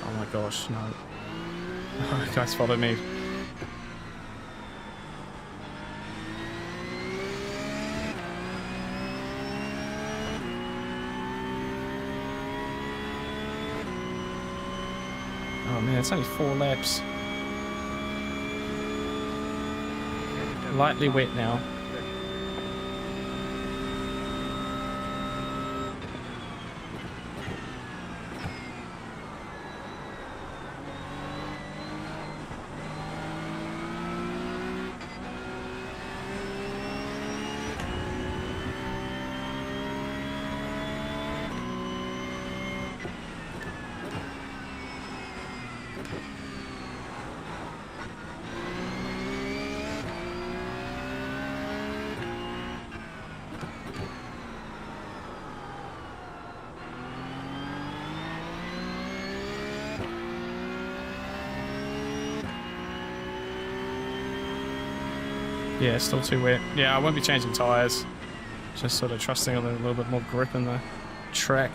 Oh my gosh, no. Oh, guys, follow me. Oh man, it's only 4 laps. Lightly wet now. Yeah, still too wet. Yeah, I won't be changing tyres. Just sort of trusting on a little bit more grip in the track.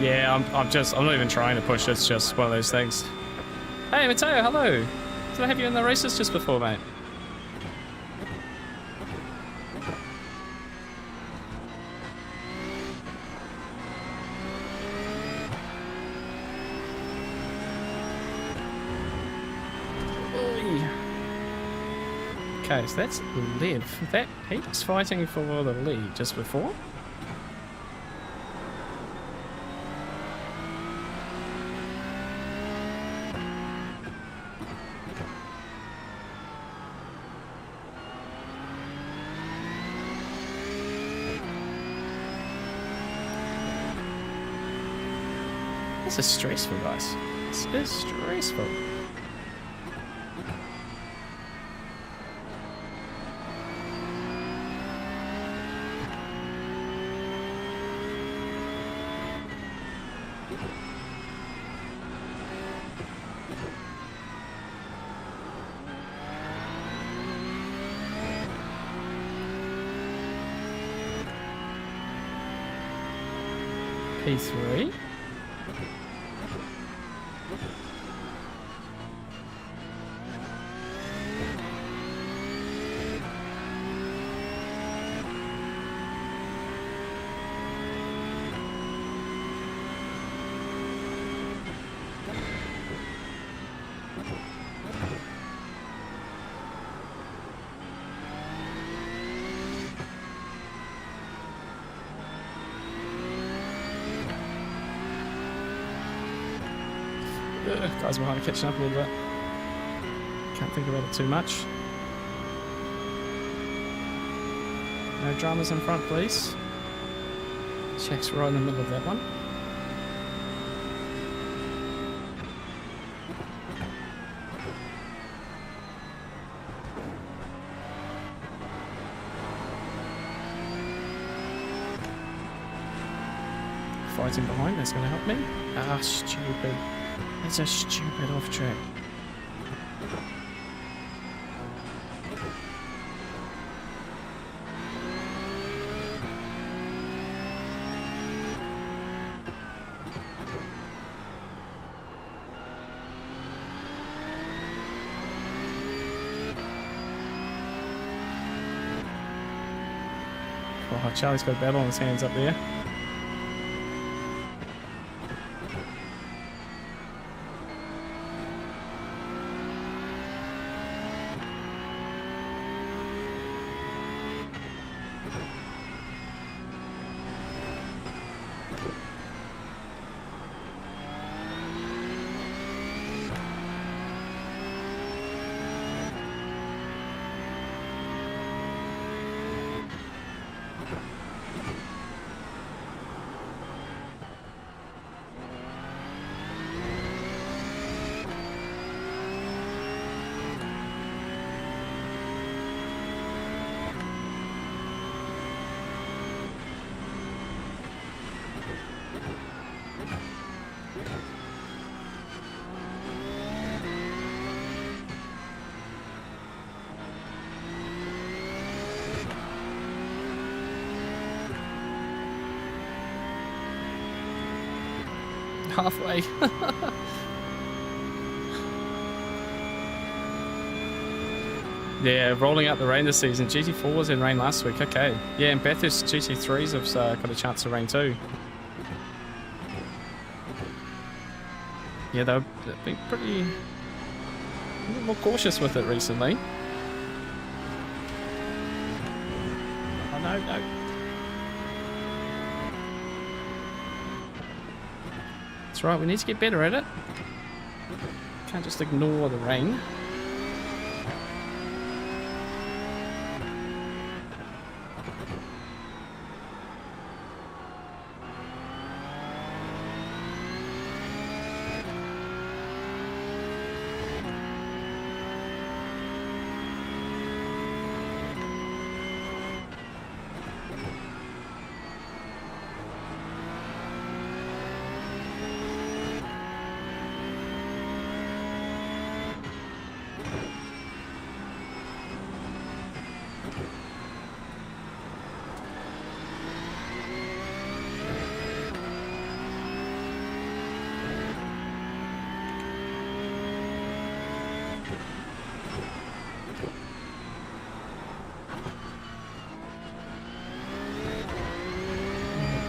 Yeah, I'm not even trying to push. It's just one of those things. Hey, Matteo, hello. Did I have you in the races just before, mate? Okay, so that's Liv. That he was fighting for the lead just before. This is stressful, guys. This is stressful. P3. Guys behind are catching up a little bit. Can't think about it too much. No dramas in front, please. Jack's right in the middle of that one. Fighting behind, that's going to help me. Ah, stupid. That's a stupid off track. Oh, Charlie's got a battle on his hands up there. Halfway. Yeah, rolling out the rain this season. GT4 was in rain last week. Okay. Yeah, and Bathurst GT3s have got a chance to rain too. Yeah, they've been pretty a bit more cautious with it recently. Oh no, no. That's right, we need to get better at it. Can't just ignore the rain.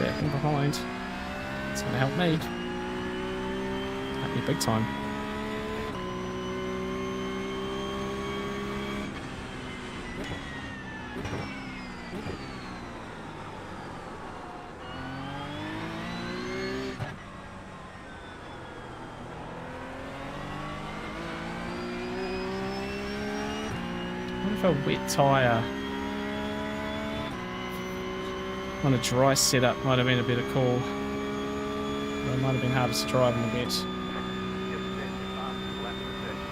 backing behind. It's going to help me. Help me big time. What if a wet tyre on a dry setup might have been a better call? Or it might have been harder to drive in the wet. Just set the fastest lap of the session.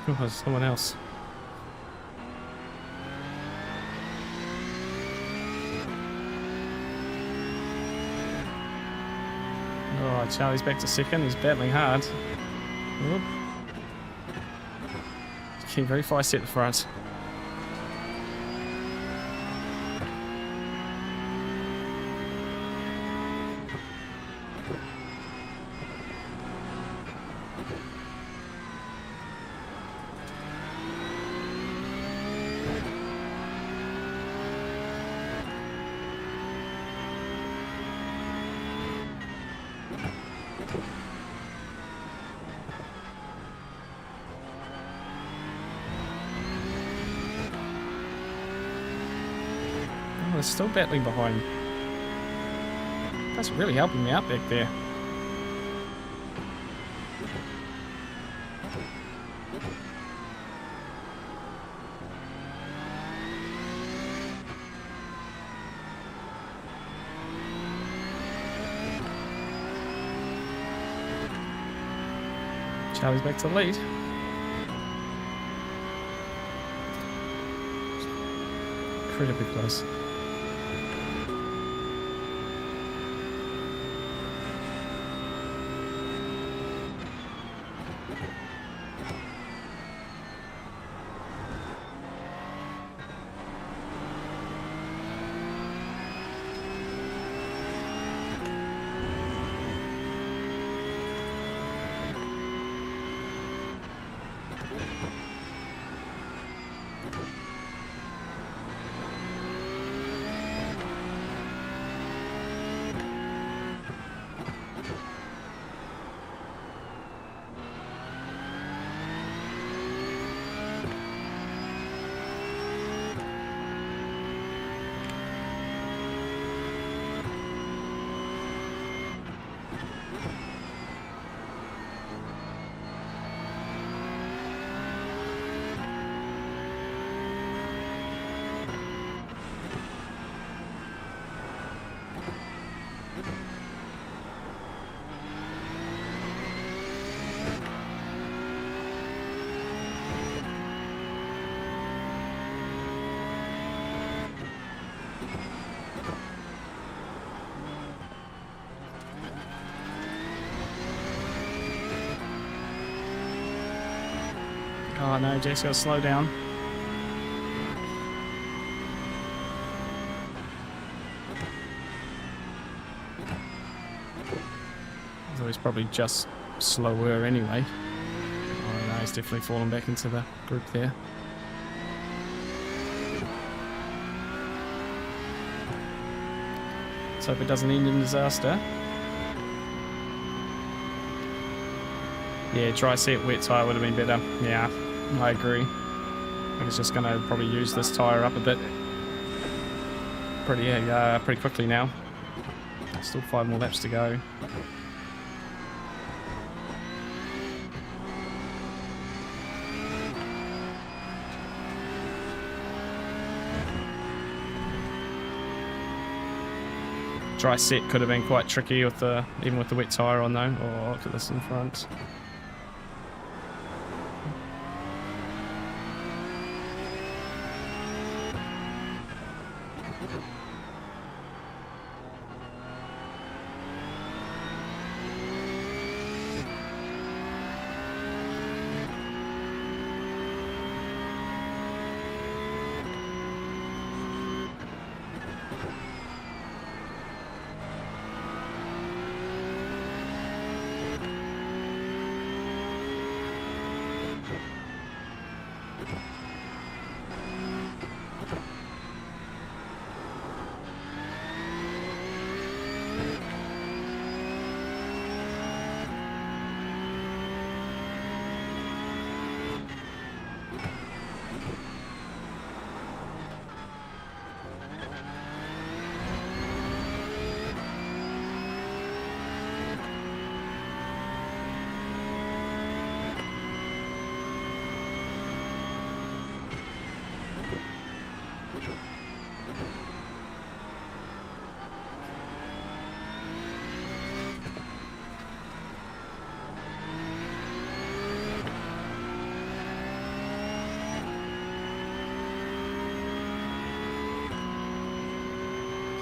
Oh, there's someone else. Oh, Charlie's back to second. He's battling hard. Whoop. Keep very far set at the front. They're still battling behind. That's really helping me out back there. Charlie's back to the lead. Incredibly close. Oh no, Jake's got to slow down. Although he's probably just slower anyway. Oh no, he's definitely fallen back into the group there. Let's hope it doesn't end in disaster. Yeah, dry set, wet tyre would have been better. Yeah, I agree. I think it's just going to probably use this tyre up a bit. Pretty quickly now. Still 5 more laps to go. Dry set could have been quite tricky with the even with the wet tyre on though. Oh, look at this in front.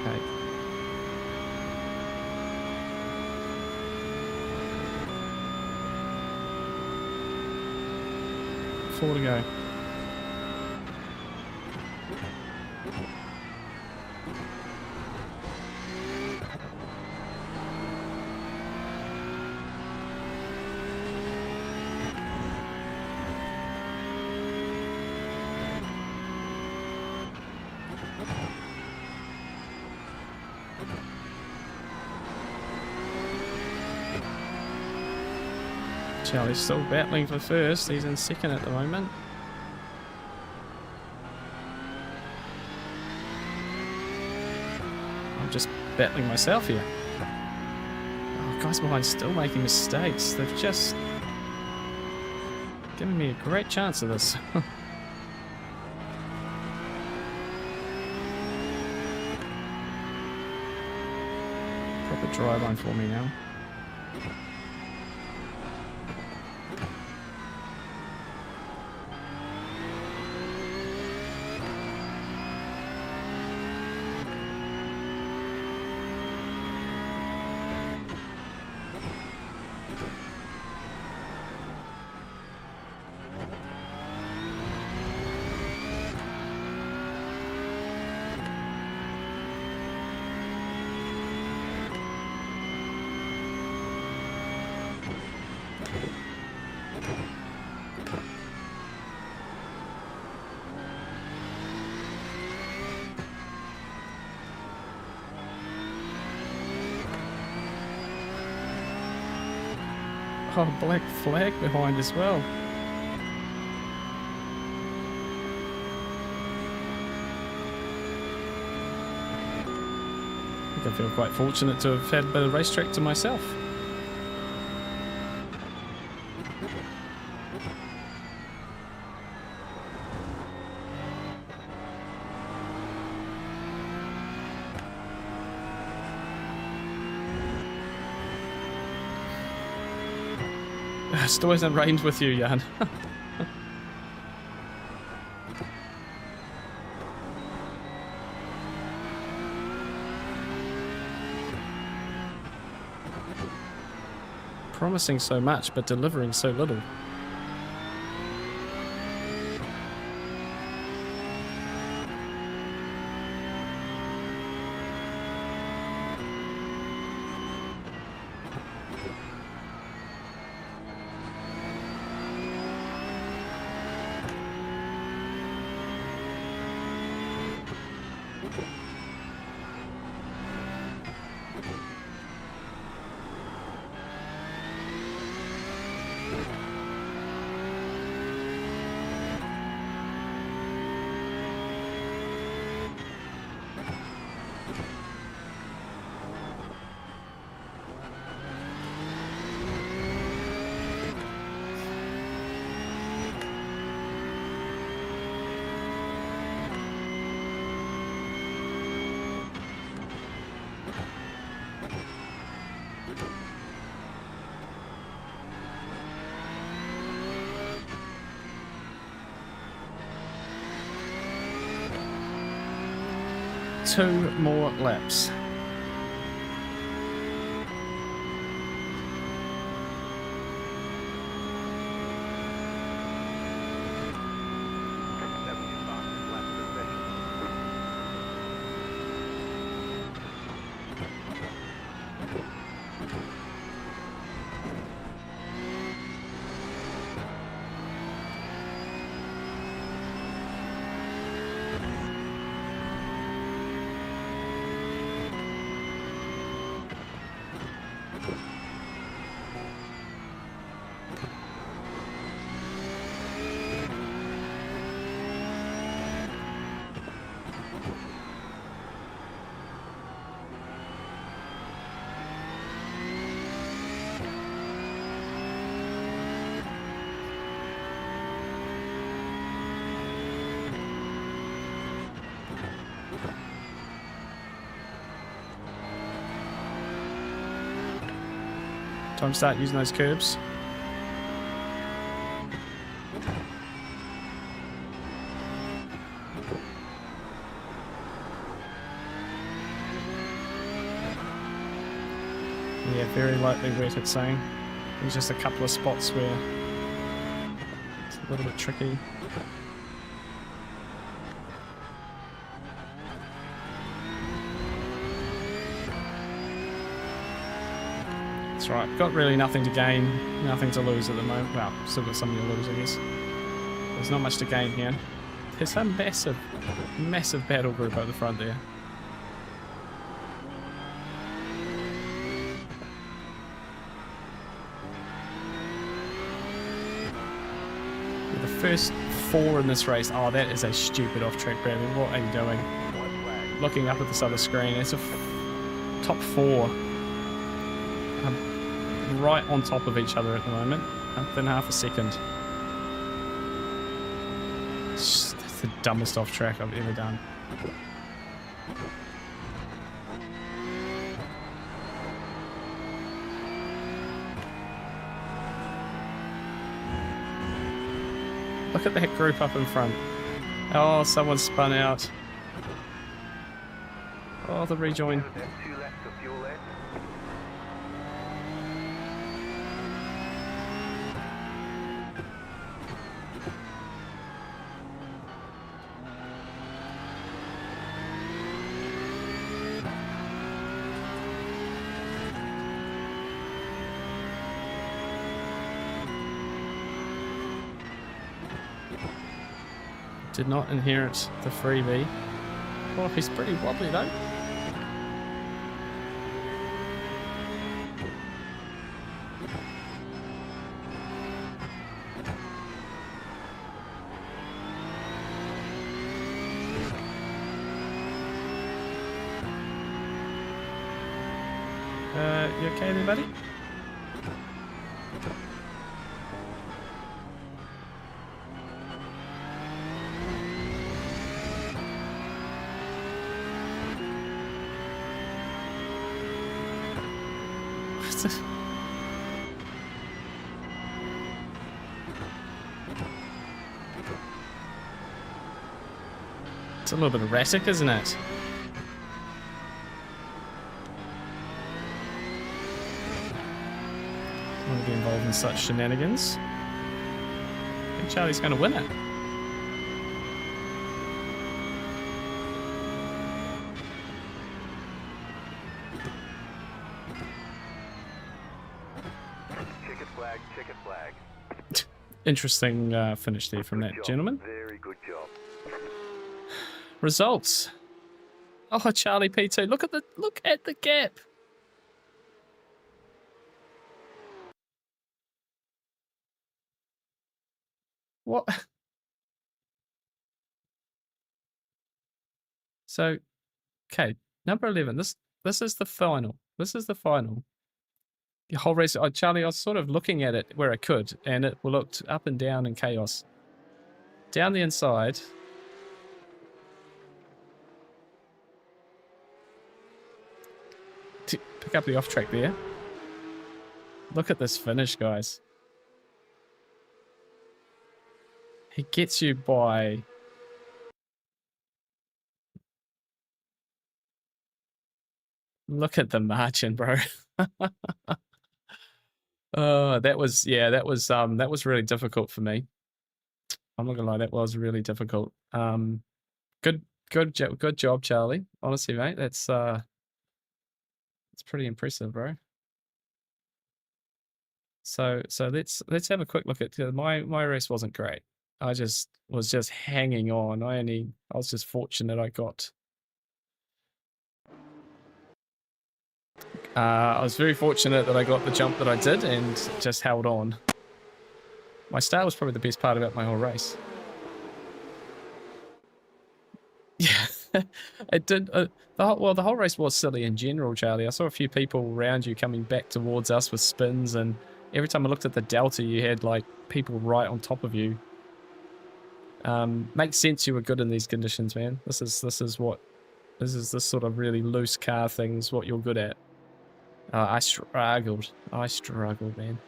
Okay. Four to go. Charlie's still battling for first. He's in second at the moment. I'm just battling myself here. Oh, guys behind still making mistakes. They've just given me a great chance of this. Proper dry line for me now. Oh, black flag behind as well. I think I feel quite fortunate to have had a bit of racetrack to myself. Still hasn't rained with you, Jan. Promising so much, but delivering so little. Two more laps. Time to start using those curbs. Yeah, very lightly wet, it's saying. There's just a couple of spots where it's a little bit tricky. That's right, got really nothing to gain, nothing to lose at the moment. Well, still got something to lose, I guess. There's not much to gain here. There's a massive, massive battle group at the front there. The first 4 in this race. Oh, that is a stupid off-track Bradley. What are you doing? Looking up at this other screen. It's a top 4. Right on top of each other at the moment. Within half a second. That's the dumbest off-track I've ever done. Look at that group up in front. Oh, someone spun out. Oh, the rejoin. Did not inherit the freebie. Oh, he's pretty wobbly though. You okay there, buddy? It's a little bit erratic, isn't it? Don't want to be involved in such shenanigans. I think Charlie's going to win it. Ticket flag, ticket flag. Interesting finish there from that gentleman. Very good job. Results. Oh, Charlie P2. Look at the gap. What? So, okay, number 11. This is the final. This is the final. The whole race. Oh, Charlie, I was sort of looking at it where I could, and it looked up and down in chaos. Down the inside. Pick up the off track there. Look at this finish, guys. He gets you by... Look at the margin, bro. Oh, that was really difficult for me. I'm not gonna lie, that was really difficult. Good job, Charlie. Honestly, mate, that's it's pretty impressive, bro. So let's have a quick look at my race. Wasn't great. I was just hanging on. I was just fortunate I got. I was very fortunate that I got the jump that I did and just held on. My start was probably the best part about my whole race. Yeah, it did. The whole race was silly in general, Charlie. I saw a few people around you coming back towards us with spins, and every time I looked at the delta, you had like people right on top of you. Makes sense you were good in these conditions, man. This is this sort of really loose car thing's what you're good at. I struggled, man.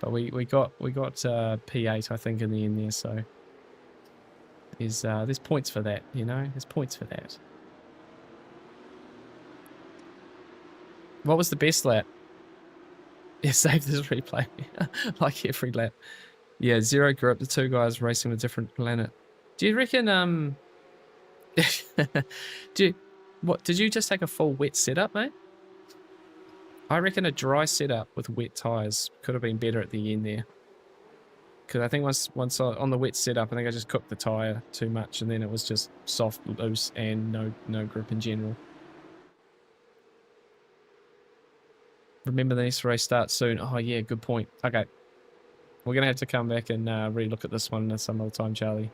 But we got P8, I think, in the end there. So there's points for that, you know. There's points for that. What was the best lap? Yeah, save this replay. Like every lap. Yeah, zero grip. The two guys racing a different planet. Do you reckon, did you just take a full wet setup, mate? I reckon a dry setup with wet tires could have been better at the end there. Because I think once on the wet setup, I think I just cooked the tire too much, and then it was just soft, loose, and no grip in general. Remember the next race starts soon. Oh yeah, good point. Okay, we're gonna have to come back and re-look at this one some other time, Charlie.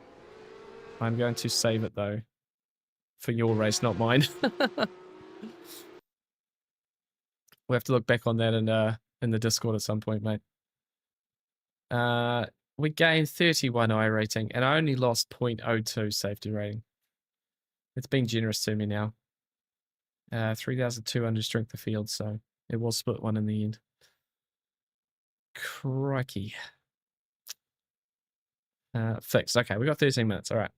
I'm going to save it though, for your race, not mine. We'll have to look back on that in the Discord at some point, mate. We gained 31 I rating, and I only lost 0.02 safety rating. It's been generous to me now. 3,200 strength of field, so it was split one in the end. Crikey. Fixed. Okay, we got 13 minutes. All right.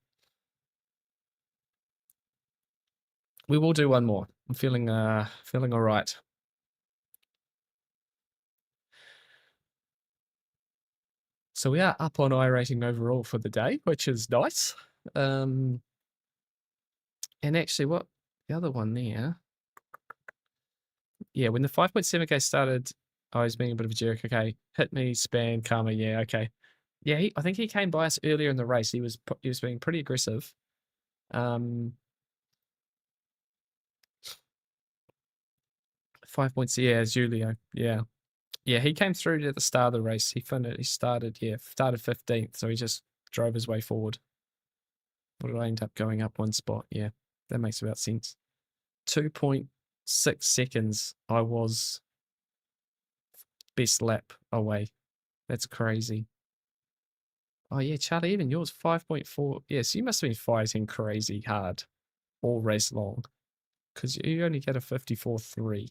We will do one more. I'm feeling all right. So we are up on I rating overall for the day, which is nice. And actually, what the other one there? Yeah, when the 5.7K started, I was being a bit of a jerk. Okay, hit me, span, karma. Yeah, okay. Yeah, I think he came by us earlier in the race. He was being pretty aggressive. 5 points. Yeah, Julio. Yeah. Yeah, he came through at the start of the race. He started 15th, so he just drove his way forward. What did I end up going up one spot? Yeah, that makes about sense. 2.6 seconds, I was best lap away. That's crazy. Oh yeah, Charlie, even yours, 5.4. Yes, you must have been fighting crazy hard all race long, because you only get a 54.3.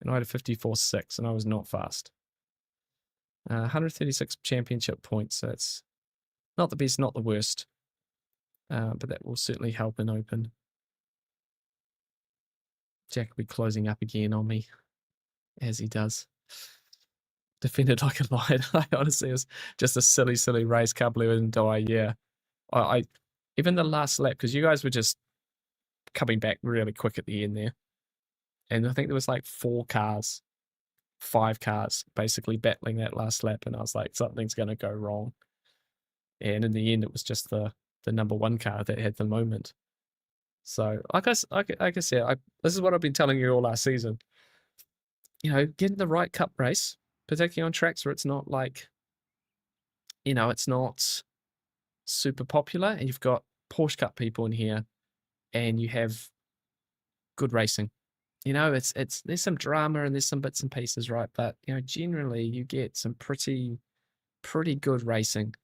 And I had a 54.6, and I was not fast. 136 championship points, so it's not the best, not the worst. But that will certainly help in open. Jack will be closing up again on me, as he does. Defended like a lion. I honestly, it was just a silly race. Can't believe it didn't die. Yeah. I even the last lap, because you guys were just coming back really quick at the end there. And I think there was like 5 cars basically battling that last lap, and I was like, something's going to go wrong. And in the end, it was just the number 1 car that had the moment. So, like I said, this is what I've been telling you all last season. You know, get in the right cup race, particularly on tracks where it's not like, you know, it's not super popular, and you've got Porsche Cup people in here, and you have good racing. You know, there's some drama and there's some bits and pieces, right? But you know, generally you get some pretty good racing,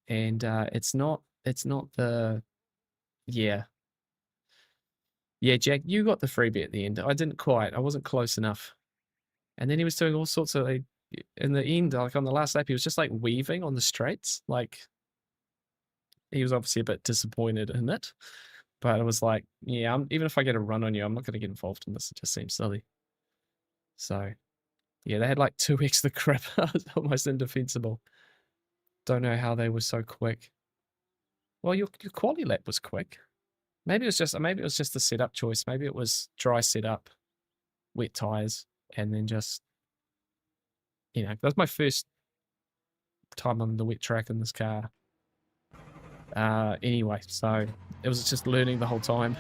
and it's not the yeah. Jack, you got the freebie at the end. I didn't quite. I wasn't close enough. And then he was doing all sorts of like, in the end, like on the last lap, he was just like weaving on the straights. Like he was obviously a bit disappointed in it. But it was like, yeah, even if I get a run on you, I'm not going to get involved in this. It just seems silly. So, yeah, they had like 2x the grip. It was almost indefensible. Don't know how they were so quick. Well, your quality lap was quick. Maybe it was just the setup choice. Maybe it was dry setup, wet tires, and then just, you know, that was my first time on the wet track in this car. Anyway, so it was just learning the whole time.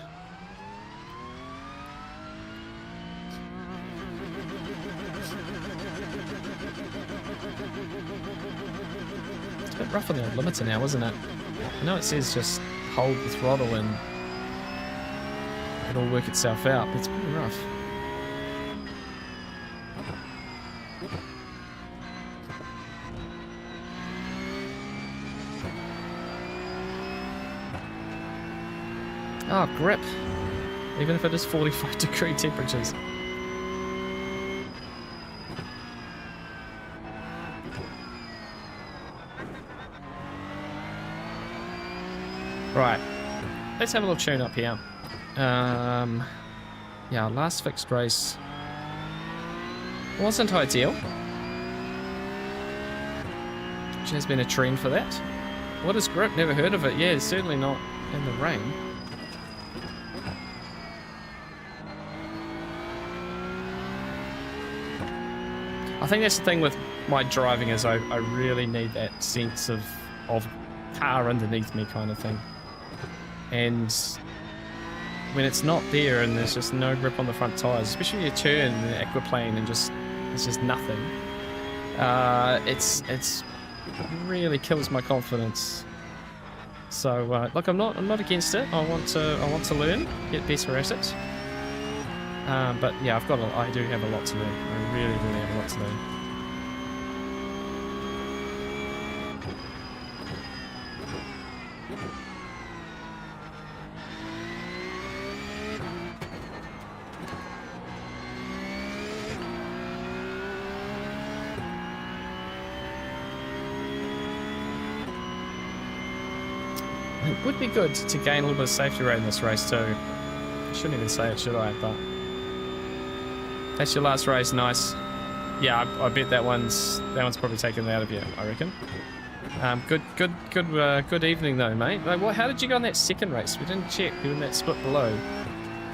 It's a bit rough on the limiter now, isn't it? I know it says just hold the throttle and it'll work itself out, but it's pretty rough. Oh, grip. Even if it is 45-degree temperatures. Right. Let's have a little tune up here. Yeah, last fixed race. Wasn't ideal. Which has been a trend for that. What is grip? Never heard of it. Yeah, certainly not in the rain. I think that's the thing with my driving is I really need that sense of car underneath me kind of thing. And when it's not there and there's just no grip on the front tires, especially when you turn in an aquaplane and it's just nothing, it's really kills my confidence. So look, I'm not against it. I want to learn, get better at it. But yeah, I do have a lot to learn. I really have a lot to learn. It would be good to gain a little bit of safety rate in this race too. I shouldn't even say it, should I? But that's your last race, nice. Yeah, I bet that one's probably taken out of you, I reckon. Good evening though, mate. Like, how did you go on that second race? We didn't check. You were in that split below.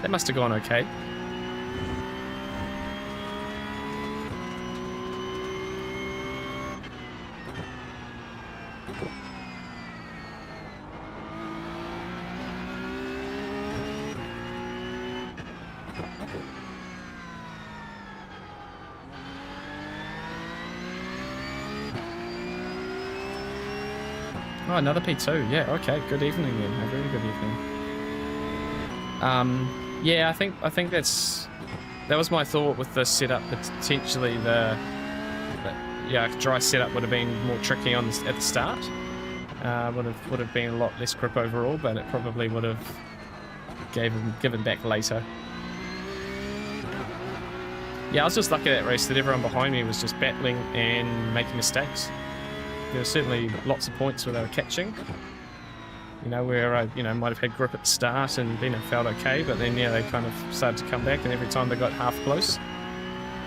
That must have gone okay. Oh, another P2. Yeah, okay. Good evening then. A very good evening. Yeah, I think that was my thought with the setup. Potentially dry setup would have been more tricky at the start. Would have been a lot less grip overall, but it probably would have given back later. Yeah, I was just lucky that race that everyone behind me was just battling and making mistakes. There were certainly lots of points where they were catching. You know, where I, might have had grip at the start and then it felt okay, but then, yeah, they kind of started to come back, and every time they got half close,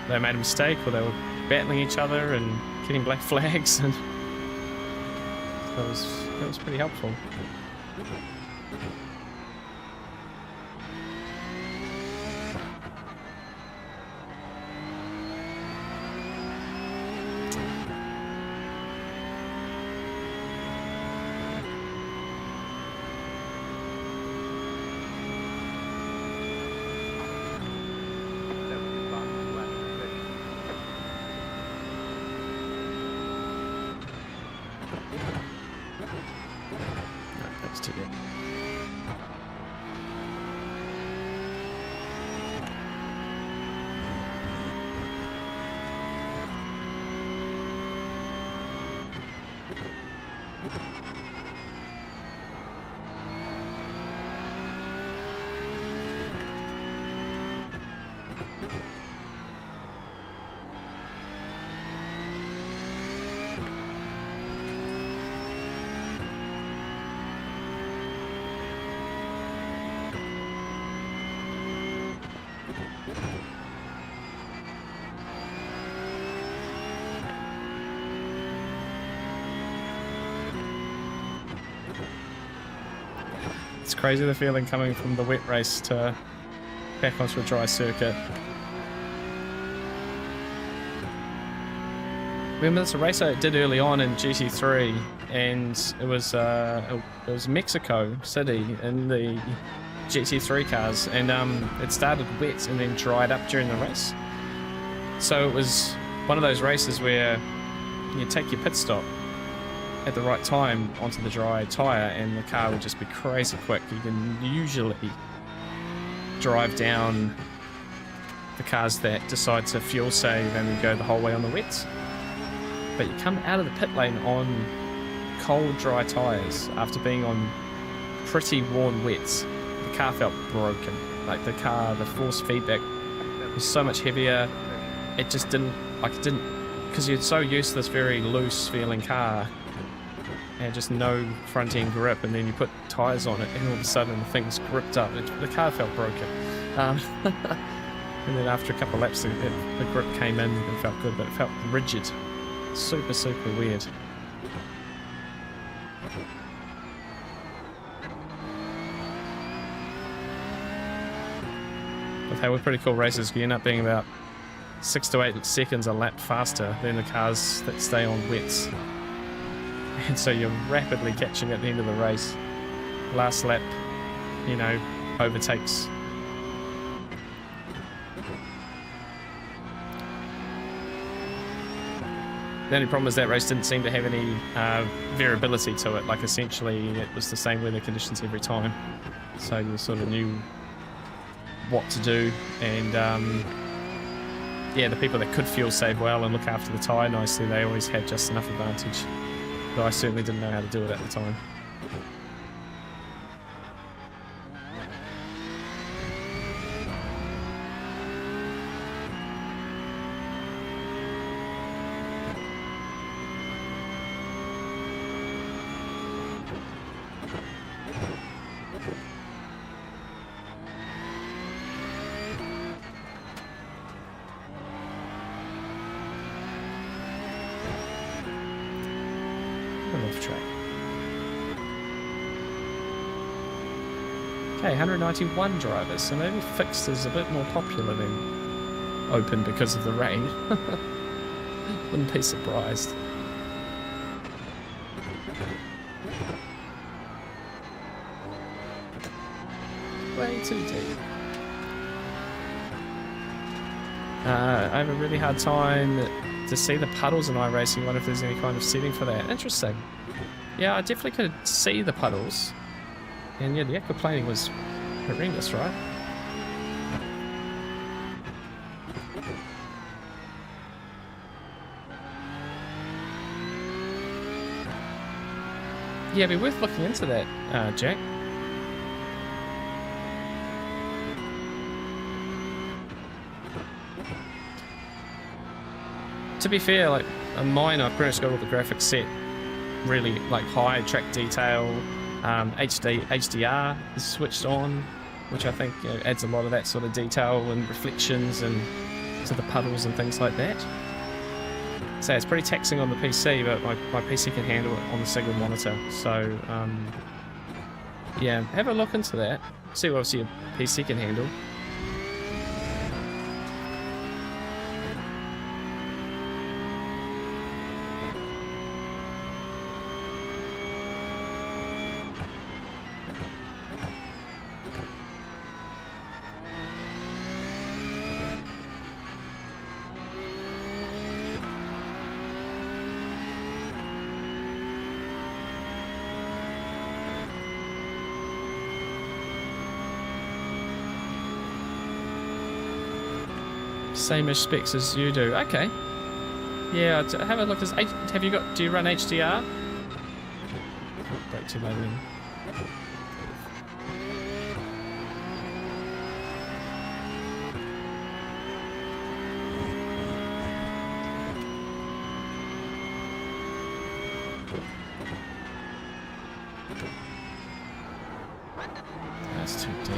they made a mistake, or they were battling each other and getting black flags, and that was pretty helpful. It's crazy the feeling coming from the wet race to back onto a dry circuit. Remember, it's a race I did early on in GT3, and it was Mexico City in the GT3 cars, and it started wet and then dried up during the race. So it was one of those races where you take your pit stop at the right time onto the dry tyre and the car would just be crazy quick. You can usually drive down the cars that decide to fuel save and go the whole way on the wets. But you come out of the pit lane on cold dry tyres after being on pretty worn wets. The car felt broken. Like the force feedback was so much heavier. It just didn't, because you're so used to this very loose feeling car and just no front end grip, and then you put tyres on it and all of a sudden the thing's gripped up. The car felt broken. And then after a couple of laps, the grip came in and felt good, but it felt rigid. Super, super weird. But they were pretty cool races. You end up being about 6 to 8 seconds a lap faster than the cars that stay on wets. And so you're rapidly catching at the end of the race. Last lap, you know, overtakes. The only problem is that race didn't seem to have any variability to it. Like, essentially, it was the same weather conditions every time. So you sort of knew what to do. And, yeah, the people that could fuel save well and look after the tyre nicely, they always had just enough advantage. But I certainly didn't know how to do it at the time. Track. Okay, 191 drivers, so maybe fixed is a bit more popular than open because of the rain. Wouldn't be surprised. Way too deep. I have a really hard time to see the puddles in iRacing. I wonder if there's any kind of setting for that. Interesting. Yeah, I definitely could see the puddles. And yeah, the aquaplaning was horrendous, right? Yeah, it'd be worth looking into that, Jack. To be fair, like mine, I've pretty much got all the graphics set really like high track detail. HDR is switched on, which I think, you know, adds a lot of that sort of detail and reflections and to the puddles and things like that. So it's pretty taxing on the PC, but my PC can handle it on the single monitor. So yeah, have a look into that. See what obviously your PC can handle. Same-ish specs as you do. Okay. Yeah, have a look. Have you got? Do you run HDR? Break too late then. That's too deep.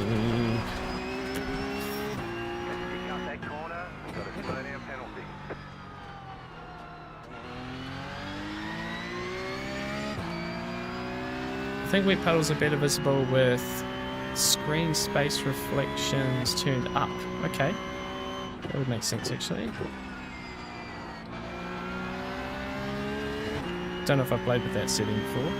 I think wet puddles are better visible with screen space reflections turned up. Okay, that would make sense actually. Don't know if I've played with that setting before.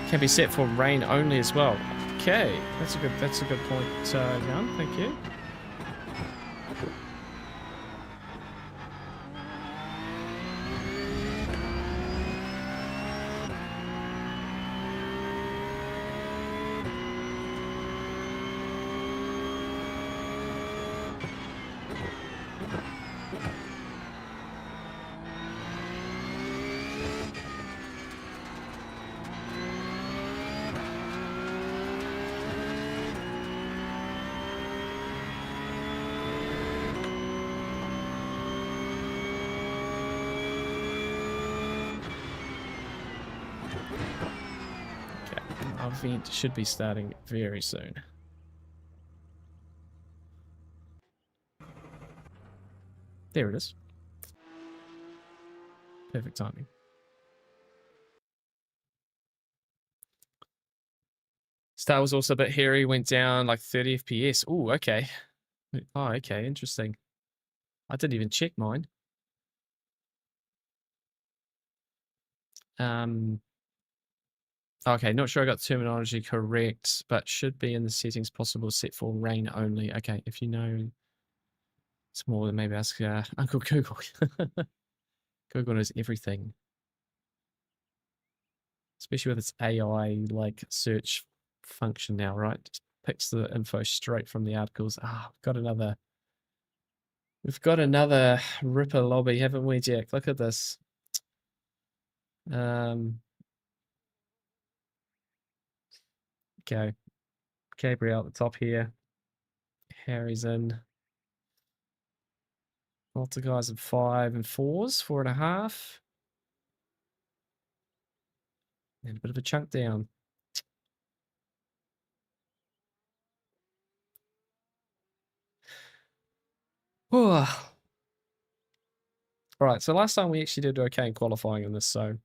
Can be set for rain only as well. Okay, that's a good point, Jan. Thank you. event should be starting very soon. There it is. Perfect timing. Star was also a bit hairy, went down like 30 FPS. Oh, okay. Oh, okay, interesting. I didn't even check mine. Okay, not sure I got the terminology correct, but should be in the settings possible set for rain only. Okay, if you know it's more, then maybe ask Uncle Google. Google knows everything. Especially with its AI like search function now, right? Just picks the info straight from the articles. Ah, we've got another Ripper lobby, haven't we, Jack? Look at this. Okay. Gabriel at the top here. Harry's in. Lots of guys at 5 and 4s, 4.5. And a bit of a chunk down. Oh. Right, so last time we actually did okay in qualifying in this, so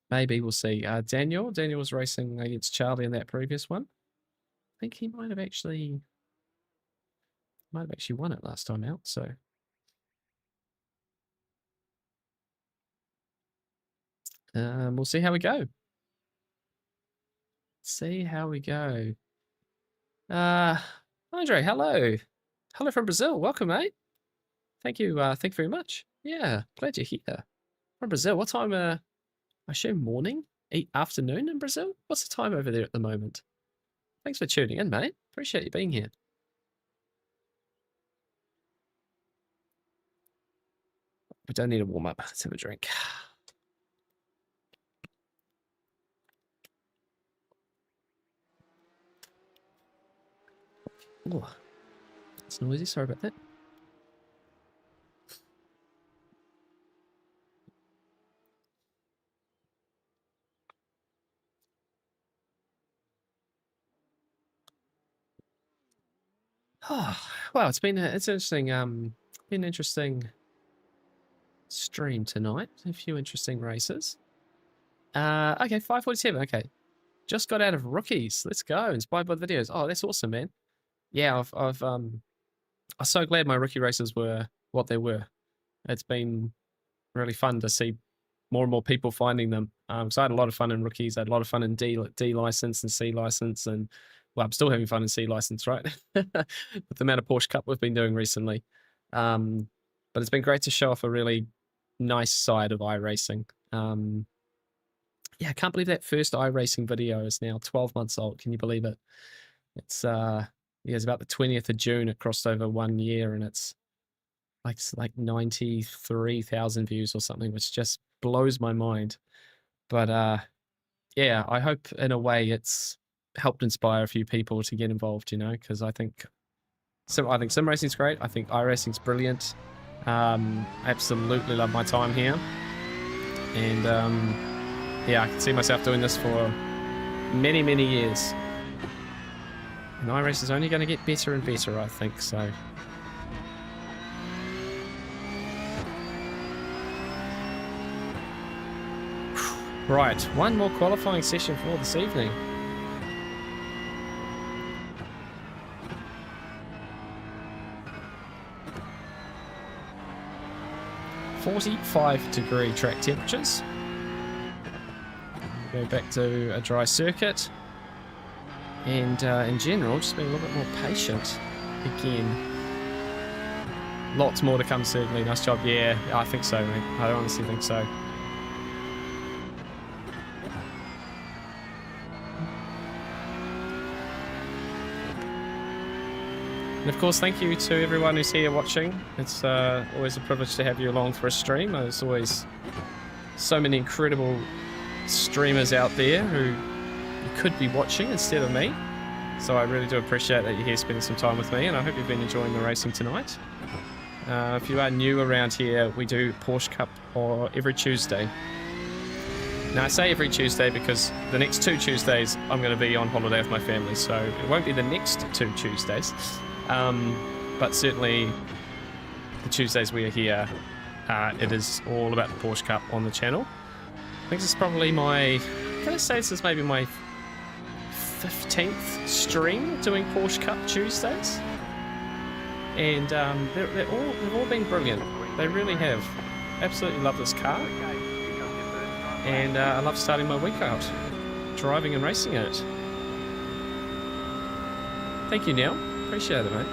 maybe we'll see. Daniel was racing against Charlie in that previous one. I think he might have actually won it last time out, so we'll see how we go. See how we go. Andre, hello. Hello from Brazil. Welcome, mate. Thank you very much. Yeah, glad you're here. From Brazil. What time I assume morning? Afternoon in Brazil? What's the time over there at the moment? Thanks for tuning in, mate. Appreciate you being here. We don't need a warm up. Let's have a drink. Oh, it's noisy. Sorry about that. Oh, well, it's interesting. Been an interesting stream tonight. A few interesting races. Okay, 5:47. Okay, just got out of rookies. Let's go. Inspired by the videos. Oh, that's awesome, man. Yeah, I'm so glad my rookie races were what they were. It's been really fun to see more and more people finding them. So I had a lot of fun in rookies. I had a lot of fun in D license and C license, and well, I'm still having fun in C license, right? With the amount of Porsche Cup we've been doing recently. But it's been great to show off a really nice side of iRacing. Yeah, I can't believe that first iRacing video is now 12 months old. Can you believe it? It's yeah, it's about the 20th of June. It crossed over 1 year, and it's like 93,000 views or something, which just blows my mind. But yeah, I hope in a way it's helped inspire a few people to get involved, you know, because I think sim racing's great. I think iRacing's brilliant. Absolutely love my time here. And yeah, I can see myself doing this for many, many years. And iRacing is only going to get better and better, I think, so. Right, one more qualifying session for this evening. -45-degree track temperatures. Go back to a dry circuit. And in general, just being a little bit more patient again. Lots more to come, certainly. Nice job. Yeah, I think so, mate. I honestly think so. And of course, thank you to everyone who's here watching. It's always a privilege to have you along for a stream. There's always so many incredible streamers out there who you could be watching instead of me. So I really do appreciate that you're here spending some time with me, and I hope you've been enjoying the racing tonight. If you are new around here, we do Porsche Cup every Tuesday. Now, I say every Tuesday because the next 2 Tuesdays I'm going to be on holiday with my family, so it won't be the next 2 Tuesdays. But certainly the Tuesdays we are here, it is all about the Porsche Cup on the channel. I think this is probably my, I'm going to say this is maybe my 15th stream doing Porsche Cup Tuesdays. And they've all been brilliant. They really have. Absolutely love this car. And I love starting my week out driving and racing in it. Thank you, Neil. Appreciate it, mate.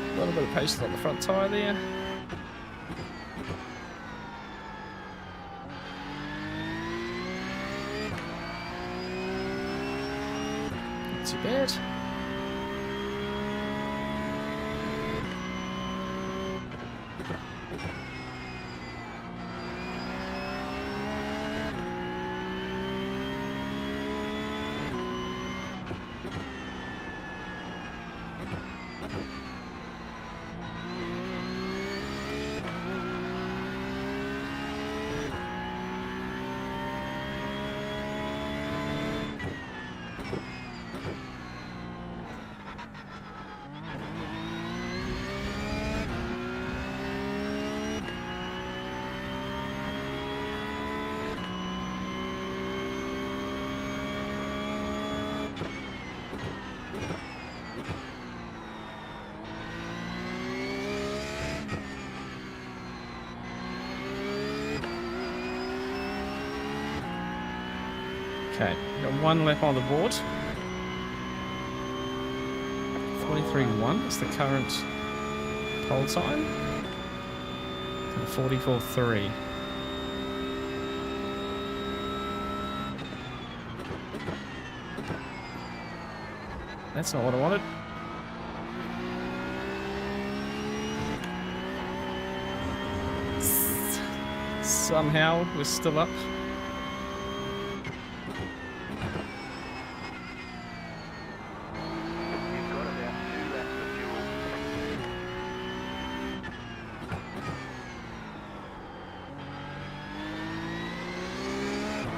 A little bit of paste on the front tyre there. Not too bad. Okay, got 1 lap on the board. 43.1 is the current pole time. And 44.3. That's not what I wanted. Somehow we're still up.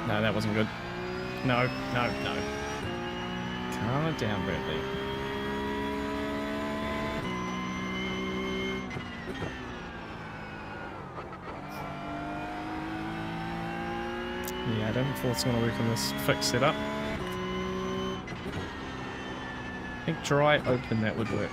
No, that wasn't good. No, no, no. Calm it down, Bradley. Yeah, I don't think it's going to work on this fixed setup. I think dry open that would work.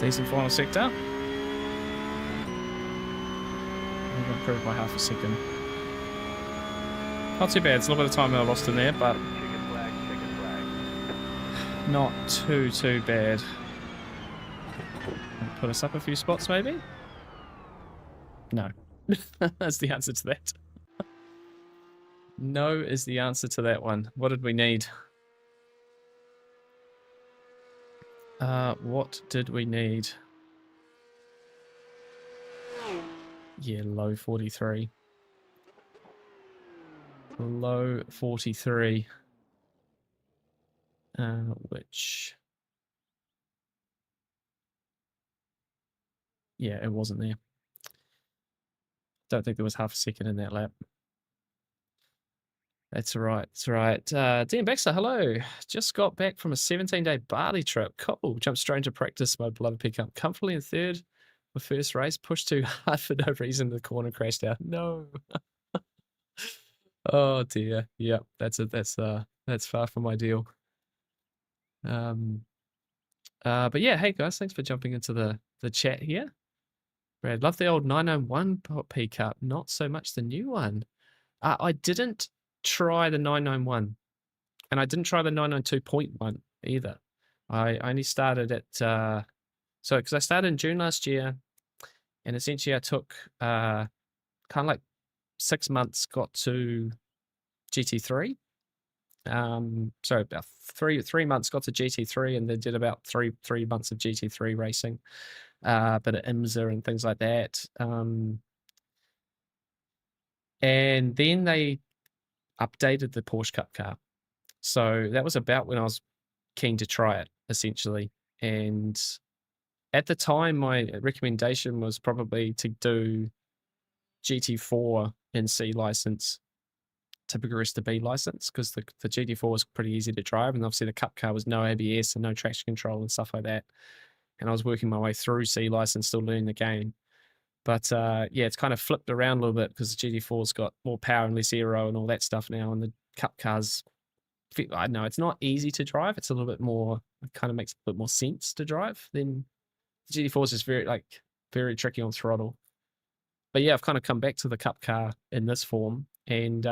Decent final sector. I'm going to improve by half a second. Not too bad. It's a little bit of time that I lost in there, but not too bad. Put us up a few spots, maybe? No. That's the answer to that. No is the answer to that one. What did we need? What did we need? Yeah, low 43. Low 43. Which... Yeah, it wasn't there. Don't think there was half a second in that lap. That's right. That's right. Dan Baxter, hello. Just got back from a 17-day Bali trip. Cool. Jumped straight into practice. My beloved pickup comfortably in third. My first race pushed too hard for no reason. The corner crashed out. No. Oh dear. Yeah, that's far from ideal. But yeah, hey guys, thanks for jumping into the chat here. Brad, love the old 991 P Cup, not so much the new one. I didn't try the 991, and I didn't try the 992.1 either. I only started at because I started in June last year, and essentially I took kind of like 6 months, got to GT3. Sorry, about three months got to GT3, and then did about three months of GT3 racing, bit of IMSA and things like that. And then they updated the Porsche Cup car. So that was about when I was keen to try it, essentially. And at the time, my recommendation was probably to do GT4 and C license to progress to B license, because the GT4 was pretty easy to drive, and obviously the Cup car was no ABS and no traction control and stuff like that. And I was working my way through C license, still learning the game. But yeah, it's kind of flipped around a little bit because the GT4's got more power and less aero and all that stuff now, and the Cup car's, I know it's not easy to drive. It's a little bit more, it kind of makes a bit more sense to drive than the GT4 is just very tricky on throttle. But yeah, I've kind of come back to the Cup car in this form, and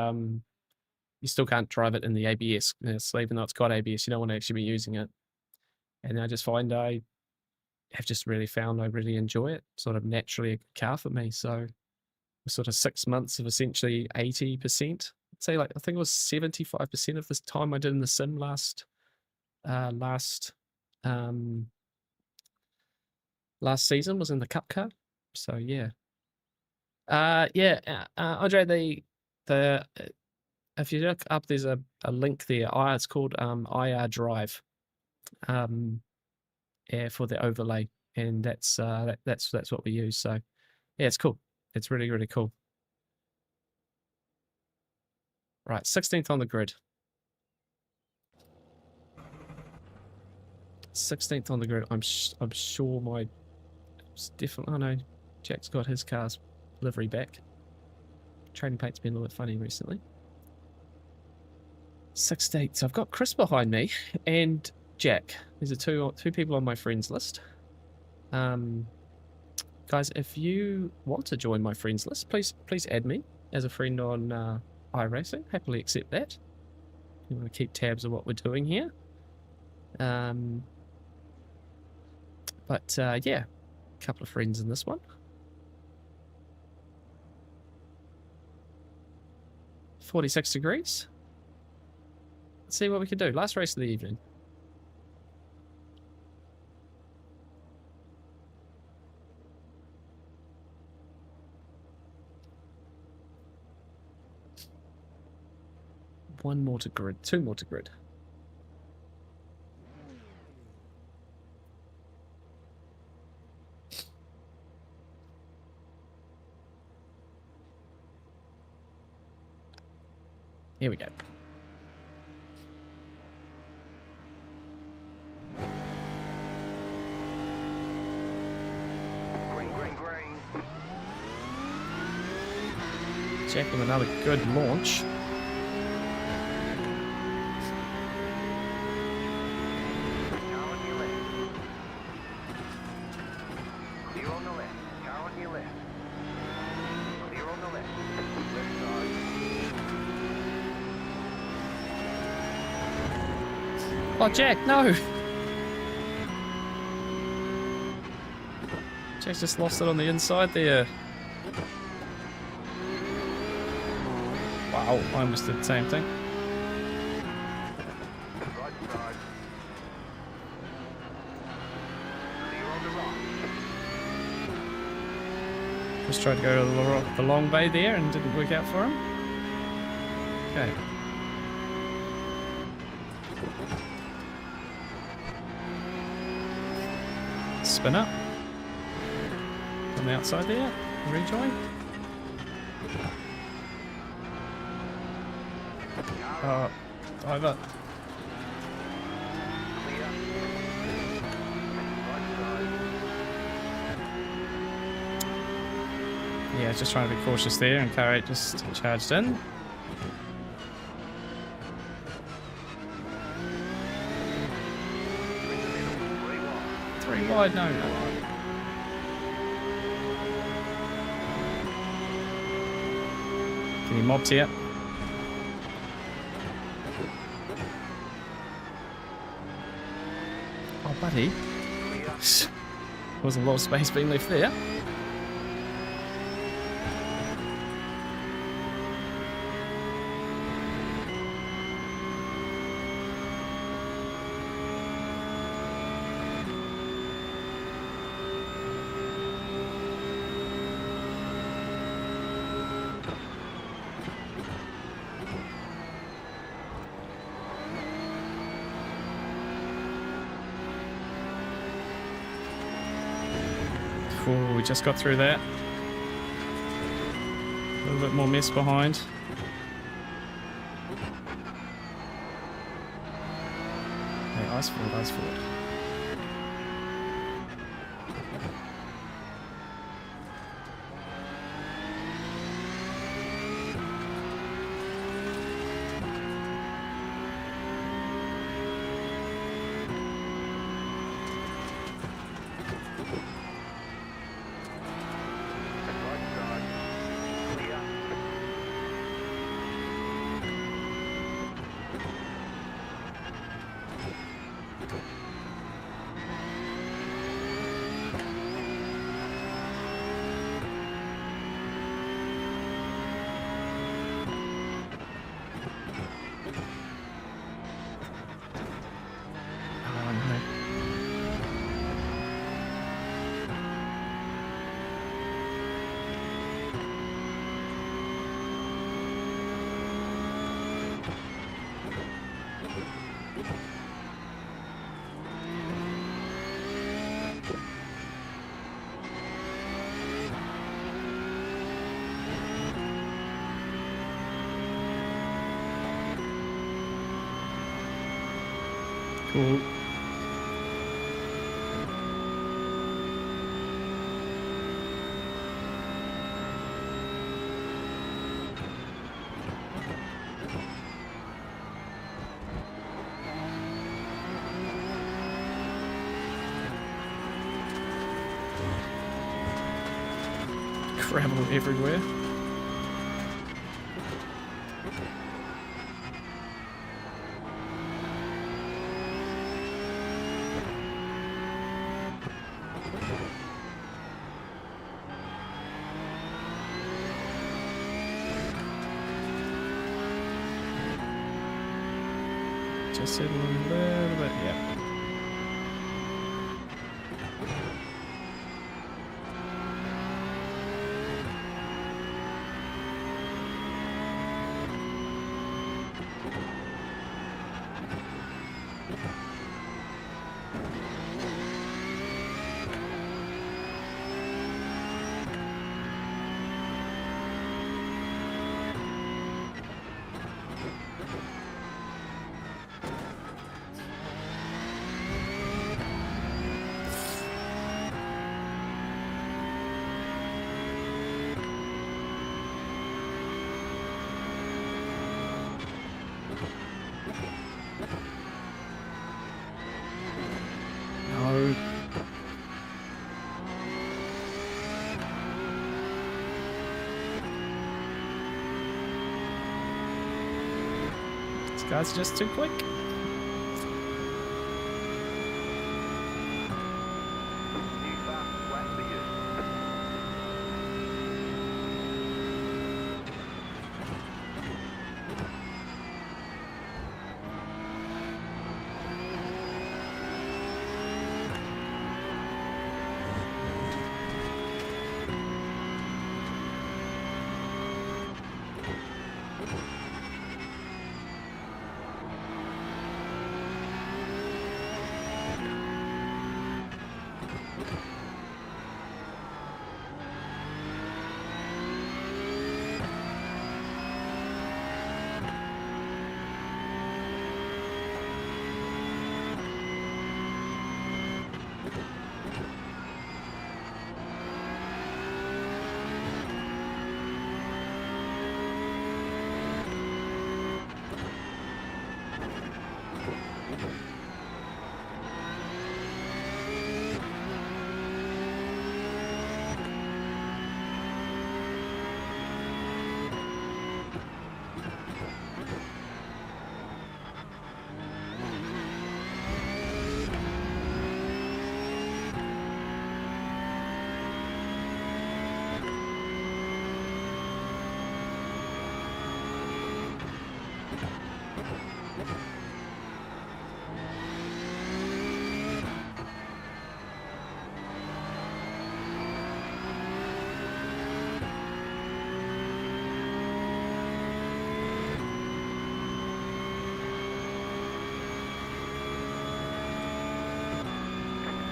you still can't drive it in the ABS. So even though it's got ABS, you don't want to actually be using it. And I just find I have just really found I really enjoy it. Sort of naturally a good car for me. So sort of 6 months of essentially 80%. I'd say, like, I think it was 75% of this time I did in the sim last season was in the Cup car. So yeah. Andre, the if you look up, there's a link there. It's called IR Drive, for the overlay, and that's what we use. So yeah, it's cool. It's really, really cool. Right, 16th on the grid. 16th on the grid. I'm sure my definitely. Oh no, Jack's got his car's livery back. Trading paint's been a little bit funny recently. 16th. So I've got Chris behind me and Jack. These are two people on my friends list. Guys, if you want to join my friends list, please add me as a friend on iRacing. Happily accept that. You want to keep tabs of what we're doing here. But yeah, a couple of friends in this one. 46 degrees. Let's see what we can do. Last race of the evening. One more to grid. Two more to grid. Here we go. Green. Jack with another good launch. Oh, Jack, no! Jack's just lost it on the inside there. Wow, I almost did the same thing. Just tried to go to the long bay there and didn't work out for him. Okay. Spin up. On the outside there. Rejoin. Over. Yeah, just trying to be cautious there, and car 8 just charged in. 3 wide. No. Getting mobbed here. Oh, buddy. Wasn't a lot of space being left there. Oh, we just got through that. A little bit more mess behind. Hey, ice forward, ice forward. Cool. Gravel everywhere. Just said a little bit, yeah. No. This guy's just too quick.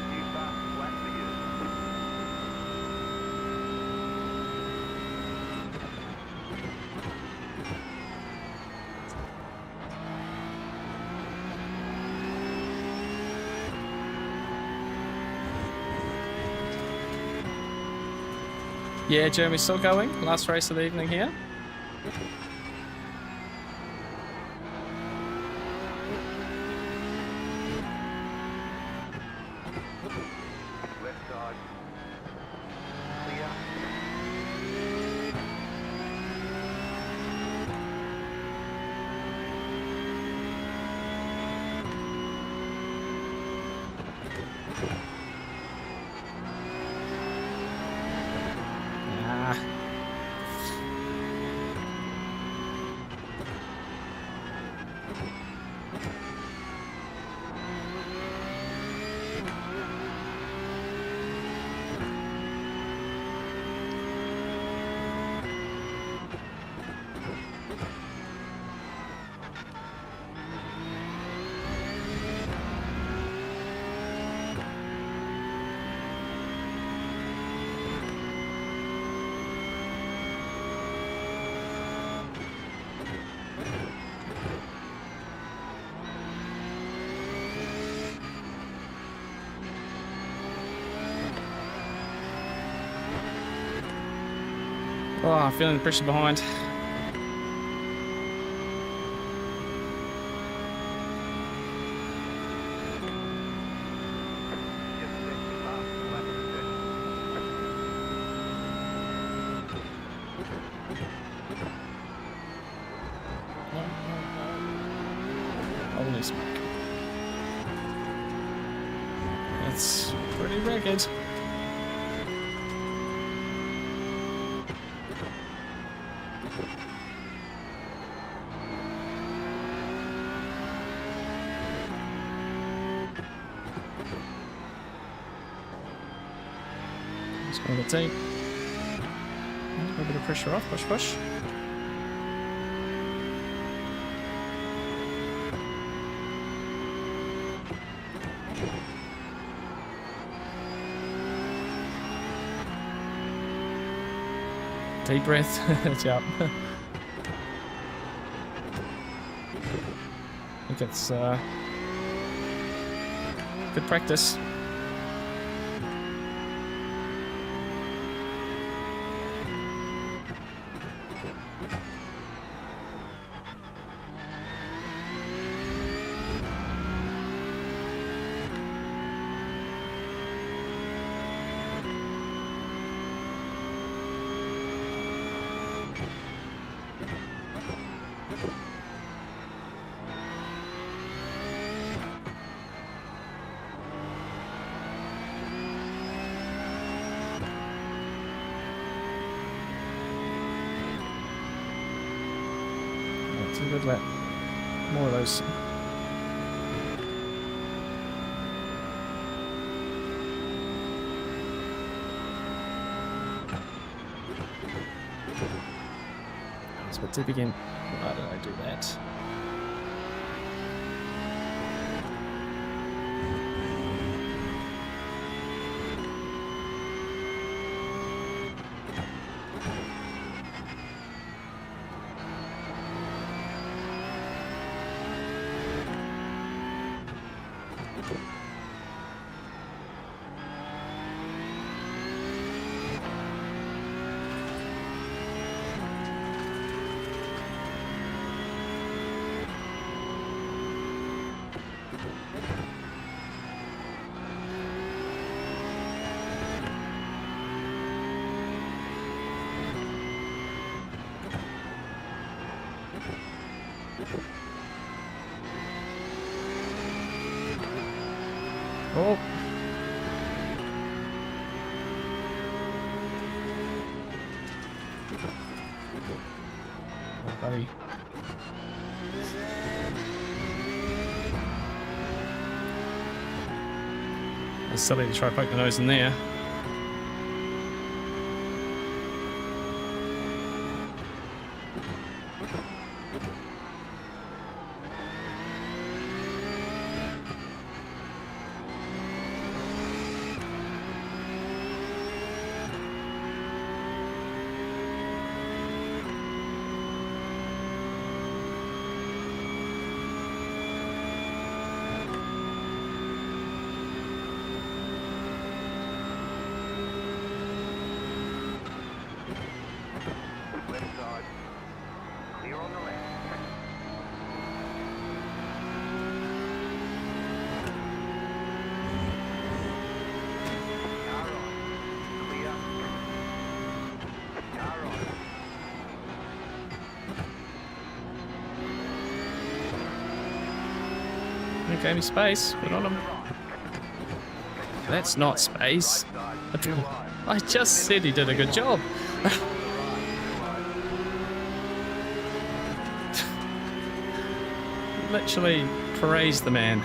New fast lap for you. Yeah, Jeremy's still going. Last race of the evening here. Left side. Clear. Ah. Oh, feeling the pressure behind. Just set the fast lap session. Holy smoke. That's pretty ragged. Just going to take a little bit of pressure off. Push, push. Deep breath. Yep. I think it's good practice. That's a good lap. More of those. That's what tip again. Why did I do that? Oh. Oh, buddy. It's silly to try to poke the nose in there. Left side. Clear on the left. Car on. Clear. Car on. It gave me space. Good on him. To the right. That's not space. Right side. Too wide. I just said he did a good job. Literally praise the man.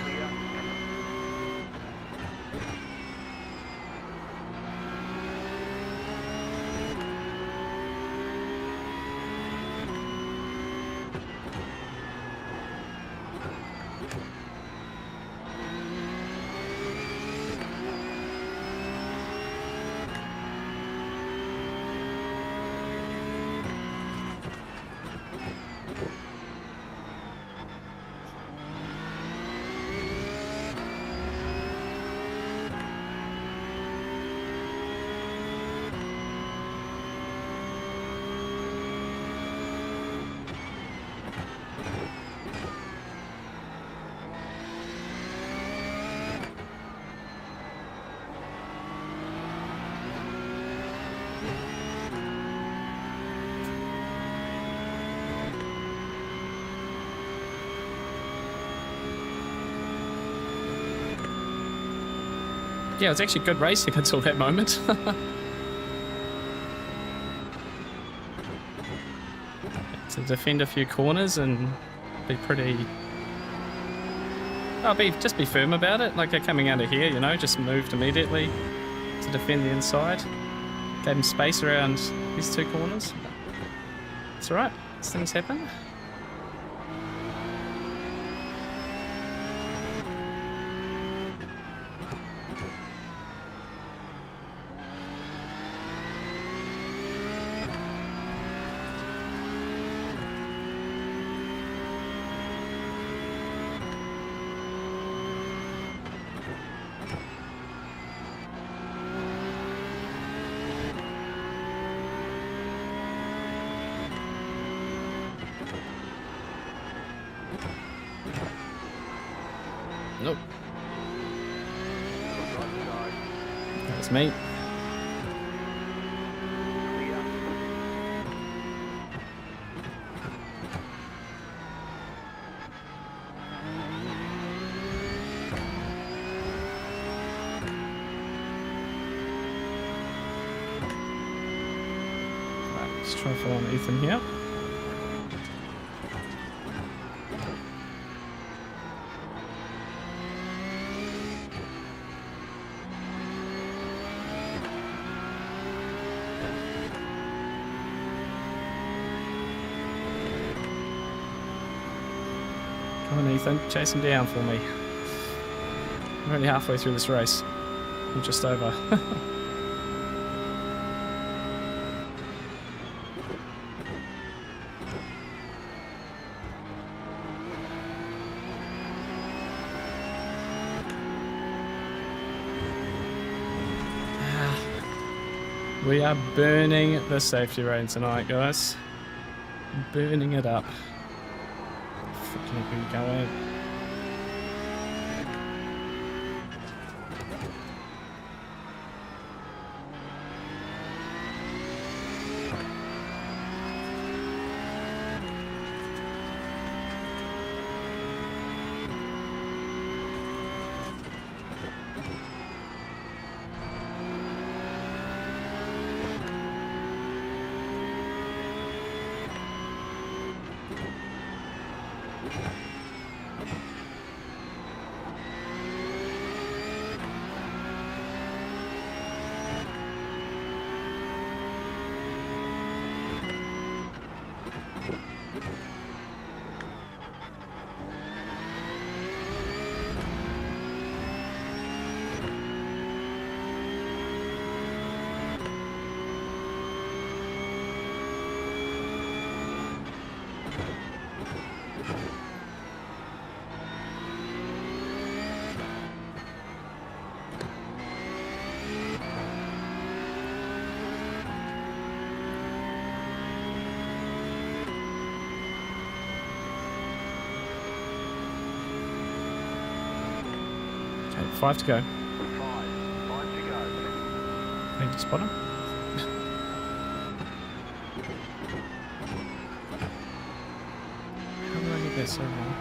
Yeah, it was actually good racing until that moment. To defend a few corners and be pretty... just be firm about it. Like they're coming out of here, you know, just moved immediately to defend the inside. Gave him space around these two corners. It's alright, these things happen. Nope. Right side. That was me. Clear. Right, let's try to follow on Ethan here. Come on, Ethan, chase him down for me. I'm only halfway through this race. I'm just over. We are burning the safety rain tonight, guys. Burning it up. Freaking where you going? Okay, 5 to go. 5 to go. Need to spot him. How did I get there so wrong?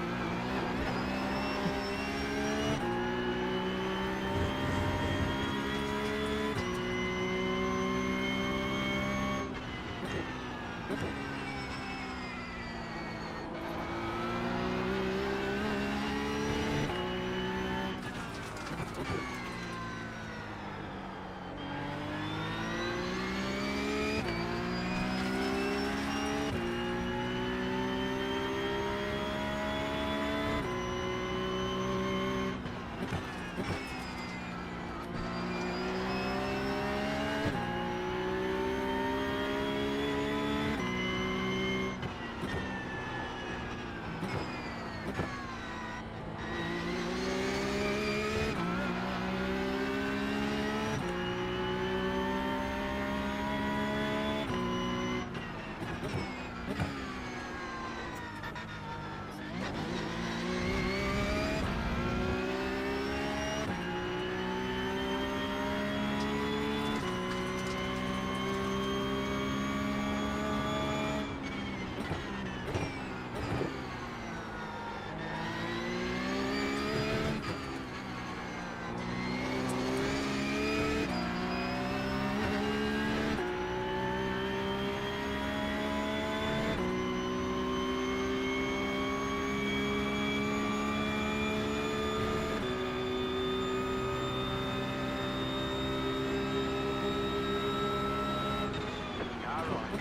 Car right.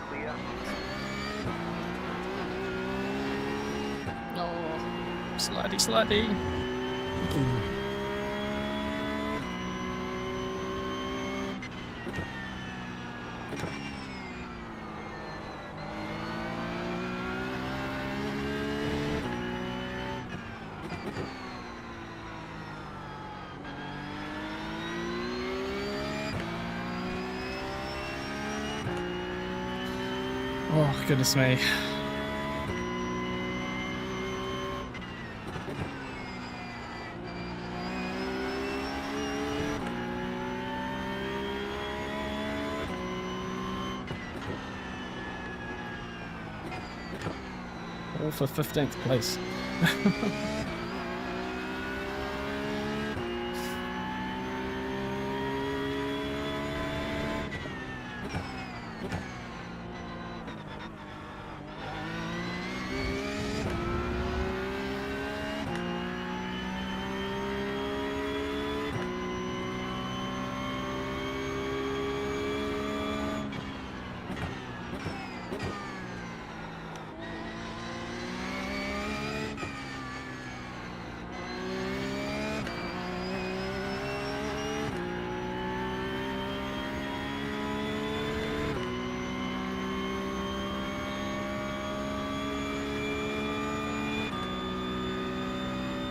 Clear. Oh, slidey, slidey. Oh, goodness me. All for 15th place.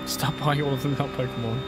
Stop buying all of them without Pokemon.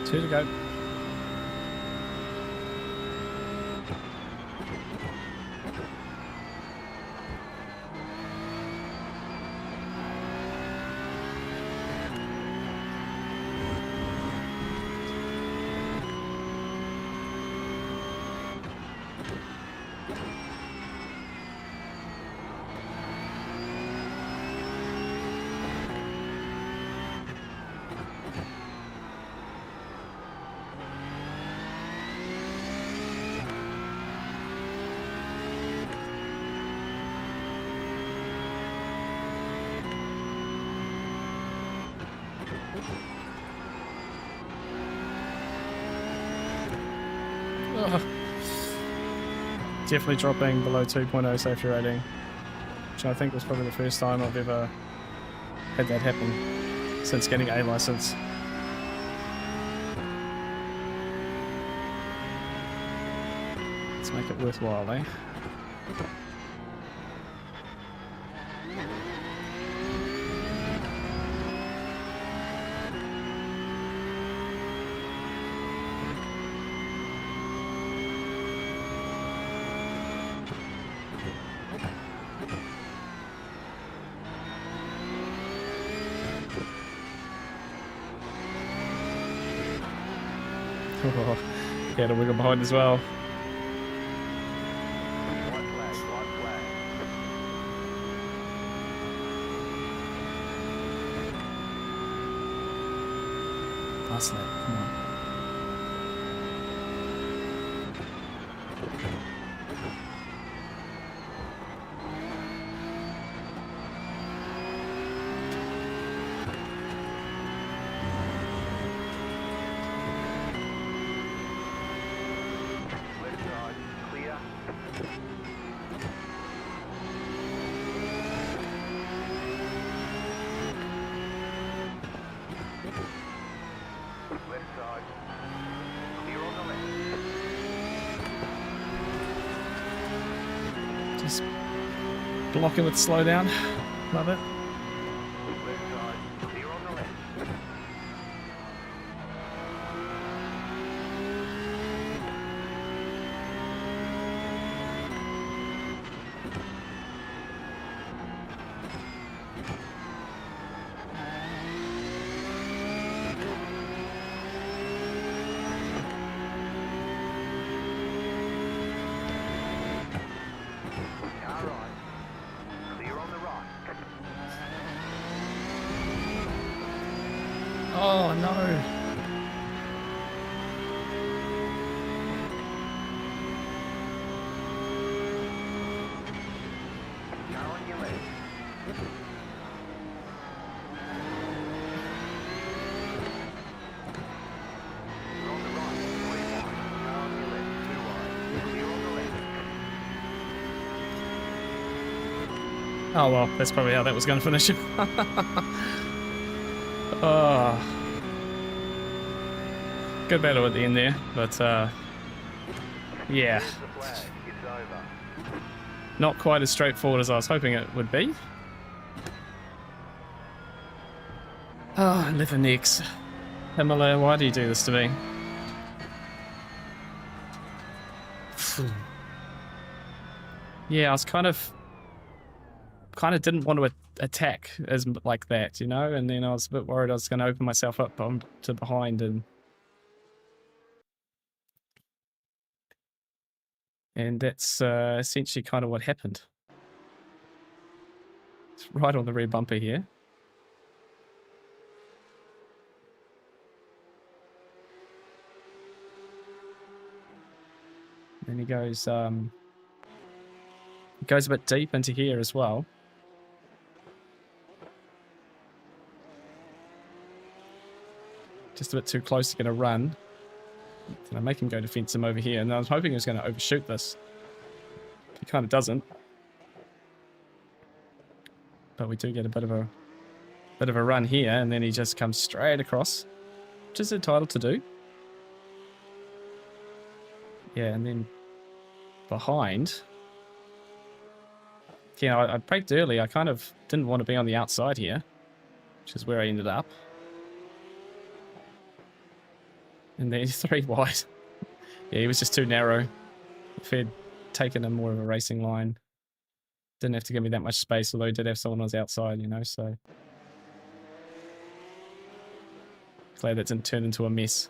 Two to go. Ugh. Definitely dropping below 2.0 safety rating, which I think was probably the first time I've ever had that happen since getting a license. Let's make it worthwhile, eh? Oh, yeah, the wiggle behind as well. White flag, white flag. Nice lap, come on. Left side, clear. Left side. Clear on the left. Just blocking with slow down. Love it. Left side, clear on the left. Car right. Clear on the right. Oh no. Car on your left. You're on the right, 3 wide. Car on your left, 2 wide. Clear on the left. Oh well, that's probably how that was going to finish. Oh, good battle at the end there, but yeah, There's the flag. It's over. not quite as straightforward as I was hoping it would be. Oh, liver necks. Imola, why do you do this to me? Yeah, I was kind of didn't want to attack as like that, you know, and then I was a bit worried I was going to open myself up to behind, and that's essentially kind of what happened. right on the rear bumper here. Then he goes a bit deep into here as well. Just a bit too close to get a run. And I make him go to fence him over here, and I was hoping he was going to overshoot this. He kind of doesn't. But we do get a bit of a run here, and then he just comes straight across, which is entitled to do. Yeah, and then behind. Yeah, I braked early. I kind of didn't want to be on the outside here, which is where I ended up. And then 3 wide. Yeah, he was just too narrow. If he'd taken a more of a racing line, didn't have to give me that much space, although he did have someone on his outside, you know, so. Glad that didn't turn into a mess.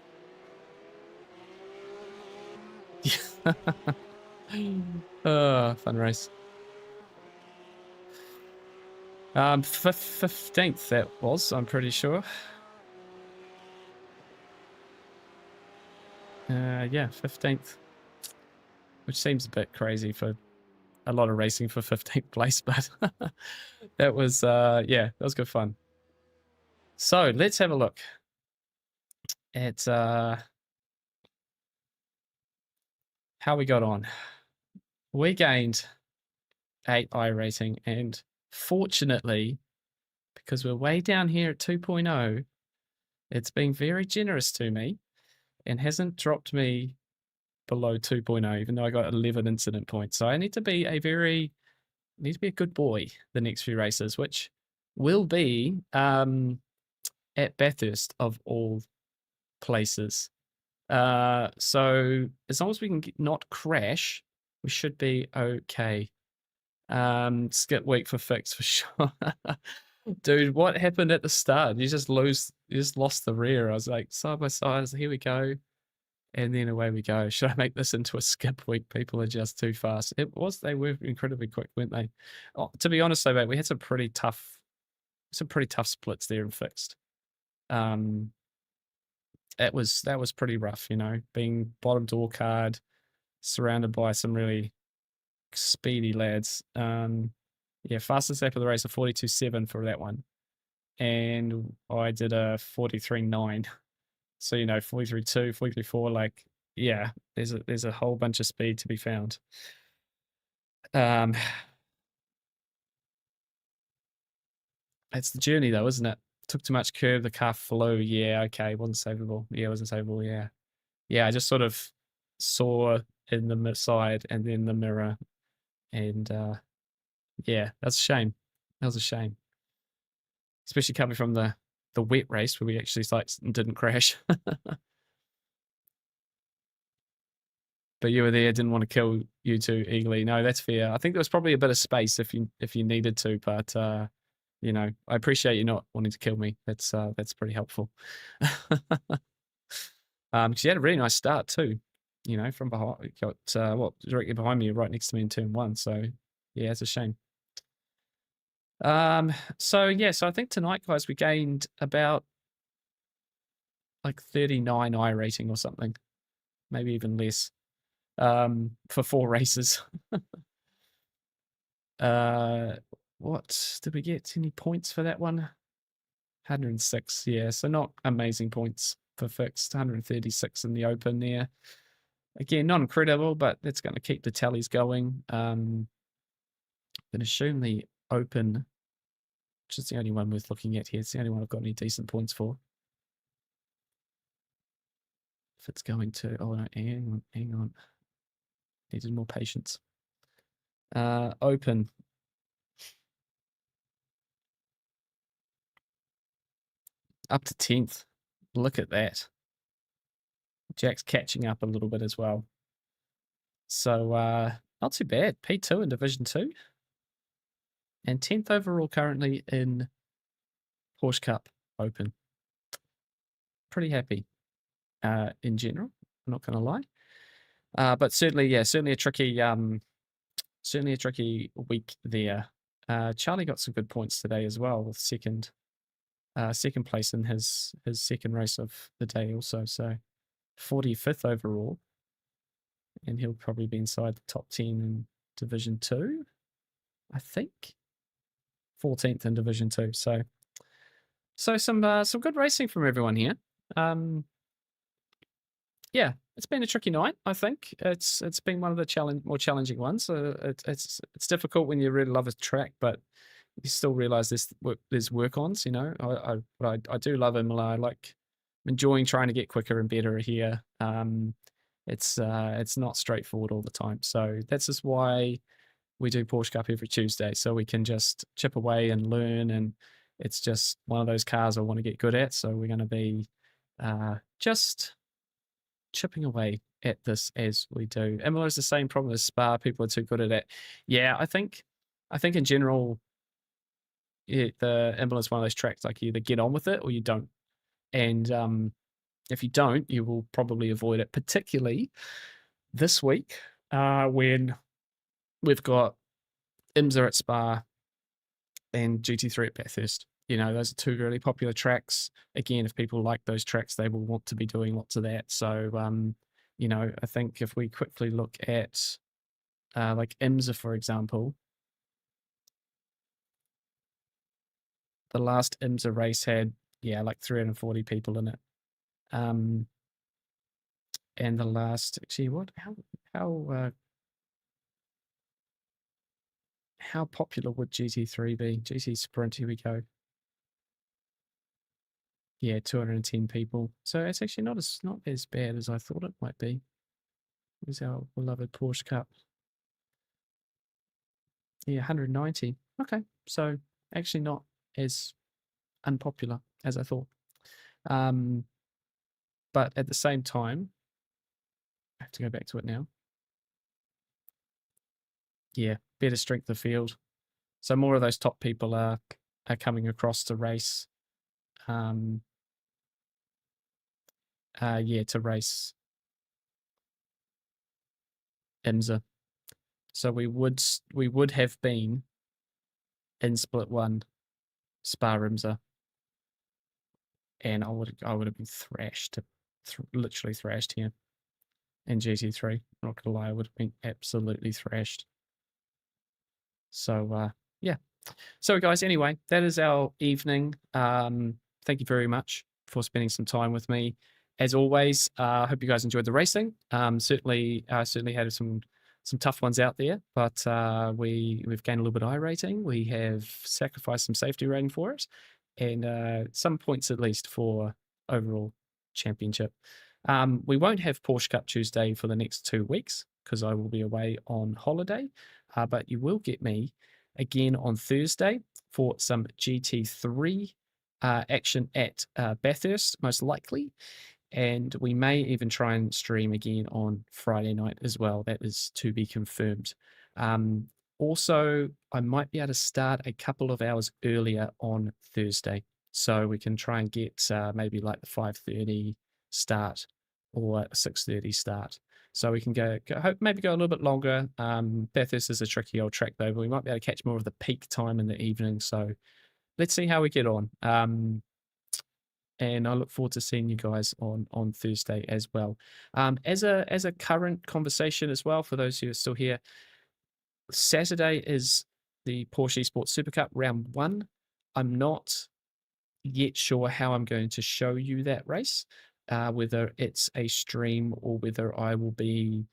Oh, fun race. 15th that was, I'm pretty sure. Yeah, 15th. Which seems a bit crazy for a lot of racing for 15th place, but that was, yeah, that was good fun. So let's have a look at how we got on. We gained 8 iRacing, and fortunately, because we're way down here at 2.0, it's been very generous to me and hasn't dropped me below 2.0, even though I got 11 incident points. So I need to be a good boy the next few races, which will be at Bathurst of all places. So as long as we can not crash, we should be okay. Skip week for fix for sure. Dude, what happened at the start? You just lost the rear. I was like, side by side, here we go. And then away we go. Should I make this into a skip week? People are just too fast. They were incredibly quick, weren't they? Oh, to be honest though, mate, we had some pretty tough splits there and fixed. That was pretty rough, you know, being bottom door card, surrounded by some really speedy lads. Yeah, fastest lap of the race, a 42.7 for that one. And I did a 43.9. So, you know, 43.2, 43.4, like, yeah, there's a whole bunch of speed to be found. It's the journey though, isn't it? Took too much curve, the car flew. Yeah, okay, wasn't savable. Yeah, it wasn't savable, yeah. Yeah, I just sort of saw in the side and then the mirror. And yeah, that's a shame. That was a shame. Especially coming from the wet race where we actually didn't crash. But you were there, didn't want to kill you too eagerly. No, that's fair. I think there was probably a bit of space if you needed to, but you know, I appreciate you not wanting to kill me. That's pretty helpful. Because you had a really nice start too. You know, from behind, you got directly behind me, right next to me in turn 1. So yeah, it's a shame. So yeah, so I think tonight, guys, we gained about like 39 iRating or something, maybe even less, for 4 races. What did we get? Any points for that one? 106, yeah, so not amazing points for fixed. 136 in the open there. Again, not incredible, but that's going to keep the tallies going. I'm going to assume the open, which is the only one worth looking at here. It's the only one I've got any decent points for. If it's going to, oh no, hang on. Needed more patience. Open. Up to 10th. Look at that. Jack's catching up a little bit as well. So not too bad. P2 in Division 2. And 10th overall currently in Porsche Cup Open. Pretty happy in general. I'm not going to lie. But certainly a tricky week there Charlie got some good points today as well with second place in his second race of the day also. So 45th overall, and he'll probably be inside the top 10 in Division 2, I think. 14th in Division 2. So some good racing from everyone here. Yeah, it's been a tricky night. I think it's been one of the more challenging ones. It's difficult when you really love a track, but you still realize there's work-ons. You know, I do love Imola. I like enjoying trying to get quicker and better here. It's not straightforward all the time. So that's just why we do Porsche Cup every Tuesday, so we can just chip away and learn. And it's just one of those cars I want to get good at. So we're going to be just chipping away at this as we do. Imola is the same problem as Spa. People are too good at it. Yeah, I think in general, the Imola is one of those tracks like you either get on with it or you don't. And if you don't, you will probably avoid it, particularly this week when we've got IMSA at Spa and GT3 at Bathurst. You know, those are two really popular tracks. Again, if people like those tracks, they will want to be doing lots of that. So, you know, I think if we quickly look at like IMSA, for example, the last IMSA race had, like 340 people in it. And the last, actually, how popular would GT3 be? GT Sprint, here we go. Yeah, 210 people. So it's actually not as bad as I thought it might be. Here's our beloved Porsche Cup. Yeah, 190. Okay, so actually not as unpopular as I thought. But at the same time, I have to go back to it now. Yeah, better strength of field. So more of those top people are coming across to race. To race IMSA. So we would have been in Split 1 Spa IMSA, and I would have been thrashed, literally thrashed here in GT3. I'm not gonna lie, I would have been absolutely thrashed. So yeah. So guys, anyway, that is our evening. Thank you very much for spending some time with me. As always, I hope you guys enjoyed the racing. Certainly had some tough ones out there, but we've gained a little bit of iRating. We have sacrificed some safety rating for it, and some points at least for overall championship. We won't have Porsche Cup Tuesday for the next 2 weeks because I will be away on holiday, but you will get me again on Thursday for some GT3 action at Bathurst, most likely. And we may even try and stream again on Friday night as well. That is to be confirmed. Also, I might be able to start a couple of hours earlier on Thursday. So we can try and get maybe like the 5:30 start or 6:30 start. So we can maybe go a little bit longer. Bathurst is a tricky old track though, but we might be able to catch more of the peak time in the evening. So let's see how we get on. And I look forward to seeing you guys on Thursday as well. As a current conversation as well, for those who are still here, Saturday is the Porsche Esports Super Cup round 1. I'm not yet sure how I'm going to show you that race, whether it's a stream or whether I will be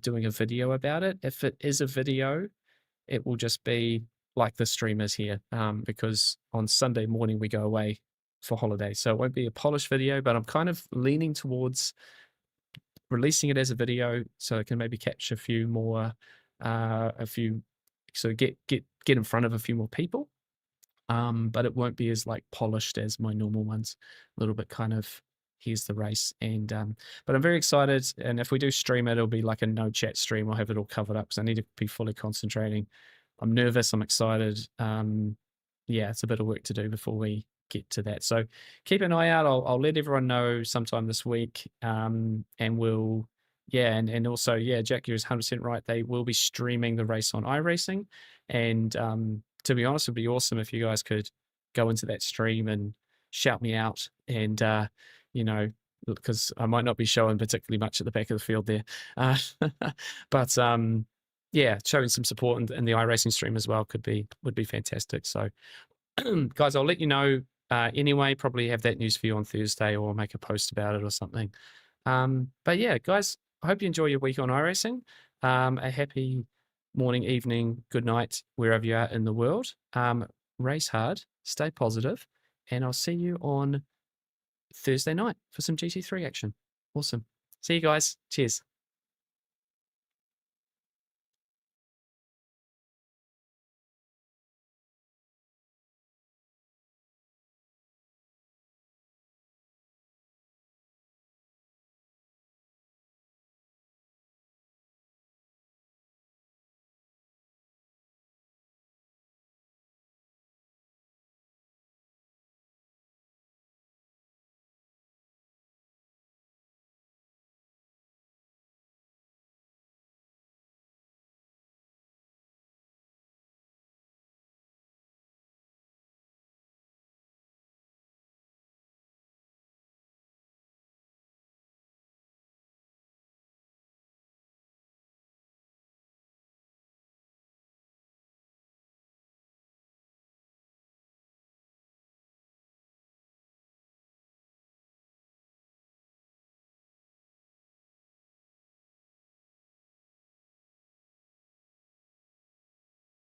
doing a video about it. If it is a video, it will just be like the stream is here, because on Sunday morning we go away for holiday. So it won't be a polished video, but I'm kind of leaning towards releasing it as a video so I can maybe catch a few more, so get in front of a few more people. But it won't be as like polished as my normal ones. A little bit kind of, here's the race. And but I'm very excited. And if we do stream it, it'll be like a no chat stream. I'll have it all covered up because I need to be fully concentrating. I'm nervous. I'm excited. Yeah, it's a bit of work to do before we get to that. So keep an eye out. I'll let everyone know sometime this week. And we'll yeah, and also, yeah, Jack, you're 100% right. They will be streaming the race on iRacing. And to be honest, it'd be awesome if you guys could go into that stream and shout me out. And, you know, because I might not be showing particularly much at the back of the field there. Uh, but yeah, showing some support in the iRacing stream as well would be fantastic. So, guys, I'll let you know anyway. Probably have that news for you on Thursday, or make a post about it or something. But yeah, guys, I hope you enjoy your week on iRacing. A happy morning, evening, good night, wherever you are in the world. Race hard, stay positive, and I'll see you on Thursday night for some GT3 action. Awesome. See you guys. Cheers.